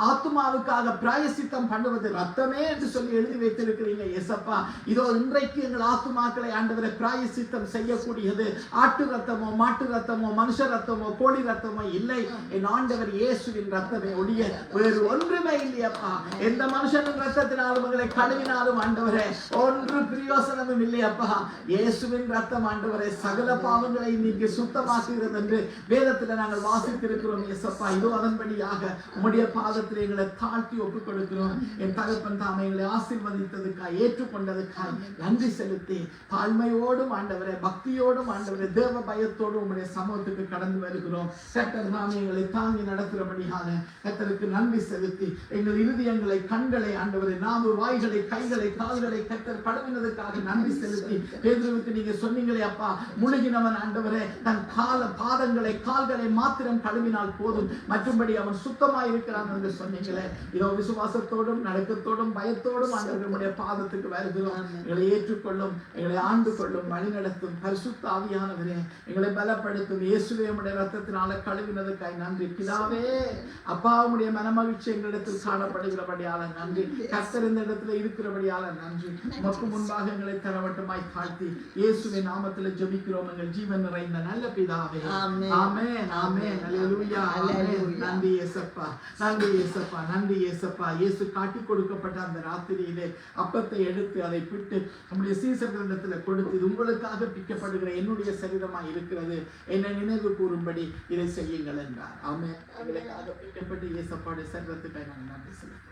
ஆத்துமாவுக்காக பிராயசித்தம் பண்ணுவது ரத்தமே என்று சொல்லி எழுதி வைத்திருக்கிறீங்க. ஏசப்பா, இதோ இன்றைக்கு எங்கள் ஆத்துமாக்களை ஆண்டவரை பிராயசித்தம் செய்யக்கூடியது ஆட்டு ரத்தமோ மாட்டு ரத்தமோ மனுஷ ரத்தமோ கோழி ரத்தமோ இல்லை, என் ஆண்டவர் இயேசுவின் ரத்தமே ஒழிய வேறு ஒன்றுமே இல்லையப்பா. எந்த மனுஷனின் ரத்தத்தினாலும் எங்களை கழுவினாலும் ஆண்டவரே ஒன்று பிரயோசனமும் இல்லையப்பா. இயேசுவின் ரத்தம் ஆண்டவரே சகல பாவங்களை நீங்க சுத்தமாக்குகிறது என்று வேதத்தில் நாங்கள் வாசித்திருக்கிறோம். இயேசப்பா, இதோ அதன்படியாக உம்முடைய பாதத்தில் எங்களை தாழ்த்தி ஒப்புக் கொடுக்கிறோம். என் தகப்பன் தாமே எங்களை ஆசீர்வதித்ததுக்காய் ஏற்றுக்கொண்டதுக்காய் நன்றி செலுத்தி தாழ்மையோடும் ஆண்டவரே பக்தியோடும் ஆண்டவரே தேவ பயத்தோடும் உம்முடைய சமூகத்துக்கு கடந்து வருகிறோம். கர்த்தர் தாமே எங்களை தாங்கி நடத்துகிறபடியான கர்த்தருக்கு நன்றி செலுத்தி எங்கள் இருதயங்களை கண்களை ஆண்டவரே நாவு வாய்களை கைகளை கால்களை கர்த்தர் கழுவினதுக்காக நன்றி செலுத்தி பேதுருவுக்கு நீங்க சொன்னீங்களே அப்பா, முழுகினவன் ஆண்டவரே தன் பாதங்களை கால்களை மாத்திரம் கழுவினால் போதும், மற்றும்படி அவன் சுத்தமாய் இருக்கிறான் என்று சொன்னீங்களே. இதோ விசுவாசத்தோடும் நடுக்கத்தோடும் பயத்தோடும் ஆண்டவருடைய பாதத்துக்கு வருகிறோம். எங்களை ஏற்றுக்கொள்ளும், எங்களை ஆண்டு கொள்ளும், வழி நடத்தும் பரிசுத்த ஆவியானவரே எங்களை பலப்படுத்தும். இயேசுவே உம்முடைய ரத்தத்தினால கழுவினதுக்காய் நன்றி. பிதாவே அப்பா, உம்முடைய மனமகிழ்ச்சி எங்களிடத்தில் காணப்படுகிறபடியால நன்றி. கர்த்தர் இந்த இடத்துல இருக்கிறபடியால நன்றி. உமக்கு முன்பாக எங்களை தரவட்டமாய் தாழ்த்தி இயேசுவின் நாமத்தில் ஜெபிக்கிறோம் எங்கள் ஜீவன் நிறைந்த நல்ல பிதாவே. ஆமென் ஆமென் அல்லேலூயா ஆமென். நன்றி இயேசப்பா, நன்றி இயேசப்பா, நன்றி இயேசப்பா. இயேசு காட்டி கொடுக்கப்பட்ட அந்த ராத்திரியிலே அப்பத்தை எடுத்து அதை பிட்டு நம்முடைய சீசர்களிடத்தில் கொடுத்து இது உங்களுக்காக பிக்கப்படுகிற என்னுடைய சரீரமாய் இருக்கிறது, என்னை நினைவு கூறும்படி இதை செய்யுங்கள் என்றார். ஆமென். எங்களுக்காக பிக்கப்பட்டு இயேசப்பாவுடைய சரீரத்துக்காக நாங்கள் நன்றி செலுத்துவோம்.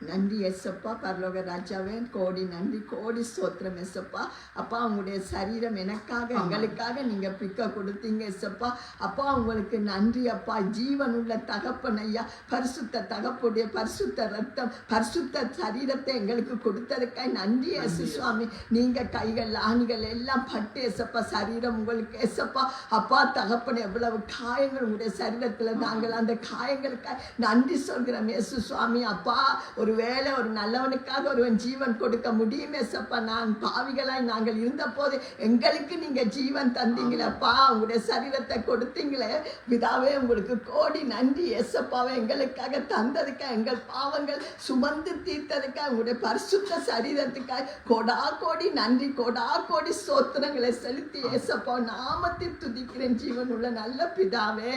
நன்றி எஸ்ஸப்பா, பரலோக ராஜாவே கோடி நன்றி, கோடி ஸ்தோத்திரம் எஸ்ஸப்பா. அப்பா, உங்களுடைய சரீரம் எனக்காக எங்களுக்காக நீங்கள் பிக்க கொடுத்தீங்க எஸ்ஸப்பா. அப்பா, உங்களுக்கு நன்றி அப்பா. ஜீவனுள்ள தகப்பன் ஐயா, பரிசுத்த தகப்புடைய பரிசுத்த ரத்தம் பரிசுத்த சரீரத்தை எங்களுக்கு கொடுத்ததுக்காய் நன்றி எஸ் சுவாமி. நீங்கள் கைகள் ஆணிகள் எல்லாம் பட்டு எஸ்ஸப்பா, சரீரம் உங்களுக்கு எஸ்ஸப்பா. அப்பா தகப்பன் எவ்வளவு காயங்கள் உங்களுடைய சரீரத்தில், நாங்கள் அந்த காயங்களுக்காய் நன்றி சொல்கிறோம் எஸ் சுவாமி. அப்பா, ஒரு ஒருவேளை ஒரு நல்லவனுக்காக ஒருவன் ஜீவன் கொடுக்க முடியும் ஏசப்பா. நான் பாவிகளாய் நாங்கள் இருந்த போது எங்களுக்கு நீங்க ஜீவன் தந்தீங்களப்பா, உங்களுடைய சரீரத்தை கொடுத்தீங்களே பிதாவே, உங்களுக்கு கோடி நன்றி ஏசப்பாவை. எங்களுக்காக தந்ததுக்காக, எங்கள் பாவங்கள் சுமந்து தீர்த்ததுக்காக, உங்களுடைய பரிசுத்த சரீரத்துக்காக கொடா கோடி நன்றி, கொடா கோடி ஸ்தோத்திரங்களை செலுத்தி ஏசப்பா நாமத்தில் துதிக்கிறேன் ஜீவன் உள்ள நல்ல பிதாவே.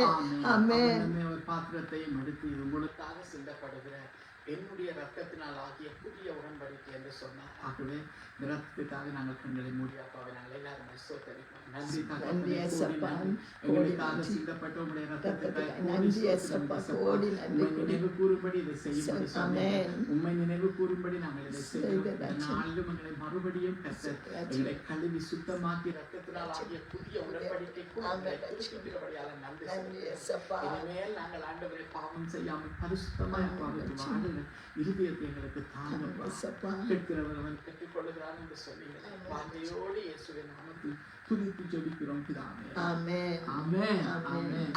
ஆமென். பாத்திரத்தையும் எடுத்து இது உங்களுக்காக சிந்தப்படுகிற என்னுடைய ரத்தத்தினால் ஆகிய புதிய உடன்படிக்கை என்று சொன்னார். ஆகவே இந்த ரத்தத்துக்காக நாங்கள் கண்களை மூடி அப்பாவை நாங்கள் எல்லாரும் சோதரிப்போம். நன்றி எங்களுக்காக சிந்தப்பட்ட உங்களுடைய ரத்தத்துக்காக நினைவு கூறும்படி இதை செய்யும்படி சொன்னேன். உண்மை நினைவு கூறும்படி நாங்கள் இதை செய்கிறோம். நாளிலும் எங்களை மறுபடியும் எங்களை கழுவி சுத்தமாக்கி ரத்தத்தினால் ஆகிய புதிய உடன்படிக்கைக்கு நன்றி. இனிமேல் நாங்கள் ஆண்டவரை பாவம் செய்யாமல் பரிசுத்தமாய் அப்பாவுக்கு வாழ இருதயத்தை எங்களுக்கு தாங்க கேட்கிறவன் கற்றுக்கொள்ளுகிறான் என்று சொல்லுகிறேன். வார்த்தையோடு இயேசுவின் நாமத்தில் துதித்து ஜெபிக்கிறோம் பிதாவே. ஆமென். ஆமென். ஆமென்.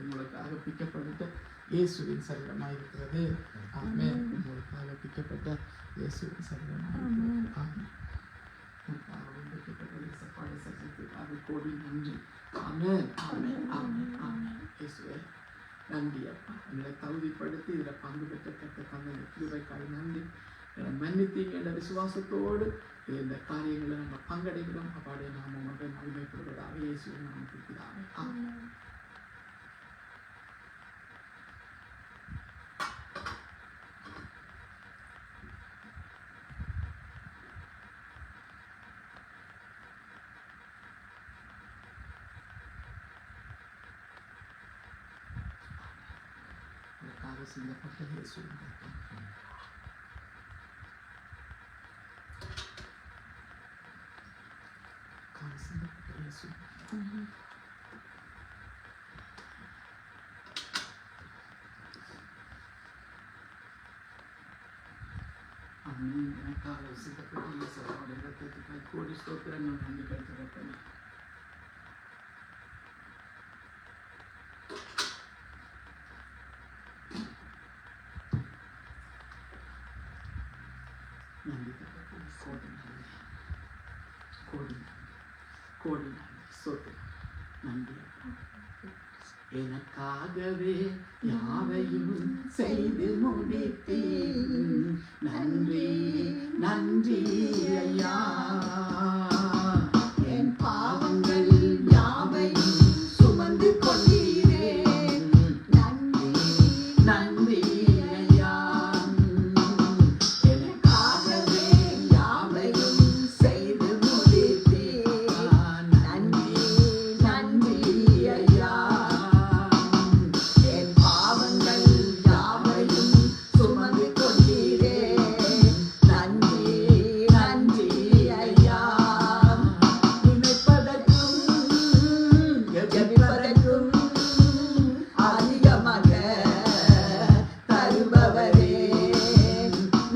உங்களுக்காக பிக்கப்பட்ட இயேசுவின் சரீரமாய் இருக்கிறது. ஆமென். உங்களுக்காக பிக்கப்பட்ட இயேசுவின் சரீரமாய் இருக்கிறது. ஆமென். கோடி நன்றி. ஆமென். ஆமென். ஆமென். ஆமென். இயேசுவே நன்றி அப்பா, எங்களை தகுதிப்படுத்தி இதில் பங்கு பெற்ற கட்ட தந்த கிருபைக்காய் நன்றி. மன்னித்தீங்க என்ற விசுவாசத்தோடு இந்த காரியங்களை நாங்கள் பங்கடைகிறோம். அப்பாடைய நாம மகன் மகிமைப்படுவதாக இயேசுவின் நாமத்தில் பிதாவே. ஆமென். சிந்தப்பட்ட இயேசுவின் ரத்தம். சிந்தப்பட்ட இயேசுவின் ரத்தம். ஆமென். எனக்காக சிந்தப்பட்ட இயேசுவின் ரத்தத்துக்காக கோடி ஸ்தோத்திரங்கள் நன்றி கருத்துறேன். எனக்காகவே யாவையும் செய்து முடித்தீர். நன்றி நன்றி ஐயா. என் பாவங்கள் யாவையும் சுமந்து கொண்டீரே. நன்றி நன்றி ஐயா. எனக்காகவே யாவையும் செய்து முடித்தீர். நன்றி நன்றி ஐயா. என் பாவங்கள் யாவையும் சுமந்து கொண்டீரே. நன்றி நன்றி ஐயா. நினைப்பதற்கும் ஜெபிப்பதற்கும் அதிகமாக தருபவரே.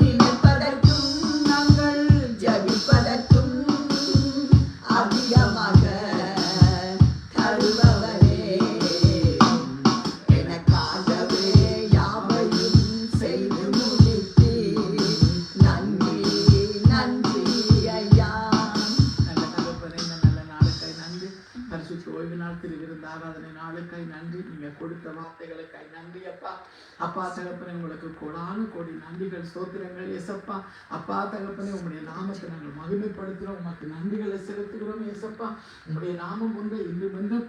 நினைப்பதற்கும் நாங்கள் ஜெபிப்பதற்கும் அதிகமாக தருபவரே. எனக்காகவே யாவையும் செய்து முடித்தீர். நன்றி நன்றி ஐயா. நல்ல தகப்பனே, இந்த நல்ல நாளுக்காய் நன்றி. பரிசுத்த ஓய்வு நாள் திருவிருந்த ஆராதனை நாளுக்காய் நன்றி. நீங்க கொடுத்த வார்த்தைகளுக்காய் நன்றி அப்பா. அப்பா தகப்பனே, உங்களுக்கு கோடானு கோடி நன்றிகள் ஸ்தோத்திரங்கள் ஏசப்பா. அப்பா தகப்பனே, உங்களுடைய நாமத்தை நாங்கள் மகிமைப்படுத்துகிறோம், உமக்கு நன்றிகளை செலுத்துகிறோம் ஏசப்பா. உங்களுடைய நாமம் ஒன்று இன்று வந்து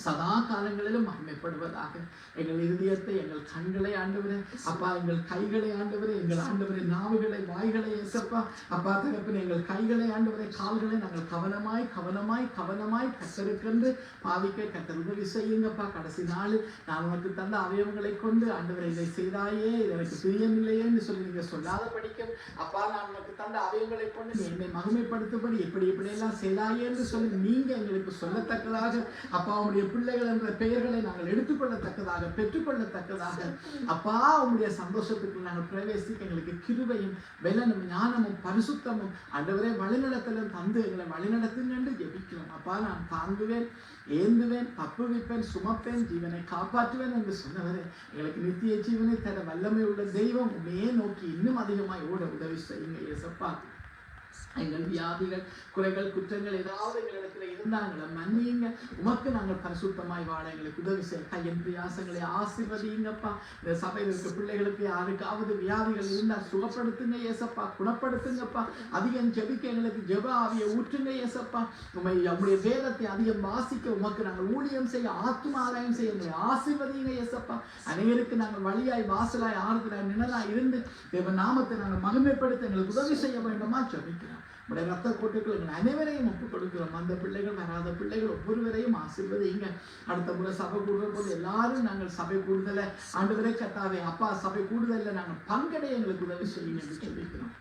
சதா காலங்களிலும் மகிமைப்படுவதாக. எங்கள் இருதயத்தை, எங்கள் கண்களை ஆண்டவரே அப்பா, எங்கள் கைகளை ஆண்டவரே, எங்கள் ஆண்டவரே நாவுகளை, வாய்களை ஏசப்பா. அப்பா தகப்பனே, எங்கள் கைகளை ஆண்டவரே, கால்களை நாங்கள் கவனமாய் கவனமாய் கவனமாய் கத்தருக்கென்று பாவிக்க கத்தர் உதவி செய்யுங்கப்பா. கடைசி நாள் நான் உனக்கு தந்த அவயவங்களை கொண்டு ஆண்டவரை இதை செய்தாயே, இது எனக்கு பிரியமில்லையேன்னு சொல்லி நீங்க சொல்லாத படிக்கும் அப்பா. நான் உனக்கு தந்த அவயவங்களை கொண்டு நீ என்னை மகிமைப்படுத்தும்படி எப்படி எப்படியெல்லாம் செய்தாயே என்று சொல்லி நீங்க எங்களுக்கு சொல்லத்தக்கதாக அப்பா அப்பா உம்முடைய பிள்ளைகள் என்ற பெயர்களை நாங்கள் எடுத்துக்கொள்ளத்தக்கதாக பெற்றுக்கொள்ளத்தக்கதாக அப்பா உம்முடைய சந்தோஷத்துக்கு நாங்கள் பிரவேசிக்க எங்களுக்கு கிருபையும் பலனும் ஞானமும் பரிசுத்தமும் ஆண்டவரே வழிநடத்தலும் தந்து எங்களை வழிநடத்துங்க என்று ஜெபிக்கிறோம். அப்பா நான் தாங்குவேன், ஏந்துவேன், தப்புவிப்பேன், சுமப்பேன், ஜீவனை காப்பாற்றுவேன் என்று சொன்னவரே எங்களுக்கு நித்திய ஜீவனை தர வல்லமை உள்ள தெய்வம் உண்மையே நோக்கி இன்னும் அதிகமாய் ஓட உதவி செய்யுங்க இயேசப்பா. எங்கள் வியாதிகள், குறைகள், குற்றங்கள் ஏதாவது எங்களிடத்துல இருந்தாங்கள மன்னியுங்க. உமக்கு நாங்கள் பரிசுத்தமாய் வாழ எங்களுக்கு உதவி செய்ய கையின் பிரியாசங்களை ஆசீர்வதிங்கப்பா. இந்த சபையில் இருக்க பிள்ளைகளுக்கு யாருக்காவது வியாதிகள் இருந்தால் சுகப்படுத்துங்க இயேசப்பா, குணப்படுத்துங்கப்பா. அதிகம் ஜெபிக்க எங்களுக்கு ஜெப ஆவியை ஊற்றுங்க இயேசப்பா. உம்முடைய வேதத்தை அதிகம் வாசிக்க உமக்கு நாங்கள் ஊழியம் செய்ய ஆத்தும ஆதாயம் செய்ய எங்களை ஆசீர்வதிங்க இயேசப்பா. அனைவருக்கு நாங்கள் வழியாய் வாசலாய் ஆறுதலாய் நிழலாய் இருந்து தேவ நாமத்தை நாங்கள் மகிமைப்படுத்த எங்களுக்கு உதவி செய்ய வேண்டுமா ஜெபிக்கிறோம். உடைய ரத்த கோட்டுக்கள் எங்கள் அனைவரையும் ஒப்புக் கொடுக்கிறோம். அந்த பிள்ளைகள் வராத பிள்ளைகள் ஒவ்வொருவரையும் ஆசீர்வதிங்க. அடுத்த முறை சபை கூடுற போது எல்லாரும் நாங்கள் சபை கூடுதலை ஆண்டவரே கத்தாவே அப்பா சபை கூடுதலில் நாங்கள் பங்கடைய எங்களுக்கு உதவி செய்யுங்க என்று சொல்லிக்கிறோம்.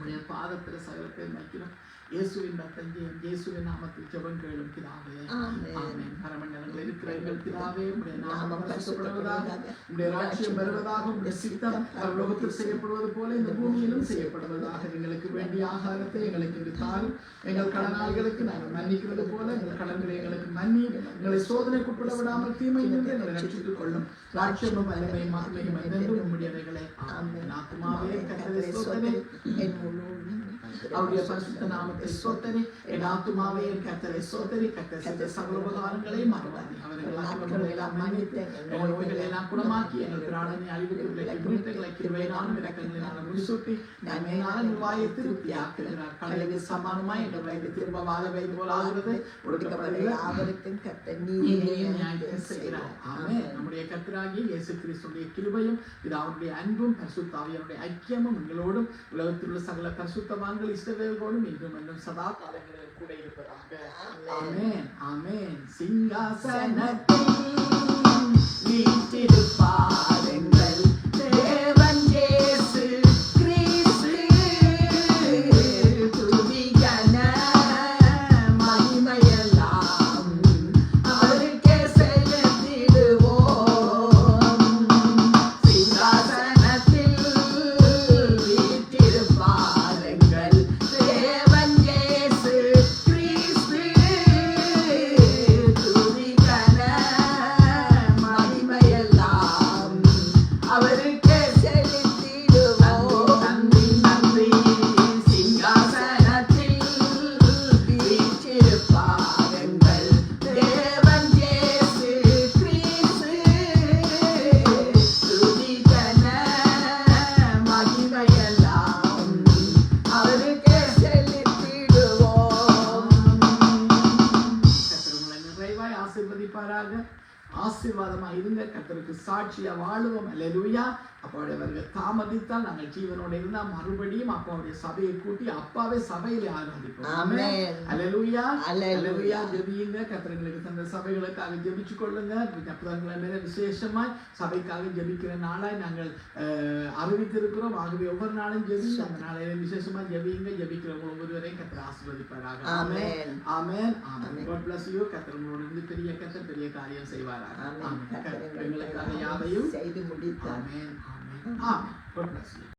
உடைய பாதத்தில் சகலத்தை வைக்கிறோம். இயேசுவின் ரத்தம் இயேசுவின் நாமத்தில் ஜெபம் கேளும் பிதாவே. ஆமென். பரமண்டலங்களில் இருக்கிற எங்கள் பிதாவே, உம்முடைய நாமம் பரிசுத்தப்படுவதாக, உம்முடைய ராஜ்யம் வருவதாக, உம்முடைய சித்தம் பரலோகத்தில் செய்யப்படுவது போல இந்த பூமியிலும் செய்யப்படுவதாக. எங்களுக்கு வேண்டிய ஆகாரத்தை எங்களுக்கு இன்று தாரும். எங்கள் கடனாளிகளுக்கு நாங்கள் மன்னிக்கிறது போல எங்கள் கடன்களை எங்களுக்கு மன்னி. எங்களை சோதனைக்குட்பட விடாமல் தீமை நின்று எங்களை ரட்சித்துக் கொள்ளும். ராஜ்யமும் வல்லமையும் மகிமையும் என்றென்றும் உம்முடையவைகளே. ஆமென். ஆத்துமாவே கர்த்தரை ஸ்தோத்திரி, அவருடைய பரிசுத்த நாமத்தை ஸ்தோத்திரி. என் ஆத்துமாவே கர்த்தரை ஸ்தோத்திரி. கர்த்தர் செய்த சகல உபகாரங்களையும் மறவாதே. அவர்கள் எல்லாம் மன்னித்து எங்கள் நோய்களை எல்லாம் குணமாக்கி எங்கள் பிராணனை அழிவுக்கு விலக்கி மீட்டங்களை கிருபையினாலும் இரக்கங்களினாலும் முடிசூட்டி நன்மையினால நிர்வாயை திருப்தியாக்குகிறார். கடலுக்கு சமானமாய் எங்கள் வயது திரும்ப வாழ வைத்து போல் ஆகிறது. ஒடுக்கப்படுகிற அவருக்கும் கர்த்தர் நீதியையும் நியாயத்தையும் செய்கிறார். ஆமென். நம்முடைய கர்த்தராகிய இயேசு கிறிஸ்துவின் கிருபையும் அவருடைய அன்பும் பரிசுத்த ஆவியாருடைய ஐக்கியமும் எங்களோடும் உலகத்தில் உள்ள சகல பரிசுத்தவான்கள் இஸ்ரவேலோடும் இன்றும் என்றும் சதா காலங்களில் கூட இருப்பதாக. ஆமென். ஆமென். சிங்காசனத்தில் வீற்றிருப்பார் எங்கள் தேவன் இயேசு கிறிஸ்து. துதி கன மகிமையெல்லாம் அவருக்கே செலுத்திடுவோம். சிங்காசனத்தில் வீற்றிருப்பார் எங்கள் தேவன் இயேசு கிறிஸ்து. துதி கன மகிமையெல்லாம் அவருக்கே செலுத்திடுவோம். நன்றி நன்றி. சிங்காசனத்தில் வீற்றிருப்பார் எங்கள் தேவன் இயேசு கிறிஸ்து. துதி கன மகிமையெல்லாம் அவருக்கே செலுத்திடுவோம். கர்த்தர் உங்களை நிறைவாய் ஆசீர்வதிப்பாராக. ஆசீர்வாதமாக இருங்க. கர்த்தருக்கு சாட்சியா வாழுவோம். அல்லேலூயா. அப்பாவுடைய வருகை தாமதித்தால் நாங்கள் ஜீவனோட இருந்தா மறுபடியும் அப்பாவுடைய சபையை கூட்டி அப்பாவே சபையிலே ஆராதிப்போம். ஆமென். அல்லேலூயா. அல்லேலூயா. ஜெபியுங்க. கர்த்தர்களுக்கு தந்த சபைகளுக்காக ஜெபிச்சு கொள்ளுங்க. புதன்கிழமை மேல விசேஷமாய் சபைக்காக ஜெபிக்கிற நாளாய் நாங்கள் அறிவித்திருக்கிறோம். ஆகவே ஒவ்வொரு நாளும் ஜெபி அந்த நாளையில விசேஷமா ஜெபியுங்க. ஜெபிக்கிற ஒவ்வொருவரையும் கர்த்தர் ஆசீர்வதிப்பாராக. ஆமென். ஆமென். ஆமென். God bless you. கர்த்தர் உங்களோடு இருந்து பெரிய கர்த்தர் பெரிய காரியம் செய்வாராக. ஆமென். எங்களுக்காக யாவையும் செய்து முடித்தார். ஆமென். ஆமென். ஆமென். God bless you.